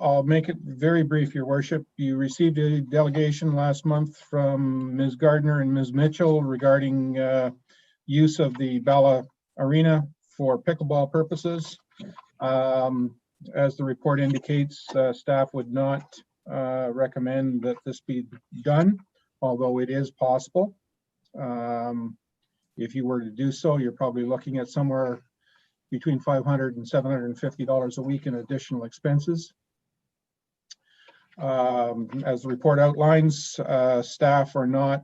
I'll make it very brief, Your Worship. You received a delegation last month from Ms. Gardner and Ms. Mitchell regarding use of the Bala Arena for pickleball purposes. As the report indicates, staff would not recommend that this be done, although it is possible. If you were to do so, you're probably looking at somewhere between $500 and $750 a week in additional expenses. As the report outlines, staff are not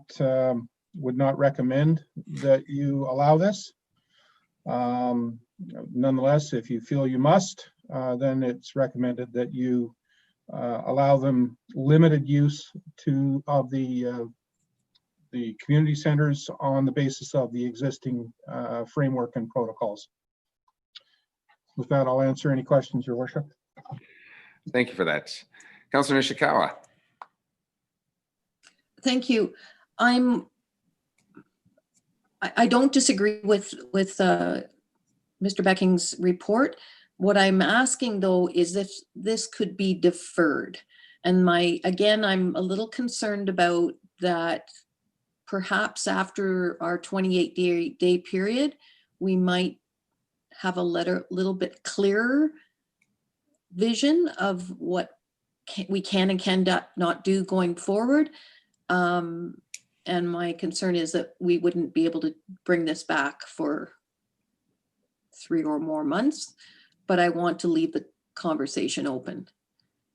would not recommend that you allow this. Nonetheless, if you feel you must, then it's recommended that you allow them limited use of the community centers on the basis of the existing framework and protocols. With that, I'll answer any questions, Your Worship. Thank you for that. Councillor Nishikawa. Thank you. I don't disagree with Mr. Becking's report. What I'm asking though is if this could be deferred. And again, I'm a little concerned about that. Perhaps after our 28-day period, we might have a little bit clearer vision of what we can and cannot do going forward. And my concern is that we wouldn't be able to bring this back for 3 or more months, but I want to leave the conversation open.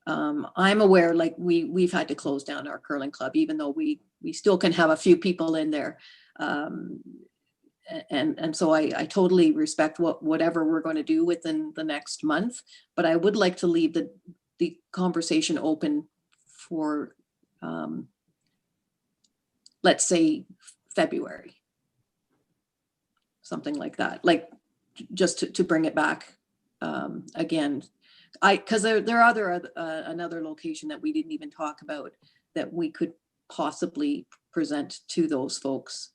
I'm aware, like we've had to close down our curling club, even though we still can have a few people in there. And so I totally respect whatever we're going to do within the next month, but I would like to leave the conversation open for, let's say, February, something like that, like just to bring it back again. Because there are another location that we didn't even talk about that we could possibly present to those folks.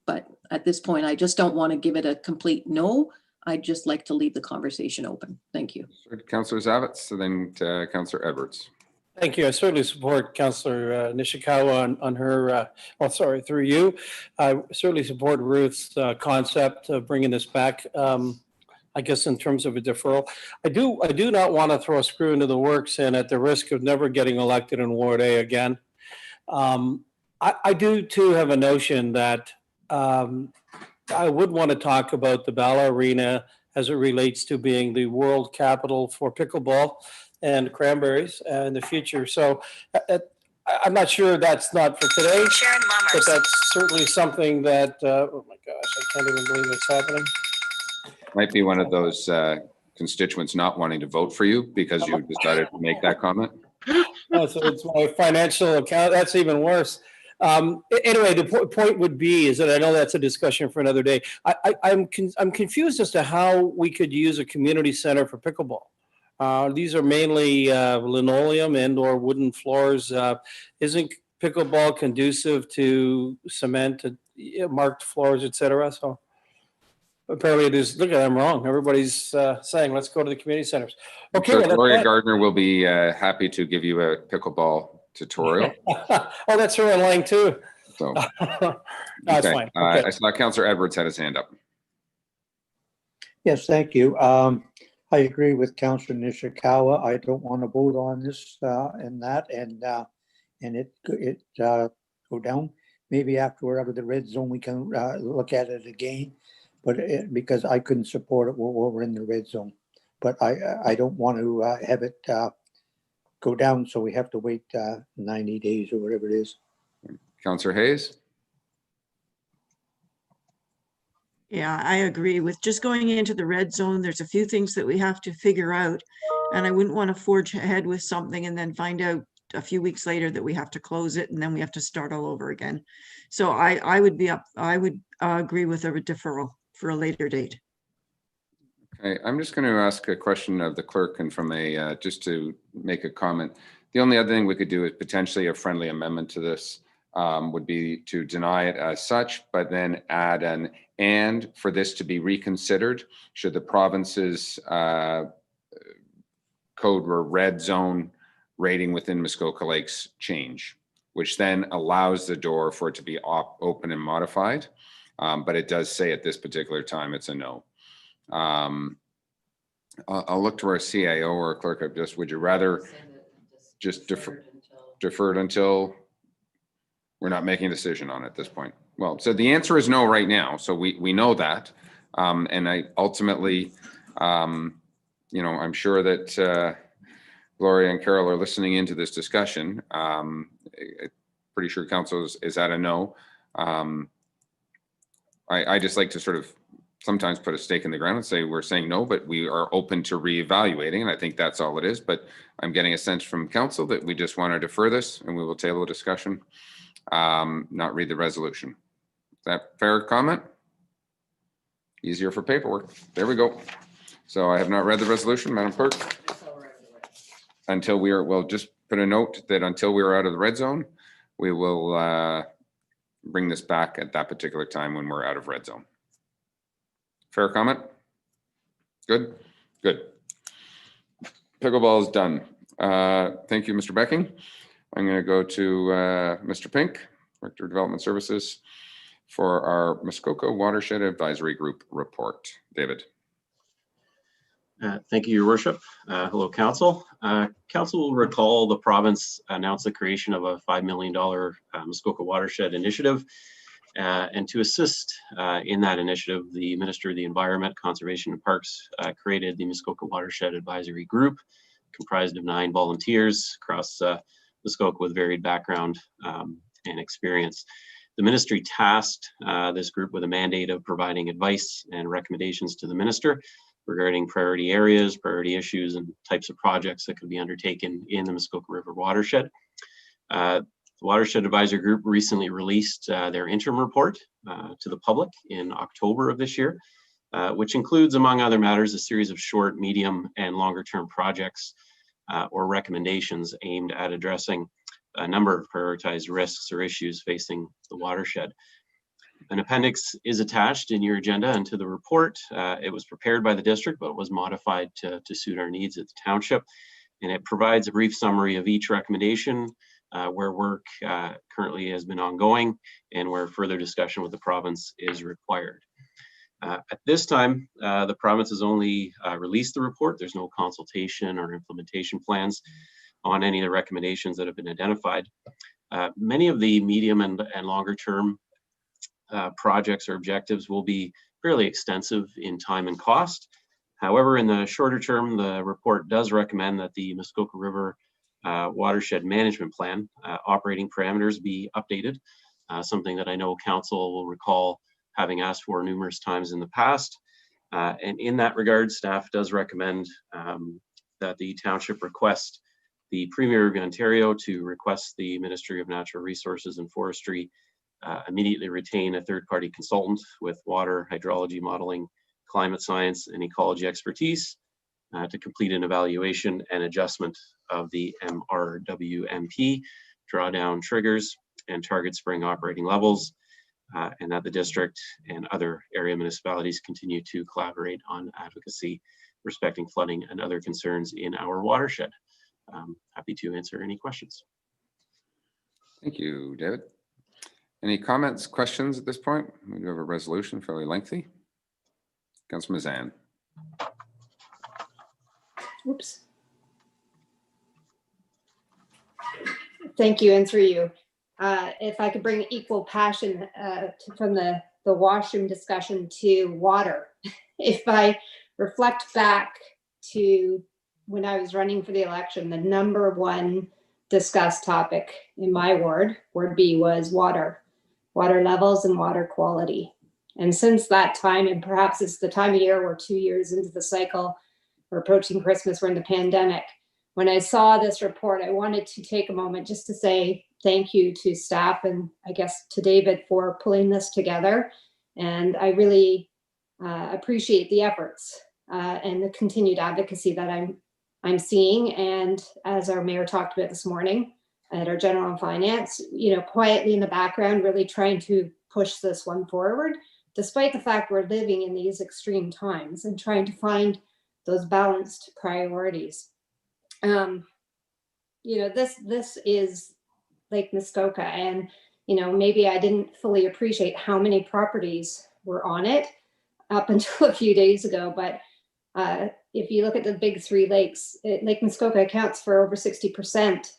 But at this point, I just don't want to give it a complete no. I'd just like to leave the conversation open. Thank you. Councillor Zavitz, and then Councillor Edwards. thank you. I certainly support Councillor Nishikawa on her, through you. I certainly support Ruth's concept of bringing this back. I guess in terms of a deferral, I do not want to throw a screw into the works and at the risk of never getting elected in Ward A again. I do too have a notion that I would want to talk about the Bala Arena as it relates to being the world capital for pickleball and cranberries in the future. So I'm not sure that's not for today, but that's certainly something that, oh my gosh, I can't even believe it's happening. Might be one of those constituents not wanting to vote for you because you decided to make that comment. Oh, so it's my financial account. That's even worse. Anyway, the point would be is that I know that's a discussion for another day. I'm confused as to how we could use a community center for pickleball. These are mainly linoleum and or wooden floors. Isn't pickleball conducive to cement, marked floors, etc.? So apparently it is. Look, I'm wrong. Everybody's saying let's go to the community centers. Okay, So Gloria Gardner will be happy to give you a pickleball tutorial. Oh, that's her online too. So that's fine. Okay. I saw Councillor Edwards had his hand up. Yes, thank you. I agree with Councillor Nishikawa. I don't want to vote on this and that, and it go down maybe after we're out of the red zone, we can look at it again. But because I couldn't support it while we're in the red zone. But I don't want to have it go down, so we have to wait 90 days or whatever it is. Councillor Hayes? Yeah, I agree with just going into the red zone. There's a few things that we have to figure out. And I wouldn't want to forge ahead with something and then find out a few weeks later that we have to close it and then we have to start all over again. So I would agree with a deferral for a later date. Okay, I'm just going to ask a question of the clerk and from a, just to make a comment. The only other thing we could do is potentially a friendly amendment to this would be to deny it as such, but then add an and for this to be reconsidered should the province's code or red zone rating within Muskoka Lakes change, which then allows the door for it to be open and modified. But it does say at this particular time it's a no. I'll look to our CIO or clerk of just, would you rather just defer it until we're not making a decision on it at this point? Well, so the answer is no right now. So we know that. And I ultimately, you know, I'm sure that Gloria and Carol are listening into this discussion. Pretty sure council is at a no. I just like to sort of sometimes put a stake in the ground and say we're saying no, but we are open to reevaluating, and I think that's all it is. But I'm getting a sense from council that we just want to defer this and we will table a discussion, not read the resolution. Is that fair comment? Easier for paperwork. There we go. So I have not read the resolution, Madam Clerk. Until we are, we'll just put a note that until we are out of the red zone, we will bring this back at that particular time when we're out of red zone. Fair comment? Good? Good. Pickleball is done. Thank you, Mr. Becking. I'm going to go to Mr. Pink, Director of Development Services, for our Muskoka Watershed Advisory Group report. David. Thank you, Your Worship. Hello, Council. Council will recall the province announced the creation of a $5 million Muskoka Watershed Initiative. And to assist in that initiative, the Minister of the Environment, Conservation and Parks created the Muskoka Watershed Advisory Group, comprised of 9 volunteers across Muskoka with varied background and experience. The ministry tasked this group with a mandate of providing advice and recommendations to the Minister regarding priority areas, priority issues, and types of projects that could be undertaken in the Muskoka River watershed. The Watershed Advisory Group recently released their interim report to the public in October of this year, which includes, among other matters, a series of short, medium, and longer-term projects or recommendations aimed at addressing a number of prioritized risks or issues facing the watershed. An appendix is attached in your agenda and to the report. It was prepared by the district, but was modified to suit our needs at the township. And it provides a brief summary of each recommendation, where work currently has been ongoing and where further discussion with the province is required. At this time, the province has only released the report. There's no consultation or implementation plans on any of the recommendations that have been identified. Many of the medium and longer term projects or objectives will be fairly extensive in time and cost. However, in the shorter term, the report does recommend that the Muskoka River Watershed Management Plan operating parameters be updated, something that I know Council will recall having asked for numerous times in the past. And in that regard, staff does recommend that the township request the Premier of Ontario to request the Ministry of Natural Resources and Forestry immediately retain a third-party consultant with water, hydrology modeling, climate science, and ecology expertise to complete an evaluation and adjustment of the MRWMP drawdown triggers and target spring operating levels, and that the district and other area municipalities continue to collaborate on advocacy respecting flooding and other concerns in our watershed. Happy to answer any questions. Thank you, David. Any comments, questions at this point? We do have a resolution, fairly lengthy. Councillor Mazan. Oops. Thank you, and through you. if I could bring equal passion from the washroom discussion to water. If I reflect back to when I was running for the election, the number one discussed topic in my ward, Ward B, was water levels and water quality. And since that time, and perhaps it's the time of year we're 2 years into the cycle, we're approaching Christmas, we're in the pandemic. When I saw this report, I wanted to take a moment just to say thank you to staff and I guess to David for pulling this together. And I really appreciate the efforts and the continued advocacy that I'm seeing. And as our mayor talked about this morning at our general and finance, you know, quietly in the background, really trying to push this one forward, despite the fact we're living in these extreme times and trying to find those balanced priorities. You know, this is Lake Muskoka, and you know, maybe I didn't fully appreciate how many properties were on it up until a few days ago. But if you look at the big three lakes, Lake Muskoka accounts for over 60%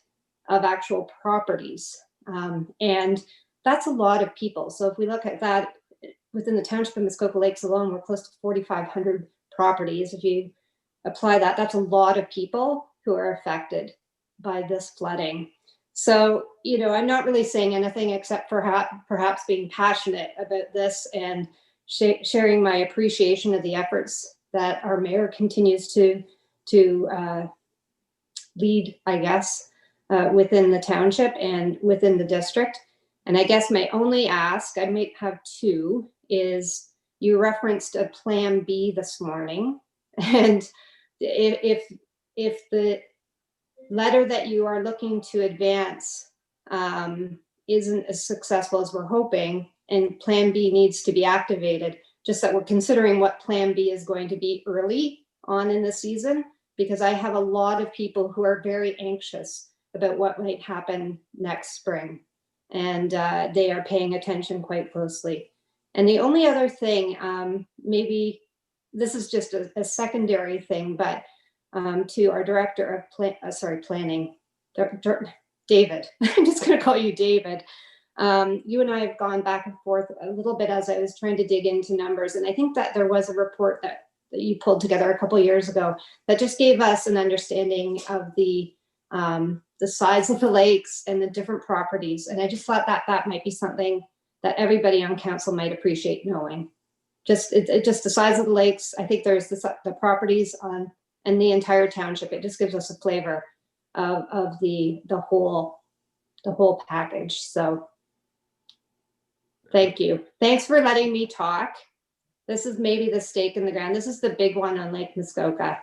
of actual properties, and that's a lot of people. So if we look at that within the township of Muskoka Lakes alone, we're close to 4,500 properties. If you apply that, that's a lot of people who are affected by this flooding. So, you know, I'm not really saying anything except for perhaps being passionate about this and sharing my appreciation of the efforts that our mayor continues to lead, I guess, within the township and within the district. And I guess my only ask, I might have two, is you referenced a Plan B this morning. And if the letter that you are looking to advance isn't as successful as we're hoping, and Plan B needs to be activated, just that we're considering what Plan B is going to be early on in the season, because I have a lot of people who are very anxious about what might happen next spring, and they are paying attention quite closely. And the only other thing, maybe this is just a secondary thing, but to our director of planning, David. I'm just going to call you David. You and I have gone back and forth a little bit as I was trying to dig into numbers, and I think that there was a report that you pulled together a couple of years ago that just gave us an understanding of the size of the lakes and the different properties. And I just thought that that might be something that everybody on council might appreciate knowing. Just the size of the lakes. I think there's the properties on and the entire township. It just gives us a flavor of the whole package. So thank you. Thanks for letting me talk. This is maybe the stake in the ground. This is the big one on Lake Muskoka.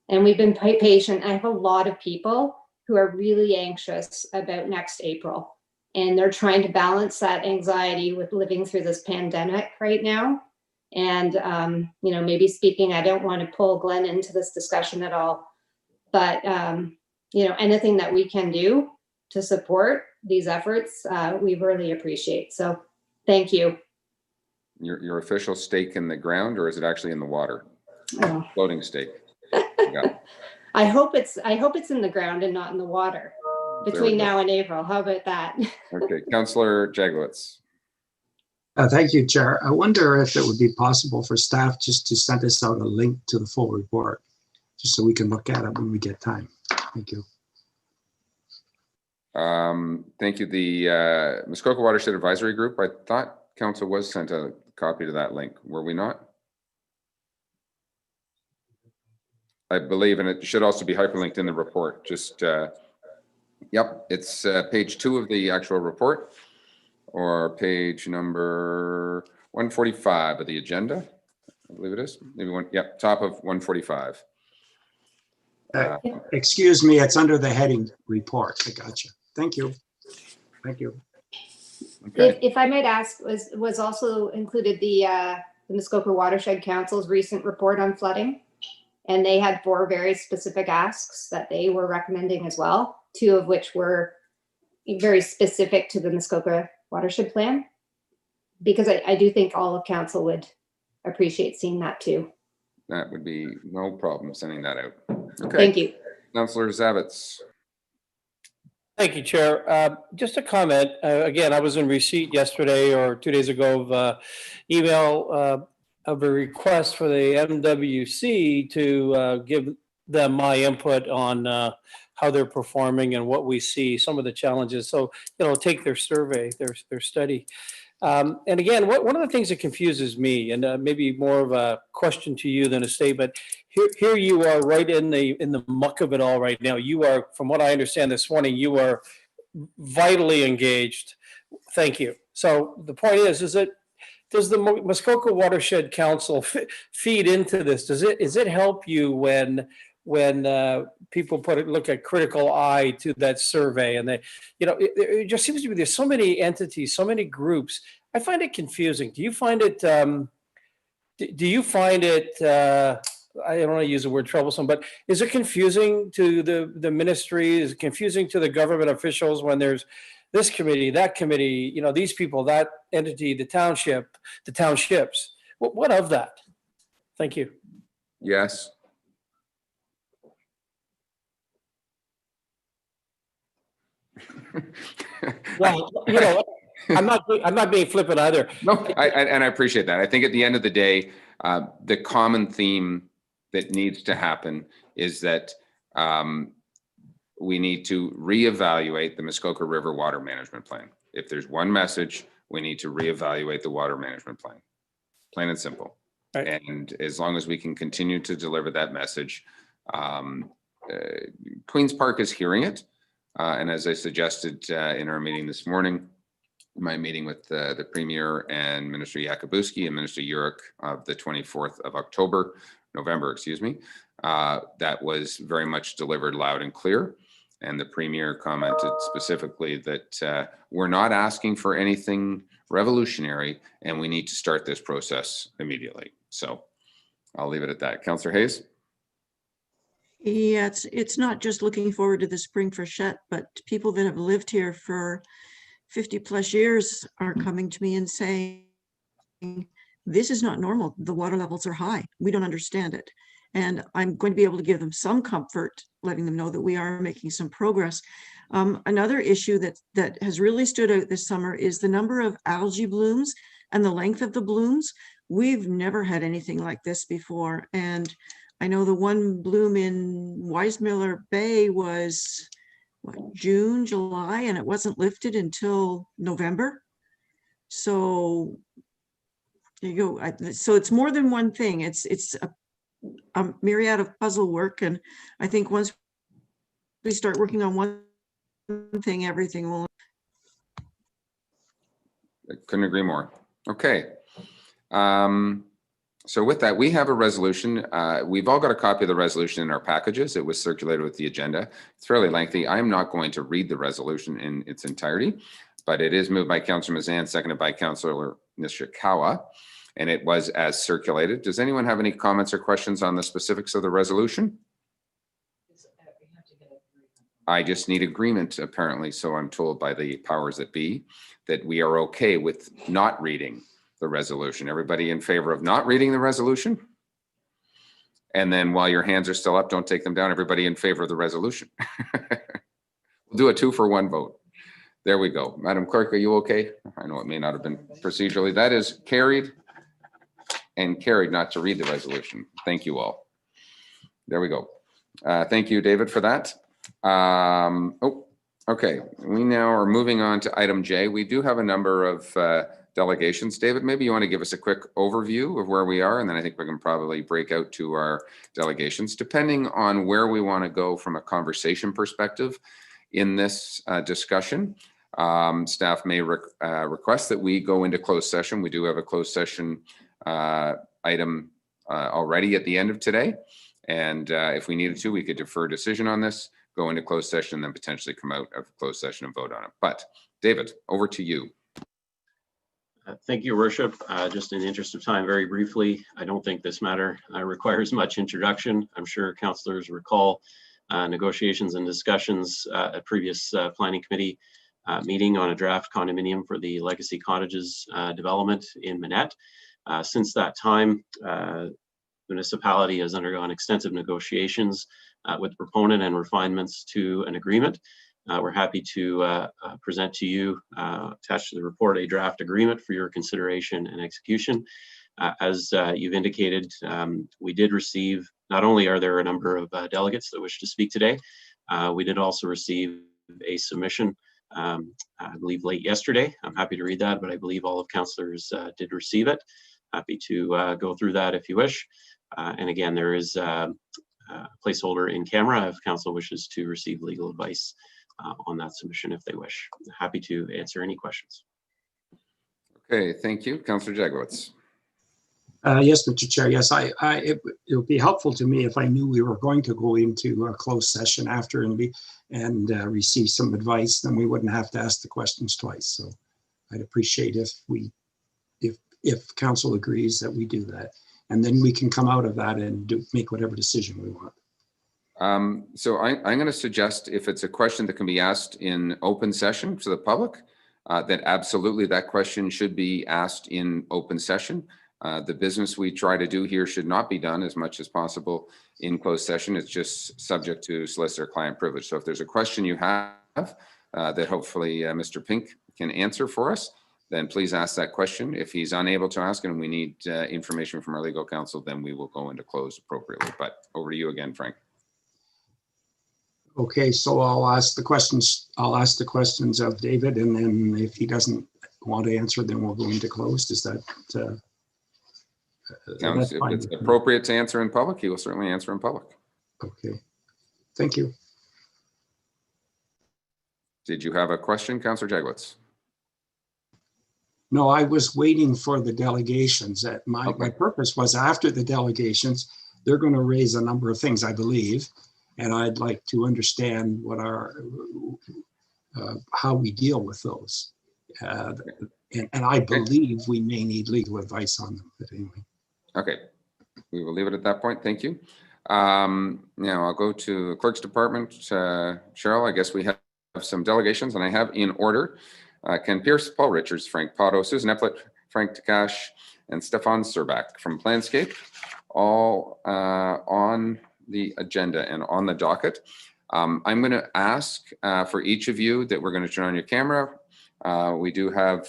And we've been patient. I have a lot of people who are really anxious about next April. And they're trying to balance that anxiety with living through this pandemic right now. And, you know, maybe speaking, I don't want to pull Glenn into this discussion at all, but, you know, anything that we can do to support these efforts, we really appreciate. So thank you. Your official stake in the ground, or is it actually in the water? Oh. Floating stake. Yeah. I hope it's in the ground and not in the water between now and April. How about that? Okay, Councillor Jaglowitz. Thank you, Chair. I wonder if it would be possible for staff just to send us out a link to the full report, just so we can look at it when we get time. Thank you. Thank you. The Muskoka Watershed Advisory Group, I thought Council was sent a copy to that link. Were we not? I believe, and it should also be hyperlinked in the report. Just, yep, it's page 2 of the actual report, or page number 145 of the agenda, I believe it is. Maybe one, yep, top of 145. Excuse me, it's under the heading report. I got you. Thank you. Thank you. Okay. If I might ask, was also included the Muskoka Watershed Council's recent report on flooding, and they had 4 very specific asks that they were recommending as well, 2 of which were very specific to the Muskoka Watershed Plan, because I do think all of council would appreciate seeing that too. That would be no problem sending that out. Okay. Thank you. Councillor Zavitz. Thank you, Chair. Just a comment. Again, I was in receipt yesterday or 2 days ago of email of a request for the MWC to give them my input on how they're performing and what we see, some of the challenges. So, take their survey, their study. And again, one of the things that confuses me, and maybe more of a question to you than a statement, here you are right in the muck of it all right now. You are, from what I understand this morning, you are vitally engaged. Thank you. So the point is does the Muskoka Watershed Council feed into this? Does it help you when people look at critical eye to that survey, and it just seems to be there's so many entities, so many groups. I find it confusing. Do you find it? I don't want to use the word troublesome, but is it confusing to the ministry? Is it confusing to the government officials when there's this committee, that committee, these people, that entity, the townships? What of that? Thank you. Yes. Well, I'm not being flippant either. No, I appreciate that. I think at the end of the day, the common theme that needs to happen is that we need to reevaluate the Muskoka River Water Management Plan. If there's one message, we need to reevaluate the water management plan. Plain and simple. Right. And as long as we can continue to deliver that message, Queen's Park is hearing it. And as I suggested in our meeting this morning, my meeting with the Premier and Minister Jakubuski and Minister Jurek of the 24th of November, that was very much delivered loud and clear. And the Premier commented specifically that we're not asking for anything revolutionary and we need to start this process immediately. So I'll leave it at that. Councillor Hayes? Yeah, it's not just looking forward to the spring freshet, but people that have lived here for 50 plus years are coming to me and saying, this is not normal. The water levels are high. We don't understand it. And I'm going to be able to give them some comfort, letting them know that we are making some progress. Another issue that has really stood out this summer is the number of algae blooms and the length of the blooms. We've never had anything like this before. And I know the one bloom in Weismiller Bay was June, July, and it wasn't lifted until November. So there you go. So it's more than one thing. It's a myriad of puzzle work. And I think once we start working on one thing, everything will. I couldn't agree more. Okay. So with that, we have a resolution. We've all got a copy of the resolution in our packages. It was circulated with the agenda. It's fairly lengthy. I'm not going to read the resolution in its entirety, but it is moved by Councillor Mazan, seconded by Councillor Nishikawa, and it was as circulated. Does anyone have any comments or questions on the specifics of the resolution? I just need agreement, apparently, so I'm told by the powers that be, that we are okay with not reading the resolution. Everybody in favor of not reading the resolution? And then while your hands are still up, don't take them down. Everybody in favor of the resolution? We'll do a 2-for-1 vote. There we go. Madam Clerk, are you okay? I know it may not have been procedurally. That is carried and carried not to read the resolution. Thank you all. There we go. Thank you, David, for that. Okay. We now are moving on to item J. We do have a number of delegations. David, maybe you want to give us a quick overview of where we are, and then I think we can probably break out to our delegations, depending on where we want to go from a conversation perspective in this discussion. Staff may request that we go into closed session. We do have a closed session item already at the end of today. And if we needed to, we could defer decision on this, go into closed session, and then potentially come out of closed session and vote on it. But David, over to you. Thank you, Your Worship. Just in the interest of time, very briefly, I don't think this matter requires much introduction. I'm sure councillors recall negotiations and discussions at previous planning committee meeting on a draft condominium for the Legacy Cottages development in Manette. Since that time, the municipality has undergone extensive negotiations with the proponent and refinements to an agreement. we're happy to present to you, attached to the report, a draft agreement for your consideration and execution. As you've indicated, we did receive, not only are there a number of delegates that wish to speak today, we did also receive a submission, I believe late yesterday. I'm happy to read that, but I believe all of councillors did receive it. Happy to go through that if you wish. And again, there is a placeholder in camera if council wishes to receive legal advice on that submission if they wish. Happy to answer any questions. Okay, thank you. Councillor Jaglowitz. Yes, Mr. Chair. Yes, it would be helpful to me if I knew we were going to go into a closed session after and receive some advice. Then we wouldn't have to ask the questions twice. So I'd appreciate if council agrees that we do that, and then we can come out of that and make whatever decision we want. So I'm going to suggest, if it's a question that can be asked in open session to the public, that absolutely that question should be asked in open session. The business we try to do here should not be done as much as possible in closed session. It's just subject to solicitor-client privilege. So if there's a question you have that hopefully Mr. Pink can answer for us, then please ask that question. If he's unable to ask and we need information from our legal counsel, then we will go into closed appropriately. But over to you again, Frank. Okay, so I'll ask the questions. I'll ask the questions of David, and then if he doesn't want to answer, then we'll go into closed. Is that? If it's appropriate to answer in public, he will certainly answer in public. Okay, thank you. Did you have a question, Councillor Jaglowitz? No, I was waiting for the delegations. My purpose was after the delegations, they're going to raise a number of things, I believe, and I'd like to understand what how we deal with those. And I believe we may need legal advice on them, but anyway. Okay, we will leave it at that point. Thank you. Now I'll go to the Clerk's Department. Cheryl, I guess we have some delegations, and I have in order Ken Pearce, Paul Richards, Frank Pottow, Susan Eplett, Frank Tkach, and Stefan Szczerbak from Planscape, all on the agenda and on the docket. I'm going to ask for each of you that we're going to turn on your camera. We do have,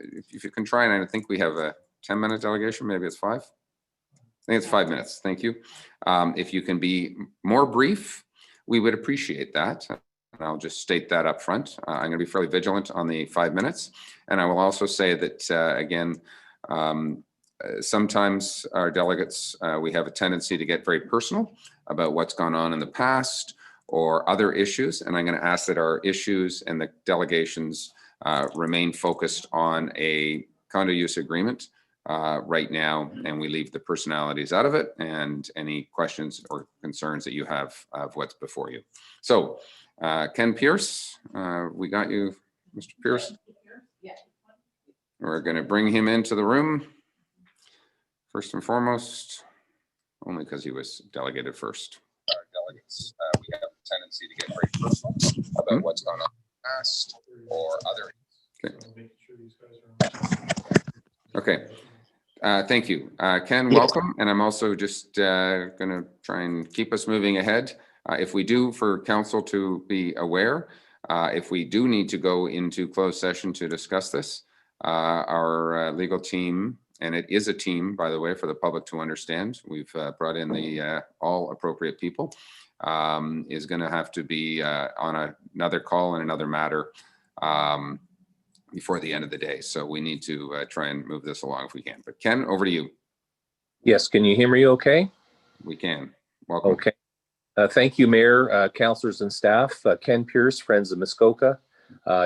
if you can try, and I think we have a 10-minute delegation, maybe it's 5. I think it's 5 minutes. Thank you. If you can be more brief, we would appreciate that. And I'll just state that up front. I'm going to be fairly vigilant on the 5 minutes. And I will also say that, again, sometimes our delegates, we have a tendency to get very personal about what's gone on in the past or other issues. And I'm going to ask that our issues and the delegations remain focused on a condo use agreement right now, and we leave the personalities out of it and any questions or concerns that you have of what's before you. So Ken Pearce, we got you, Mr. Pearce. We're going to bring him into the room first and foremost, only because he was delegated first. Our delegates, we have a tendency to get very personal about what's going on in the past or other. Okay. Thank you. Ken, welcome. And I'm also just going to try and keep us moving ahead. If we do, for council to be aware, if we do need to go into closed session to discuss this, our legal team, and it is a team, by the way, for the public to understand, we've brought in the all appropriate people, is going to have to be on another call and another matter before the end of the day. So we need to try and move this along if we can. But Ken, over to you. Yes, can you hear me okay? We can. Welcome. Okay. Thank you, Mayor, councillors and staff. Ken Pearce, Friends of Muskoka.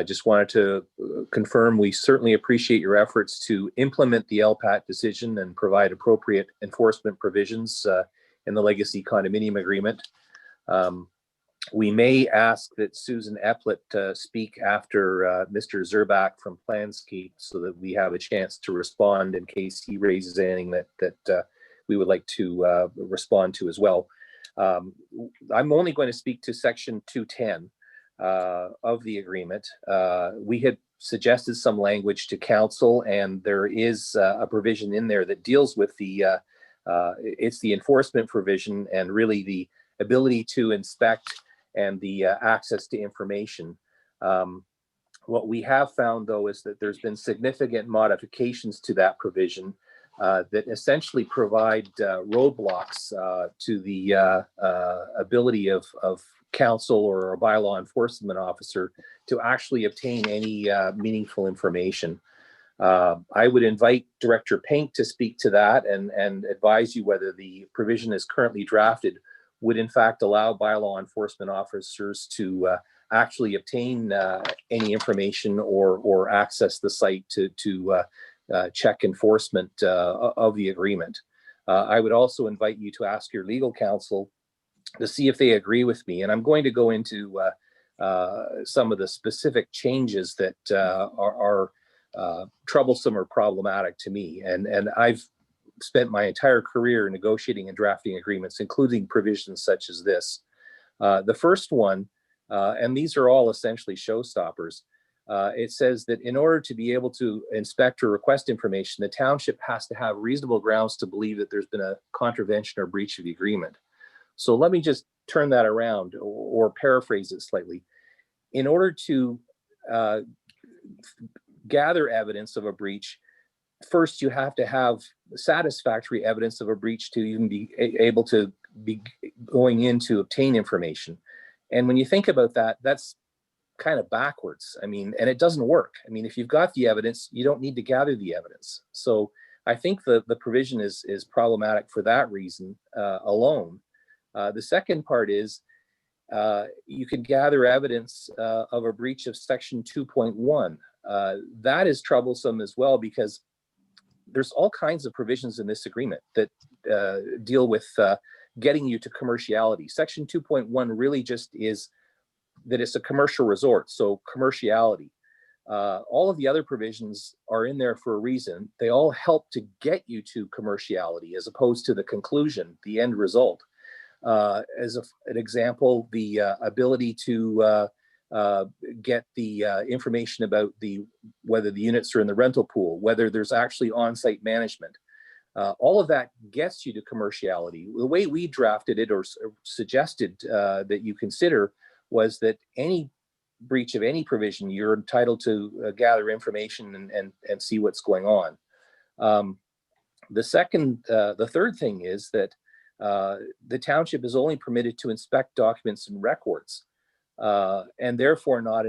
Just wanted to confirm we certainly appreciate your efforts to implement the LPAT decision and provide appropriate enforcement provisions in the Legacy Condominium Agreement. We may ask that Susan Eplett speak after Mr. Szczerbak from Planscape so that we have a chance to respond in case he raises anything that we would like to respond to as well. I'm only going to speak to section 210 of the agreement. We had suggested some language to council, and there is a provision in there that deals with it's the enforcement provision and really the ability to inspect and the access to information. What we have found, though, is that there's been significant modifications to that provision that essentially provide roadblocks to the ability of council or a bylaw enforcement officer to actually obtain any meaningful information. I would invite Director Pink to speak to that and advise you whether the provision as currently drafted would in fact allow bylaw enforcement officers to actually obtain any information or access the site to check enforcement of the agreement. I would also invite you to ask your legal counsel to see if they agree with me. And I'm going to go into some of the specific changes that are troublesome or problematic to me. And I've spent my entire career negotiating and drafting agreements, including provisions such as this. The first one, and these are all essentially showstoppers, it says that in order to be able to inspect or request information, the township has to have reasonable grounds to believe that there's been a contravention or breach of the agreement. So let me just turn that around or paraphrase it slightly. In order to gather evidence of a breach, first you have to have satisfactory evidence of a breach to even be able to be going in to obtain information. And when you think about that, that's kind of backwards. I mean, and it doesn't work. I mean, if you've got the evidence, you don't need to gather the evidence. So I think the provision is problematic for that reason alone. The second part is you can gather evidence of a breach of section 2.1. That is troublesome as well, because there's all kinds of provisions in this agreement that deal with getting you to commerciality. Section 2.1 really just is that it's a commercial resort, so commerciality. All of the other provisions are in there for a reason. They all help to get you to commerciality as opposed to the conclusion, the end result. As an example, the ability to get the information about whether the units are in the rental pool, whether there's actually on-site management. All of that gets you to commerciality. The way we drafted it or suggested that you consider was that any breach of any provision, you're entitled to gather information and see what's going on. The third thing is that the township is only permitted to inspect documents and records, and therefore not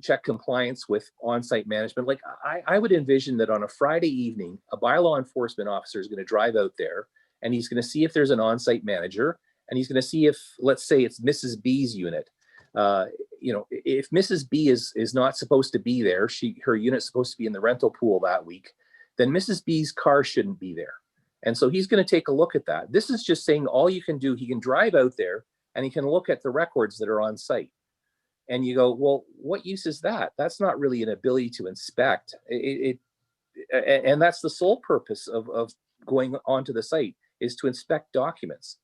check compliance with on-site management. Like I would envision that on a Friday evening, a bylaw enforcement officer is going to drive out there and he's going to see if there's an on-site manager, and he's going to see if, let's say it's Mrs. B's unit. If Mrs. B is not supposed to be there, her unit's supposed to be in the rental pool that week, then Mrs. B's car shouldn't be there. And so he's going to take a look at that. This is just saying all you can do, he can drive out there and he can look at the records that are on site. And you go, well, what use is that? That's not really an ability to inspect. And that's the sole purpose of going onto the site, is to inspect documents.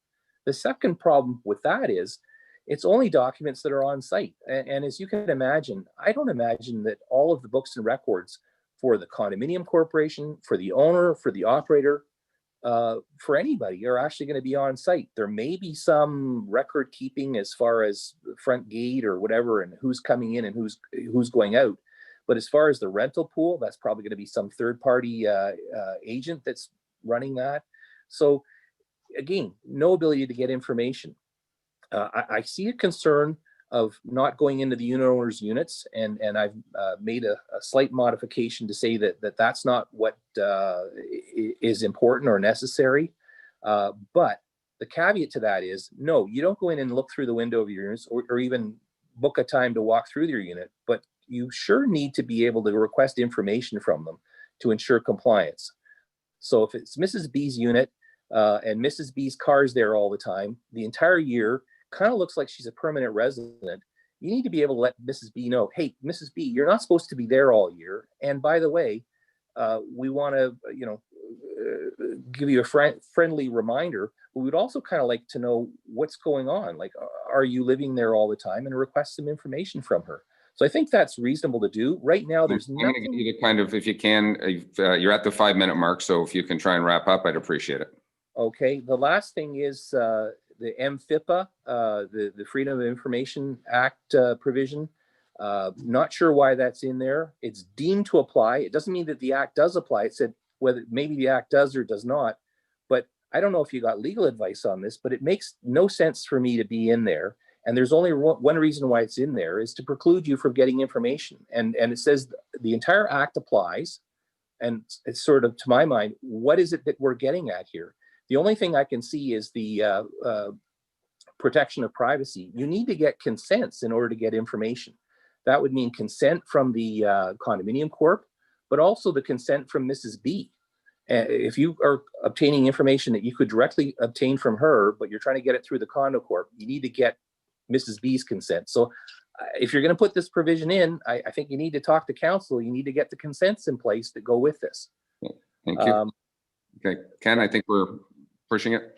The second problem with that is it's only documents that are on site. And as you can imagine, I don't imagine that all of the books and records for the condominium corporation, for the owner, for the operator, for anybody are actually going to be on site. There may be some record keeping as far as the front gate or whatever, and who's coming in and who's going out. But as far as the rental pool, that's probably going to be some third party agent that's running that. So again, no ability to get information. I see a concern of not going into the unit owner's units, and I've made a slight modification to say that that's not what is important or necessary. But the caveat to that is, no, you don't go in and look through the window of your units or even book a time to walk through your unit, but you sure need to be able to request information from them to ensure compliance. So if it's Mrs. B's unit and Mrs. B's car's there all the time, the entire year, kind of looks like she's a permanent resident, you need to be able to let Mrs. B know, hey, Mrs. B, you're not supposed to be there all year. And by the way, we want to, give you a friendly reminder. But we'd also kind of like to know what's going on. Like, are you living there all the time, and request some information from her. So I think that's reasonable to do. Right now, there's I'm going to get you to kind of, if you can, you're at the 5-minute mark. So if you can try and wrap up, I'd appreciate it. Okay. The last thing is the the MFIPA, the Freedom of Information Act provision. Not sure why that's in there. It's deemed to apply. It doesn't mean that the act does apply. It said whether maybe the act does or does not. But I don't know if you got legal advice on this, but it makes no sense for me to be in there. And there's only one reason why it's in there is to preclude you from getting information. And it says the entire act applies. And it's sort of, to my mind, what is it that we're getting at here? The only thing I can see is the protection of privacy. You need to get consents in order to get information. That would mean consent from the condominium corp, but also the consent from Mrs. B. If you are obtaining information that you could directly obtain from her, but you're trying to get it through the condo corp, you need to get Mrs. B's consent. So if you're going to put this provision in, I think you need to talk to council. You need to get the consents in place that go with this. Thank you. Okay, Ken, I think we're pushing it.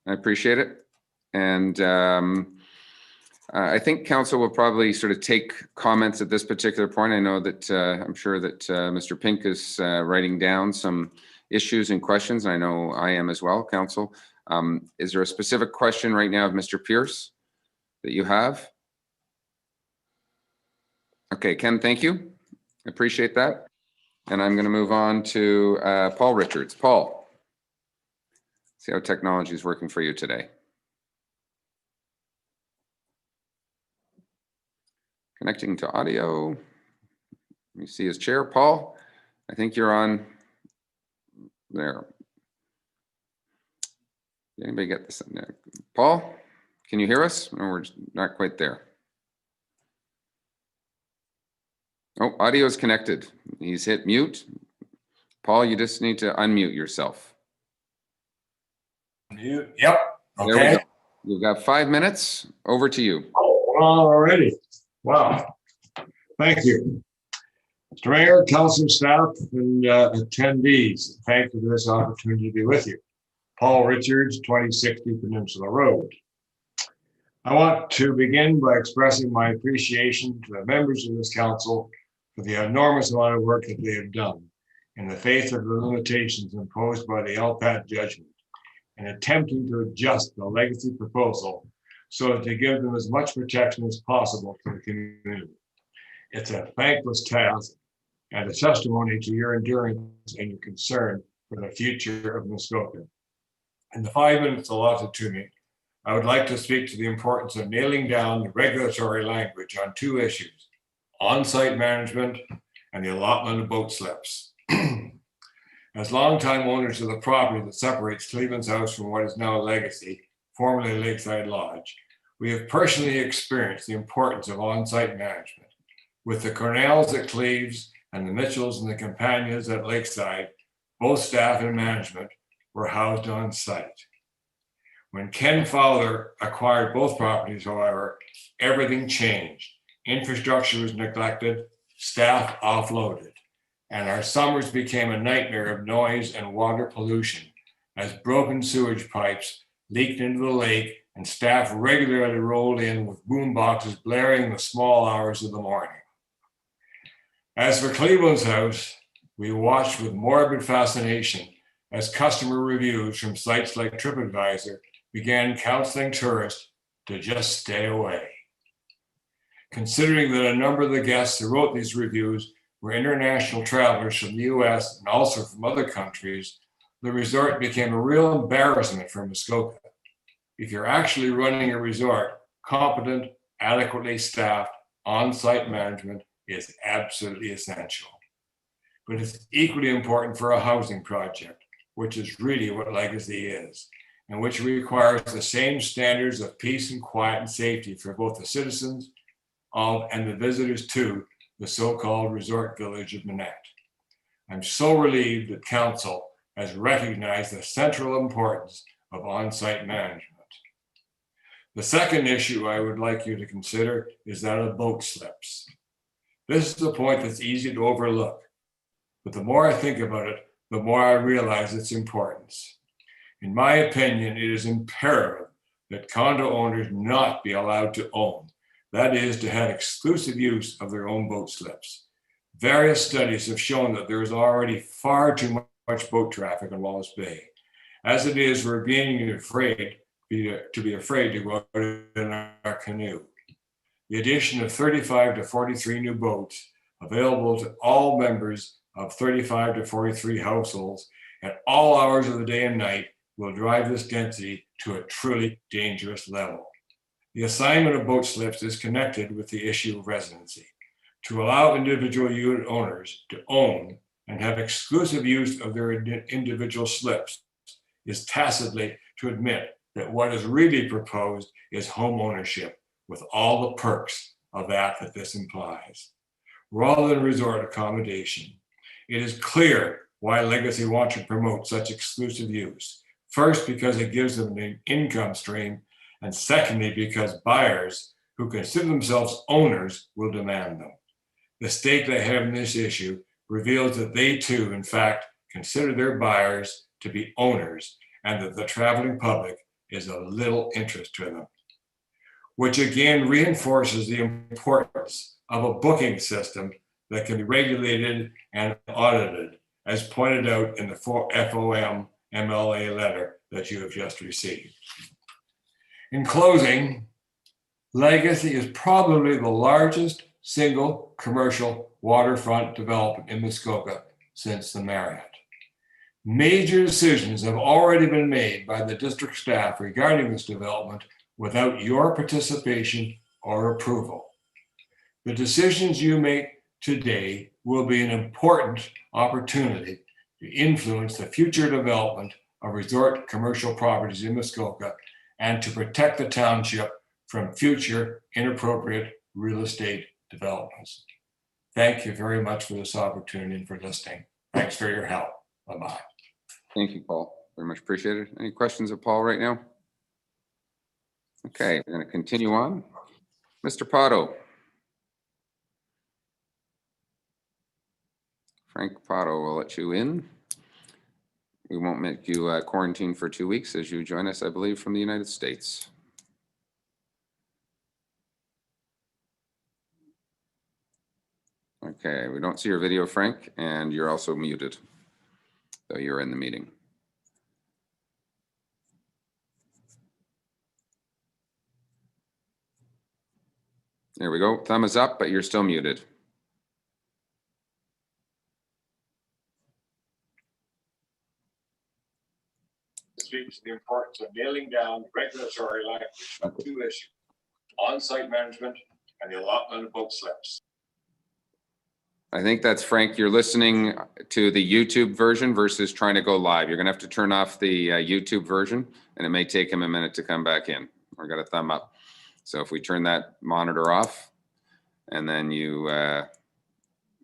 I appreciate it. And I think council will probably sort of take comments at this particular point. I know that I'm sure that Mr. Pink is writing down some issues and questions. I know I am as well, council. Is there a specific question right now of Mr. Pearce that you have? Okay, Ken, thank you. I appreciate that. And I'm going to move on to Paul Richards. Paul, see how technology is working for you today. Connecting to audio. Let me see his chair. Paul, I think you're on there. Did anybody get this? Paul, can you hear us? No, we're not quite there. Oh, audio is connected. He's hit mute. Paul, you just need to unmute yourself. Yep. There we Okay. go. You've got 5 minutes. Over to you. Oh, already. Wow. Thank you. Mr. Mayor, council staff, and attendees, thank you for this opportunity to be with you. Paul Richards, 2060 Peninsula Road. I want to begin by expressing my appreciation to the members of this council for the enormous amount of work that they have done in the face of the limitations imposed by the LPAT judgment and attempting to adjust the legacy proposal so as to give them as much protection as possible to the community. It's a thankless task and a testimony to your endurance and your concern for the future of Muskoka. In the 5 minutes allotted to me, I would like to speak to the importance of nailing down the regulatory language on two issues: on-site management and the allotment of boat slips. As longtime owners of the property that separates Cleveland's house from what is now Legacy, formerly Lakeside Lodge, we have personally experienced the importance of on-site management. With the Cornells at Cleves and the Mitchells and the Companions at Lakeside, both staff and management were housed on site. When Ken Fowler acquired both properties, however, everything changed. Infrastructure was neglected, staff offloaded, and our summers became a nightmare of noise and water pollution as broken sewage pipes leaked into the lake and staff regularly rolled in with boom boxes blaring in the small hours of the morning. As for Cleveland's house, we watched with morbid fascination as customer reviews from sites like TripAdvisor began counseling tourists to just stay away. Considering that a number of the guests who wrote these reviews were international travelers from the US and also from other countries, the resort became a real embarrassment for Muskoka. If you're actually running a resort, competent, adequately staffed, on-site management is absolutely essential. But it's equally important for a housing project, which is really what Legacy is, and which requires the same standards of peace and quiet and safety for both the citizens of and the visitors to the so-called resort village of Manette. I'm so relieved that council has recognized the central importance of on-site management. The second issue I would like you to consider is that of boat slips. This is a point that's easy to overlook, but the more I think about it, the more I realize its importance. In my opinion, it is imperative that condo owners not be allowed to own, that is, to have exclusive use of their own boat slips. Various studies have shown that there is already far too much boat traffic in Wallace Bay. As it is, we're being afraid to be afraid to go out in our canoe. The addition of 35 to 43 new boats available to all members of 35 to 43 households at all hours of the day and night will drive this density to a truly dangerous level. The assignment of boat slips is connected with the issue of residency. To allow individual unit owners to own and have exclusive use of their individual slips is tacitly to admit that what is really proposed is home ownership with all the perks of that this implies. Rather than resort accommodation, it is clear why Legacy wants to promote such exclusive use. First, because it gives them an income stream, and secondly, because buyers who consider themselves owners will demand them. The stake they have in this issue reveals that they too, in fact, consider their buyers to be owners and that the traveling public is of little interest to them, which again reinforces the importance of a booking system that can be regulated and audited, as pointed out in the FOM MLA letter that you have just received. In closing, Legacy is probably the largest single commercial waterfront development in Muskoka since the Marriott. Major decisions have already been made by the district staff regarding this development without your participation or approval. The decisions you make today will be an important opportunity to influence the future development of resort commercial properties in Muskoka and to protect the township from future inappropriate real estate developments. Thank you very much for this opportunity and for listening. Thanks for your help. Bye-bye. Thank you, Paul. Very much appreciated. Any questions of Paul right now? Okay, we're going to continue on. Mr. Pottow. Frank Pottow, will let you in. We won't make you quarantine for 2 weeks as you join us, I believe, from the United States. Okay, we don't see your video, Frank, and you're also muted, though you're in the meeting. There we go. Thumb is up, but you're still muted. Speaks to the importance of nailing down regulatory language on two issues: on-site management and the allotment of boat slips. I think that's Frank. You're listening to the YouTube version versus trying to go live. You're going to have to turn off the YouTube version, and it may take him a minute to come back in. I got a thumb up. So if we turn that monitor off, and then you,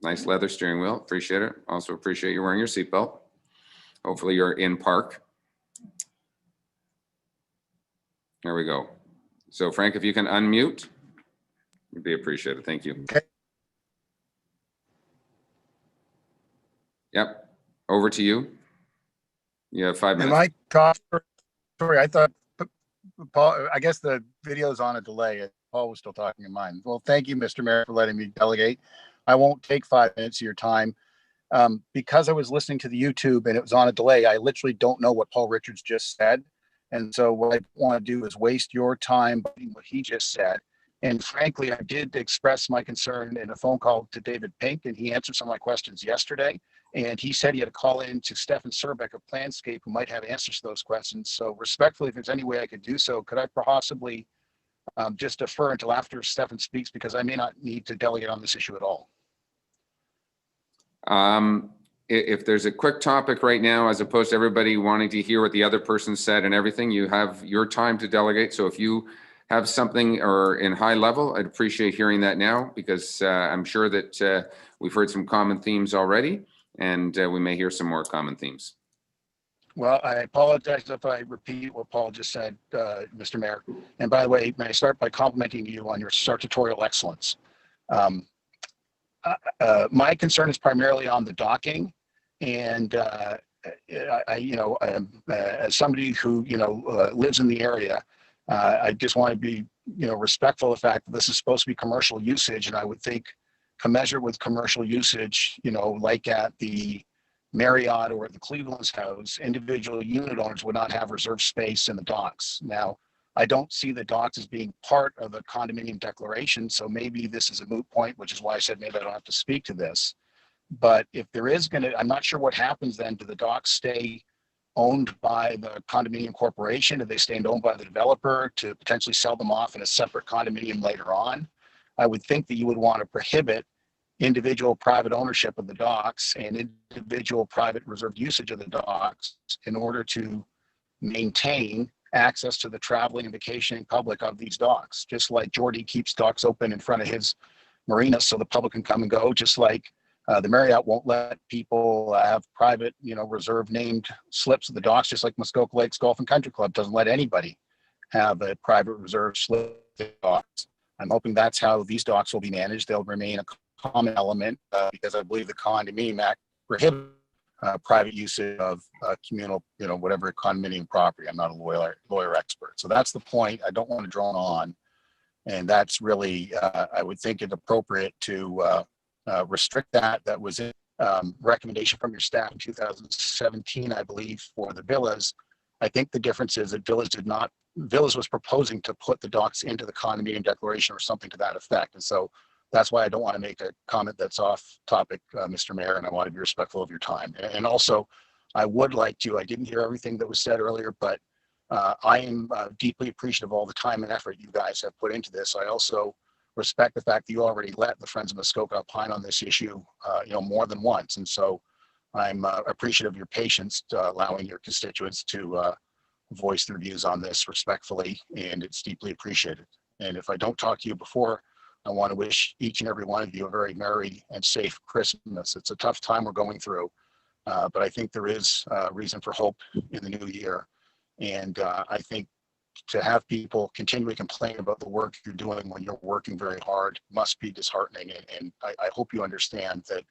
nice leather steering wheel, appreciate it. Also appreciate you wearing your seatbelt. Hopefully you're in park. There we go. So Frank, if you can unmute, it'd be appreciated. Thank you. Okay. Yep. Over to you. You have 5 minutes. Am I talking? Sorry, I thought Paul, I guess the video's on a delay. Paul was still talking in mine. Well, thank you, Mr. Mayor, for letting me delegate. I won't take 5 minutes of your time. Because I was listening to the YouTube and it was on a delay, I literally don't know what Paul Richards just said. And so what I want to do is waste your time by what he just said. And frankly, I did express my concern in a phone call to David Pink, and he answered some of my questions yesterday. And he said he had to call in to Stefan Szczerbak of Planscape, who might have answers to those questions. So respectfully, if there's any way I could do so, could I possibly just defer until after Stefan speaks, because I may not need to delegate on this issue at all. If there's a quick topic right now, as opposed to everybody wanting to hear what the other person said and everything, you have your time to delegate. So if you have something or in high level, I'd appreciate hearing that now, because I'm sure that we've heard some common themes already, and we may hear some more common themes. Well, I apologize if I repeat what Paul just said, Mr. Mayor. And by the way, may I start by complimenting you on your sartorial excellence. My concern is primarily on the docking, and as somebody who lives in the area, I just want to be respectful of the fact that this is supposed to be commercial usage, and I would think commensurate with commercial usage, like at the Marriott or the Cleveland's house, individual unit owners would not have reserved space in the docks. Now, I don't see the docks as being part of the condominium declaration, so maybe this is a moot point, which is why I said maybe I don't have to speak to this. But if there is going to, I'm not sure what happens then. Do the docks stay owned by the condominium corporation? Do they stay owned by the developer to potentially sell them off in a separate condominium later on? I would think that you would want to prohibit individual private ownership of the docks and individual private reserved usage of the docks in order to maintain access to the traveling and vacationing public of these docks. Just like Jordy keeps docks open in front of his marina so the public can come and go, just like the Marriott won't let people have private, reserve named slips of the docks, just like Muskoka Lakes Golf and Country Club doesn't let anybody have a private reserve slip of the docks. I'm hoping that's how these docks will be managed. They'll remain a common element because I believe the Condominium Act prohibits private usage of communal, whatever condominium property. I'm not a lawyer expert. So that's the point. I don't want to drone on. And that's really, I would think it appropriate to restrict that. That was a recommendation from your staff in 2017, I believe, for the villas. I think the difference is that Villas was proposing to put the docks into the condominium declaration or something to that effect. And so that's why I don't want to make a comment that's off topic, Mr. Mayor, and I want to be respectful of your time. And also, I would like to, I didn't hear everything that was said earlier, but I am deeply appreciative of all the time and effort you guys have put into this. I also respect the fact that you already let the Friends of Muskoka opine on this issue, more than once. And so I'm appreciative of your patience allowing your constituents to voice their views on this respectfully, and it's deeply appreciated. And if I don't talk to you before, I want to wish each and every one of you a very merry and safe Christmas. It's a tough time we're going through, but I think there is reason for hope in the new year. And I think to have people continually complain about the work you're doing when you're working very hard must be disheartening. And I hope you understand that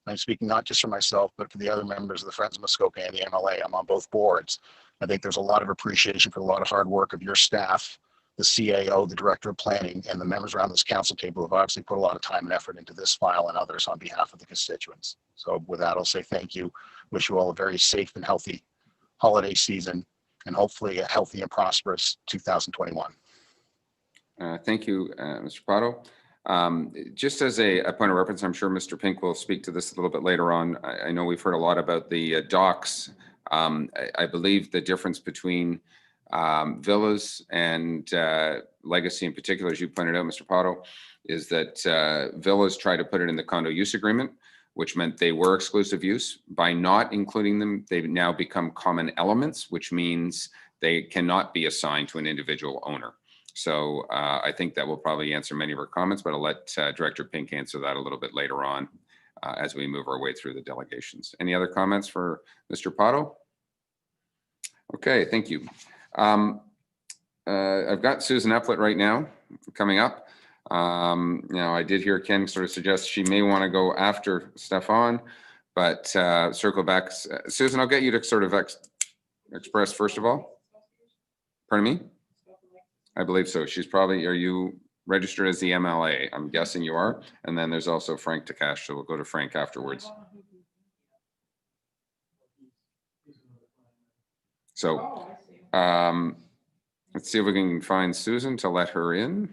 I'm speaking not just for myself, but for the other members of the Friends of Muskoka and the MLA. I'm on both boards. I think there's a lot of appreciation for a lot of hard work of your staff, the CAO, the Director of Planning, and the members around this council table have obviously put a lot of time and effort into this file and others on behalf of the constituents. So with that, I'll say thank you. Wish you all a very safe and healthy holiday season, and hopefully a healthy and prosperous 2021. Thank you, Mr. Pottow. Just as a point of reference, I'm sure Mr. Pink will speak to this a little bit later on. I know we've heard a lot about the docks. I believe the difference between villas and legacy in particular, as you pointed out, Mr. Pottow, is that villas try to put it in the condo use agreement, which meant they were exclusive use. By not including them, they've now become common elements, which means they cannot be assigned to an individual owner. So I think that will probably answer many of our comments, but I'll let Director Pink answer that a little bit later on as we move our way through the delegations. Any other comments for Mr. Pottow? Okay, thank you. I've got Susan Eplett right now coming up. I did hear Ken sort of suggest she may want to go after Stefan, but circle back. Susan, I'll get you to sort of express first of all. Pardon me? I believe so. She's probably, are you registered as the MLA? I'm guessing you are. And then there's also Frank Tkach, so we'll go to Frank afterwards. So let's see if we can find Susan to let her in.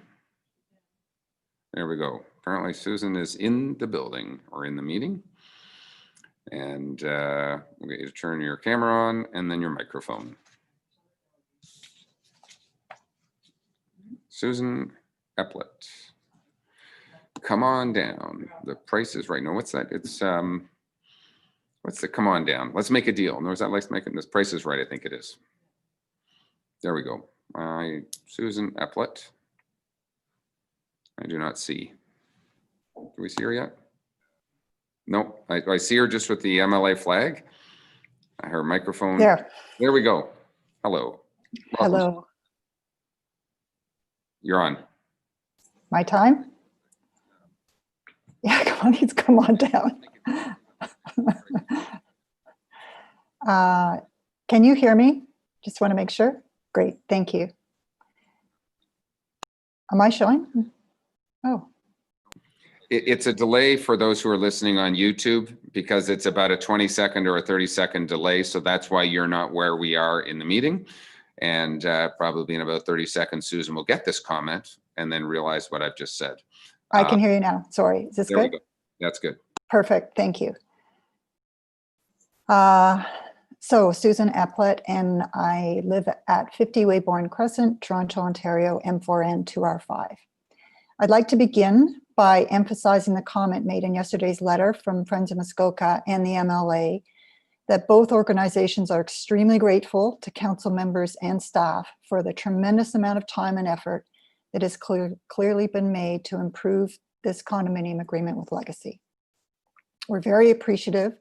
There we go. Apparently Susan is in the building or in the meeting. And we'll get you to turn your camera on and then your microphone. Susan Eplett. Come on down. The price is right. No, what's that? It's what's the come on down? Let's make a deal. No, is that let's make it? This price is right. I think it is. There we go. Susan Eplett. I do not see. Do we see her yet? No, I see her just with the MLA flag. Her microphone. There. There we go. Hello. Welcome. Hello. You're on. My time? Yeah, come on, come on down. Can you hear me? Just want to make sure. Great, thank you. Am I showing? Oh. It's a delay for those who are listening on YouTube because it's about a 20-second or a 30-second delay. So that's why you're not where we are in the meeting. And probably in about 30 seconds, Susan will get this comment and then realize what I've just said. I can hear you now. Sorry. Is this There we good? go. That's good. Perfect. Thank you. So Susan Eplett, and I live at 50 Wayborn Crescent, Toronto, Ontario, M4N 2R5. I'd like to begin by emphasizing the comment made in yesterday's letter from Friends of Muskoka and the MLA that both organizations are extremely grateful to council members and staff for the tremendous amount of time and effort that has clearly been made to improve this condominium agreement with Legacy. We're very appreciative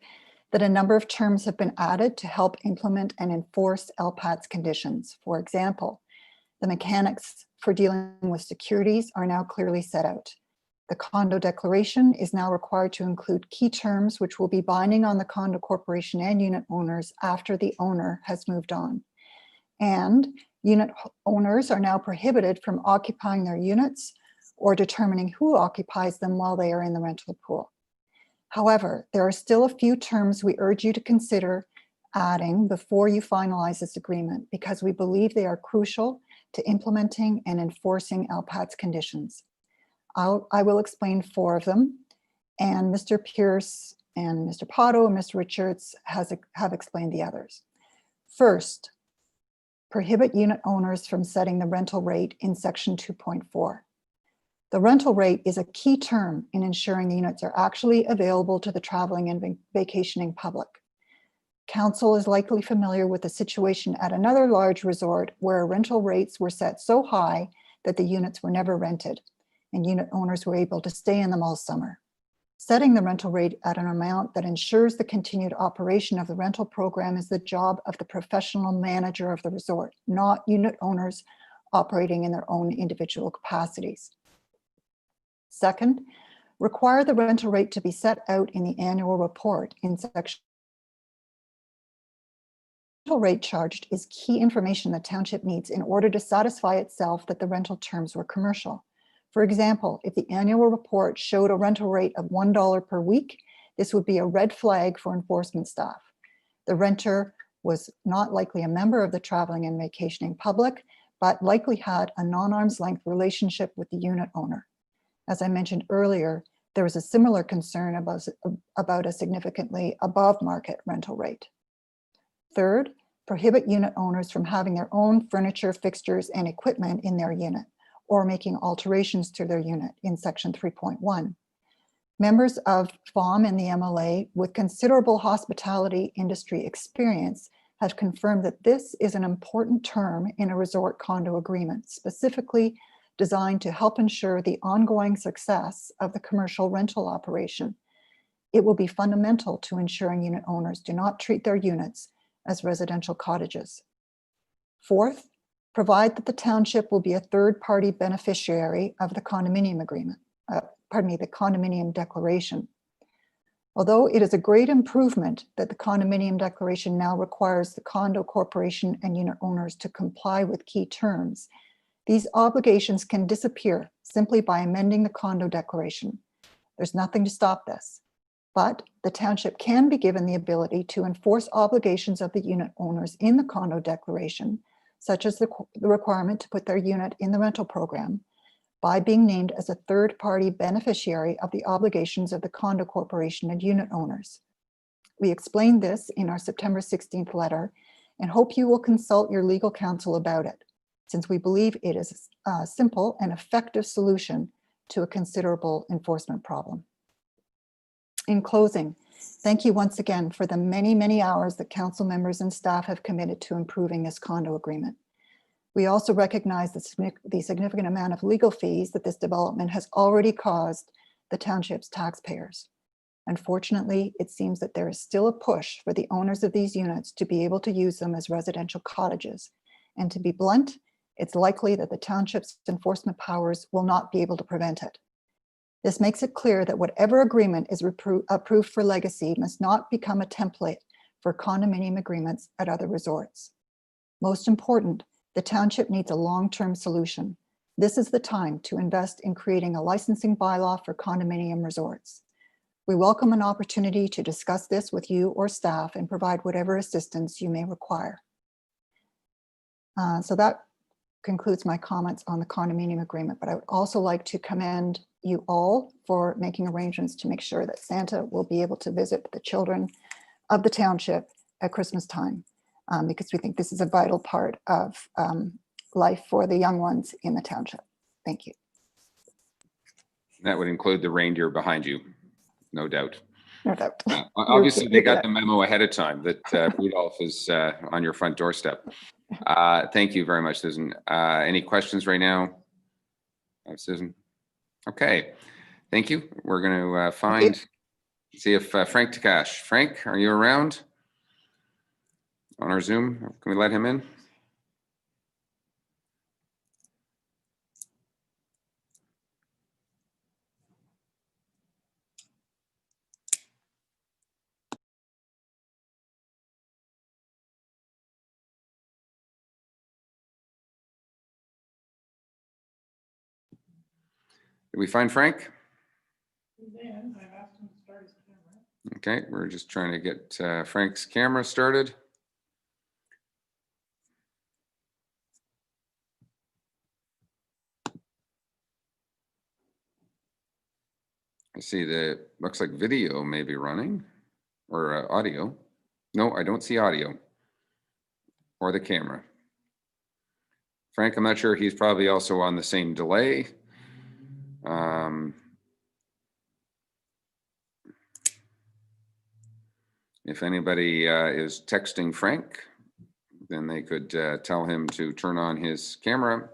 that a number of terms have been added to help implement and enforce LPAT's conditions. For example, the mechanics for dealing with securities are now clearly set out. The condo declaration is now required to include key terms which will be binding on the condo corporation and unit owners after the owner has moved on. And unit owners are now prohibited from occupying their units or determining who occupies them while they are in the rental pool. However, there are still a few terms we urge you to consider adding before you finalize this agreement because we believe they are crucial to implementing and enforcing LPAT's conditions. I will explain 4 of them, and Mr. Pearce and Mr. Pottow and Mr. Richards have explained the others. First, prohibit unit owners from setting the rental rate in section 2.4. The rental rate is a key term in ensuring the units are actually available to the traveling and vacationing public. Council is likely familiar with the situation at another large resort where rental rates were set so high that the units were never rented, and unit owners were able to stay in them all summer. Setting the rental rate at an amount that ensures the continued operation of the rental program is the job of the professional manager of the resort, not unit owners operating in their own individual capacities. Second, require the rental rate to be set out in the annual report in section. Rental rate charged is key information the township needs in order to satisfy itself that the rental terms were commercial. For example, if the annual report showed a rental rate of $1 per week, this would be a red flag for enforcement staff. The renter was not likely a member of the traveling and vacationing public, but likely had a non-arm's length relationship with the unit owner. As I mentioned earlier, there was a similar concern about a significantly above market rental rate. Third, prohibit unit owners from having their own furniture, fixtures, and equipment in their unit or making alterations to their unit in section 3.1. Members of FOM and the MLA with considerable hospitality industry experience have confirmed that this is an important term in a resort condo agreement, specifically designed to help ensure the ongoing success of the commercial rental operation. It will be fundamental to ensuring unit owners do not treat their units as residential cottages. Fourth, provide that the township will be a third-party beneficiary of the condominium agreement, the condominium declaration. Although it is a great improvement that the condominium declaration now requires the condo corporation and unit owners to comply with key terms, these obligations can disappear simply by amending the condo declaration. There's nothing to stop this, but the township can be given the ability to enforce obligations of the unit owners in the condo declaration, such as the requirement to put their unit in the rental program, by being named as a third-party beneficiary of the obligations of the condo corporation and unit owners. We explained this in our September 16th letter and hope you will consult your legal counsel about it, since we believe it is a simple and effective solution to a considerable enforcement problem. In closing, thank you once again for the many, many hours that council members and staff have committed to improving this condo agreement. We also recognize the significant amount of legal fees that this development has already caused the township's taxpayers. Unfortunately, it seems that there is still a push for the owners of these units to be able to use them as residential cottages. And to be blunt, it's likely that the township's enforcement powers will not be able to prevent it. This makes it clear that whatever agreement is approved for Legacy must not become a template for condominium agreements at other resorts. Most important, the township needs a long-term solution. This is the time to invest in creating a licensing bylaw for condominium resorts. We welcome an opportunity to discuss this with you or staff and provide whatever assistance you may require. So that concludes my comments on the condominium agreement, but I would also like to commend you all for making arrangements to make sure that Santa will be able to visit the children of the township at Christmas time, because we think this is a vital part of life for the young ones in the township. Thank you. That would include the reindeer behind you, no doubt. No doubt. Obviously, they got the memo ahead of time that Rudolph is on your front doorstep. Thank you very much, Susan. Any questions right now, Susan? Okay, thank you. We're going to see if Frank Tkach. Frank, are you around on our Zoom? Can we let him in? Did we find Frank? Okay, we're just trying to get Frank's camera started. I see the, looks like video may be running, or audio. No, I don't see audio or the camera. Frank, I'm not sure, he's probably also on the same delay. If anybody is texting Frank, then they could tell him to turn on his camera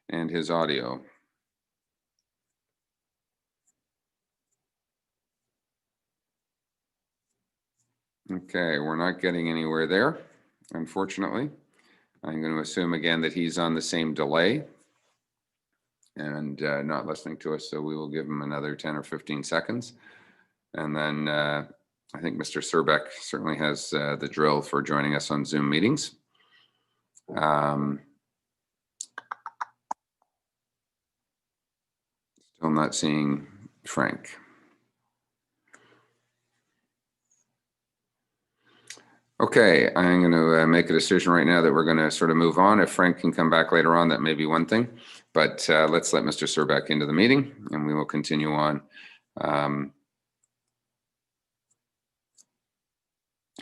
and his audio. Okay, we're not getting anywhere there, unfortunately. I'm going to assume again that he's on the same delay and not listening to us, so we will give him another 10 or 15 seconds. And then I think Mr. Szczerbak certainly has the drill for joining us on Zoom meetings. Still not seeing Frank. Okay, I'm going to make a decision right now that we're going to sort of move on. If Frank can come back later on, that may be one thing, but let's let Mr. Szczerbak into the meeting and we will continue on.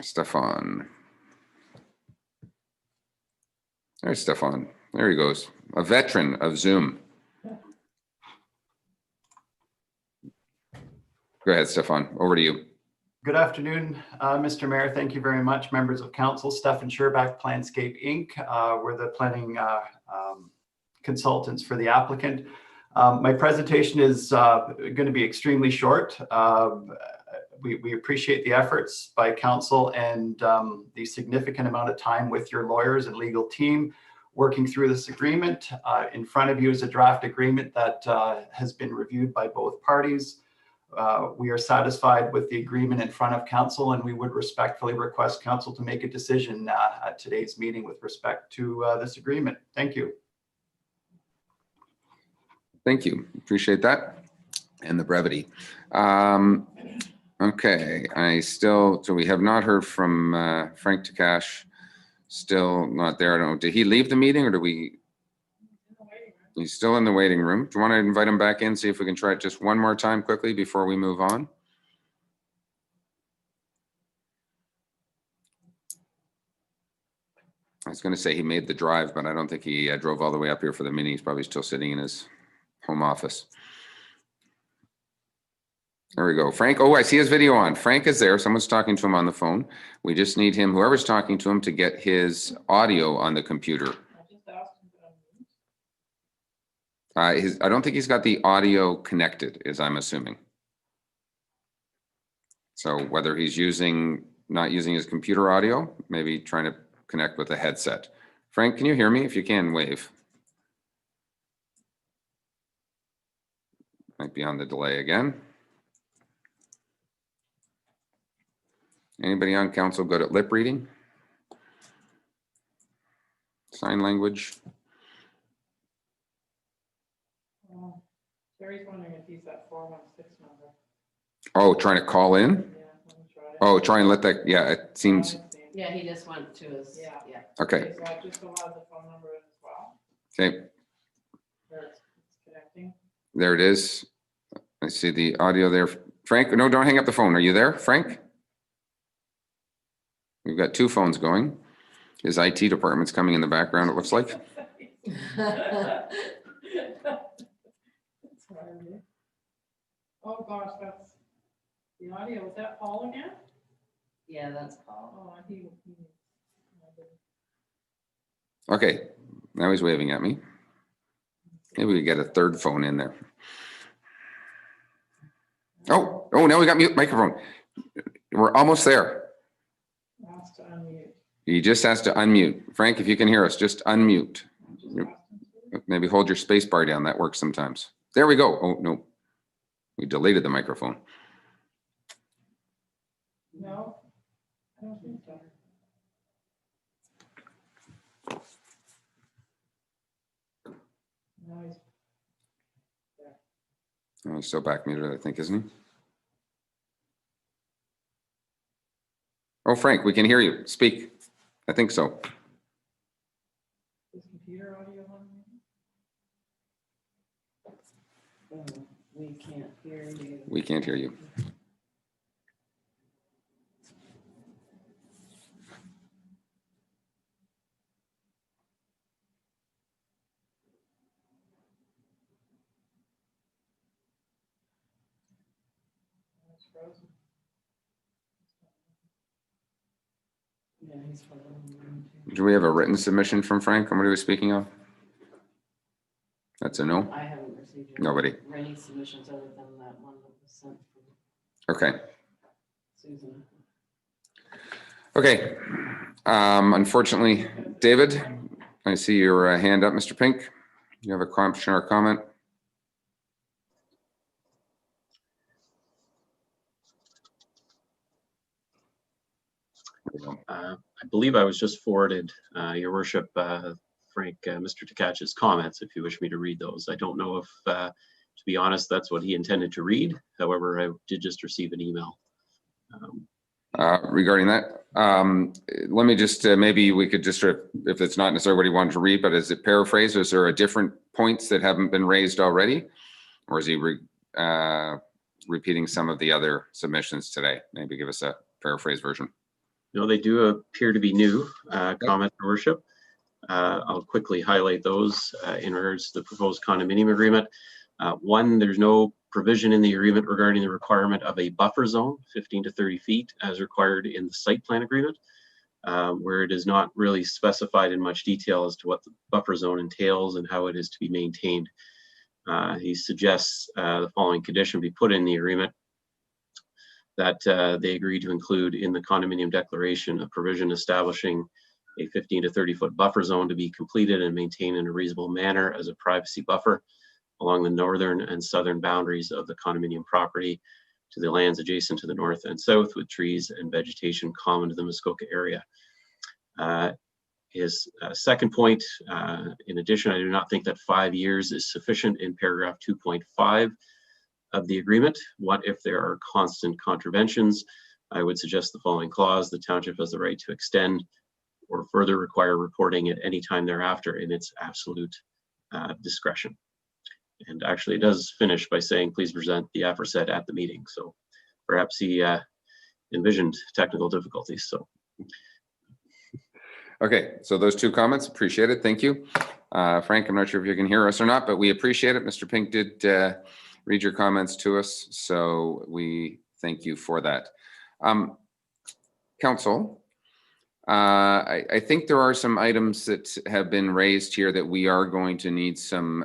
Stefan. There's Stefan. There he goes. A veteran of Zoom. Go ahead, Stefan. Over to you. Good afternoon, Mr. Mayor. Thank you very much, members of council. Stefan Szczerbak, Planscape Inc. We're the planning consultants for the applicant. My presentation is going to be extremely short. We appreciate the efforts by council and the significant amount of time with your lawyers and legal team working through this agreement. In front of you is a draft agreement that has been reviewed by both parties. We are satisfied with the agreement in front of council, and we would respectfully request council to make a decision at today's meeting with respect to this agreement. Thank you. Thank you. Appreciate that and the brevity. Okay, so we have not heard from Frank Tkach. Still not there. I don't know. Did he leave the meeting or do we? He's still in the waiting room. Do you want to invite him back in, see if we can try it just one more time quickly before we move on? I was going to say he made the drive, but I don't think he drove all the way up here for the meeting. He's probably still sitting in his home office. There we go. Frank, oh, I see his video on. Frank is there. Someone's talking to him on the phone. We just need him, whoever's talking to him, to get his audio on the computer. I don't think he's got the audio connected, as I'm assuming. So whether he's not using his computer audio, maybe trying to connect with a headset. Frank, can you hear me? If you can, wave. Might be on the delay again. Anybody on council good at lip reading? Sign language? Gary's wondering if he's that 416 number. Oh, trying to call in? Yeah, let me try it. Oh, try and let that, yeah, it seems, Yeah, he just went to his, yeah. okay, So I just allowed the phone number in as well. okay, There it's connecting. there it is. I see the audio there. Frank, no, don't hang up the phone. Are you there, Frank? We've got two phones going. His IT department's coming in the background, it looks like. Oh gosh, that's the audio. Is that Paul again? Yeah, that's Paul. Oh, he Okay, now he's waving at me. Maybe we get a third phone in there. Oh, now we got mute microphone. We're almost there. has to unmute. He just has to unmute. Frank, if you can hear us, just unmute. Maybe hold your space bar down. That works sometimes. There we go. Oh, no. We deleted the microphone. No, I don't think so. No, he's Oh, he's still back muted, I think, isn't he? Oh, Frank, we can hear you. Speak. I think so. his computer audio on. We can't hear you. We can't hear you. It's frozen. Yeah, he's frozen. Do we have a written submission from Frank on what he was speaking of? That's a no? I haven't received Nobody. any submissions other than that one that was sent from Okay. Susan. Okay. Unfortunately, David, I see your hand up, Mr. Pink. You have a question or comment? I believe I was just forwarded, Your Worship, Frank, Mr. Tkach's comments, if you wish me to read those. I don't know if, to be honest, that's what he intended to read. However, I did just receive an email. Regarding that, let me just, maybe we could just, if it's not necessarily what he wanted to read, but is it paraphrased? Is there a different points that haven't been raised already? Or is he repeating some of the other submissions today? Maybe give us a paraphrase version. No, they do appear to be new comments, Your Worship. I'll quickly highlight those in regards to the proposed condominium agreement. One, there's no provision in the agreement regarding the requirement of a buffer zone, 15 to 30 feet, as required in the site plan agreement, where it is not really specified in much detail as to what the buffer zone entails and how it is to be maintained. He suggests the following condition be put in the agreement: that they agree to include in the condominium declaration a provision establishing a 15 to 30 foot buffer zone to be completed and maintained in a reasonable manner as a privacy buffer along the northern and southern boundaries of the condominium property to the lands adjacent to the north and south, with trees and vegetation common to the Muskoka area. His second point, in addition, I do not think that 5 years is sufficient in paragraph 2.5 of the agreement. What if there are constant contraventions? I would suggest the following clause: the township has the right to extend or further require reporting at any time thereafter in its absolute discretion. And actually it does finish by saying, please present the aforesaid at the meeting. So perhaps he envisioned technical difficulties. So. Okay, so those two comments, appreciate it. Thank you. Frank, I'm not sure if you can hear us or not, but we appreciate it. Mr. Pink did read your comments to us, so we thank you for that. Council, I think there are some items that have been raised here that we are going to need some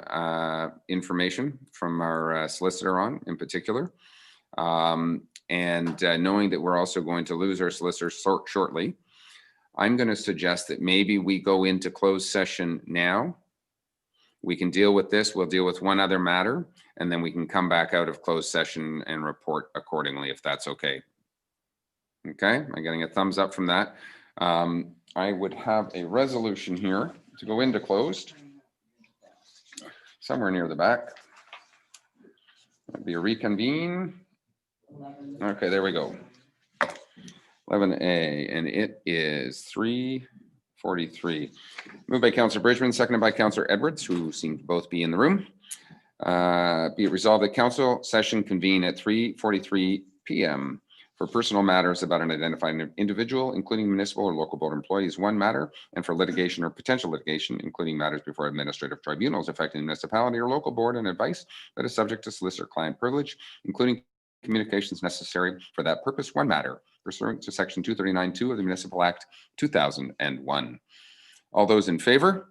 information from our solicitor on in particular. And knowing that we're also going to lose our solicitor shortly, I'm going to suggest that maybe we go into closed session now. We can deal with this. We'll deal with one other matter, and then we can come back out of closed session and report accordingly, if that's okay. Okay, am I getting a thumbs up from that? I would have a resolution here to go into closed, somewhere near the back. That'd be a reconvene. Okay, there we go. 11A, and it is 3:43. Moved by Councillor Brdigeman, seconded by Councillor Edwards, who seem to both be in the room. Be it resolved that council session convene at 3:43 p.m. for personal matters about an identified individual, including municipal or local board employees, one matter, and for litigation or potential litigation, including matters before administrative tribunals affecting the municipality or local board, and advice that is subject to solicitor-client privilege, including communications necessary for that purpose, one matter, pursuant to section 239(2) of the Municipal Act 2001. All those in favor?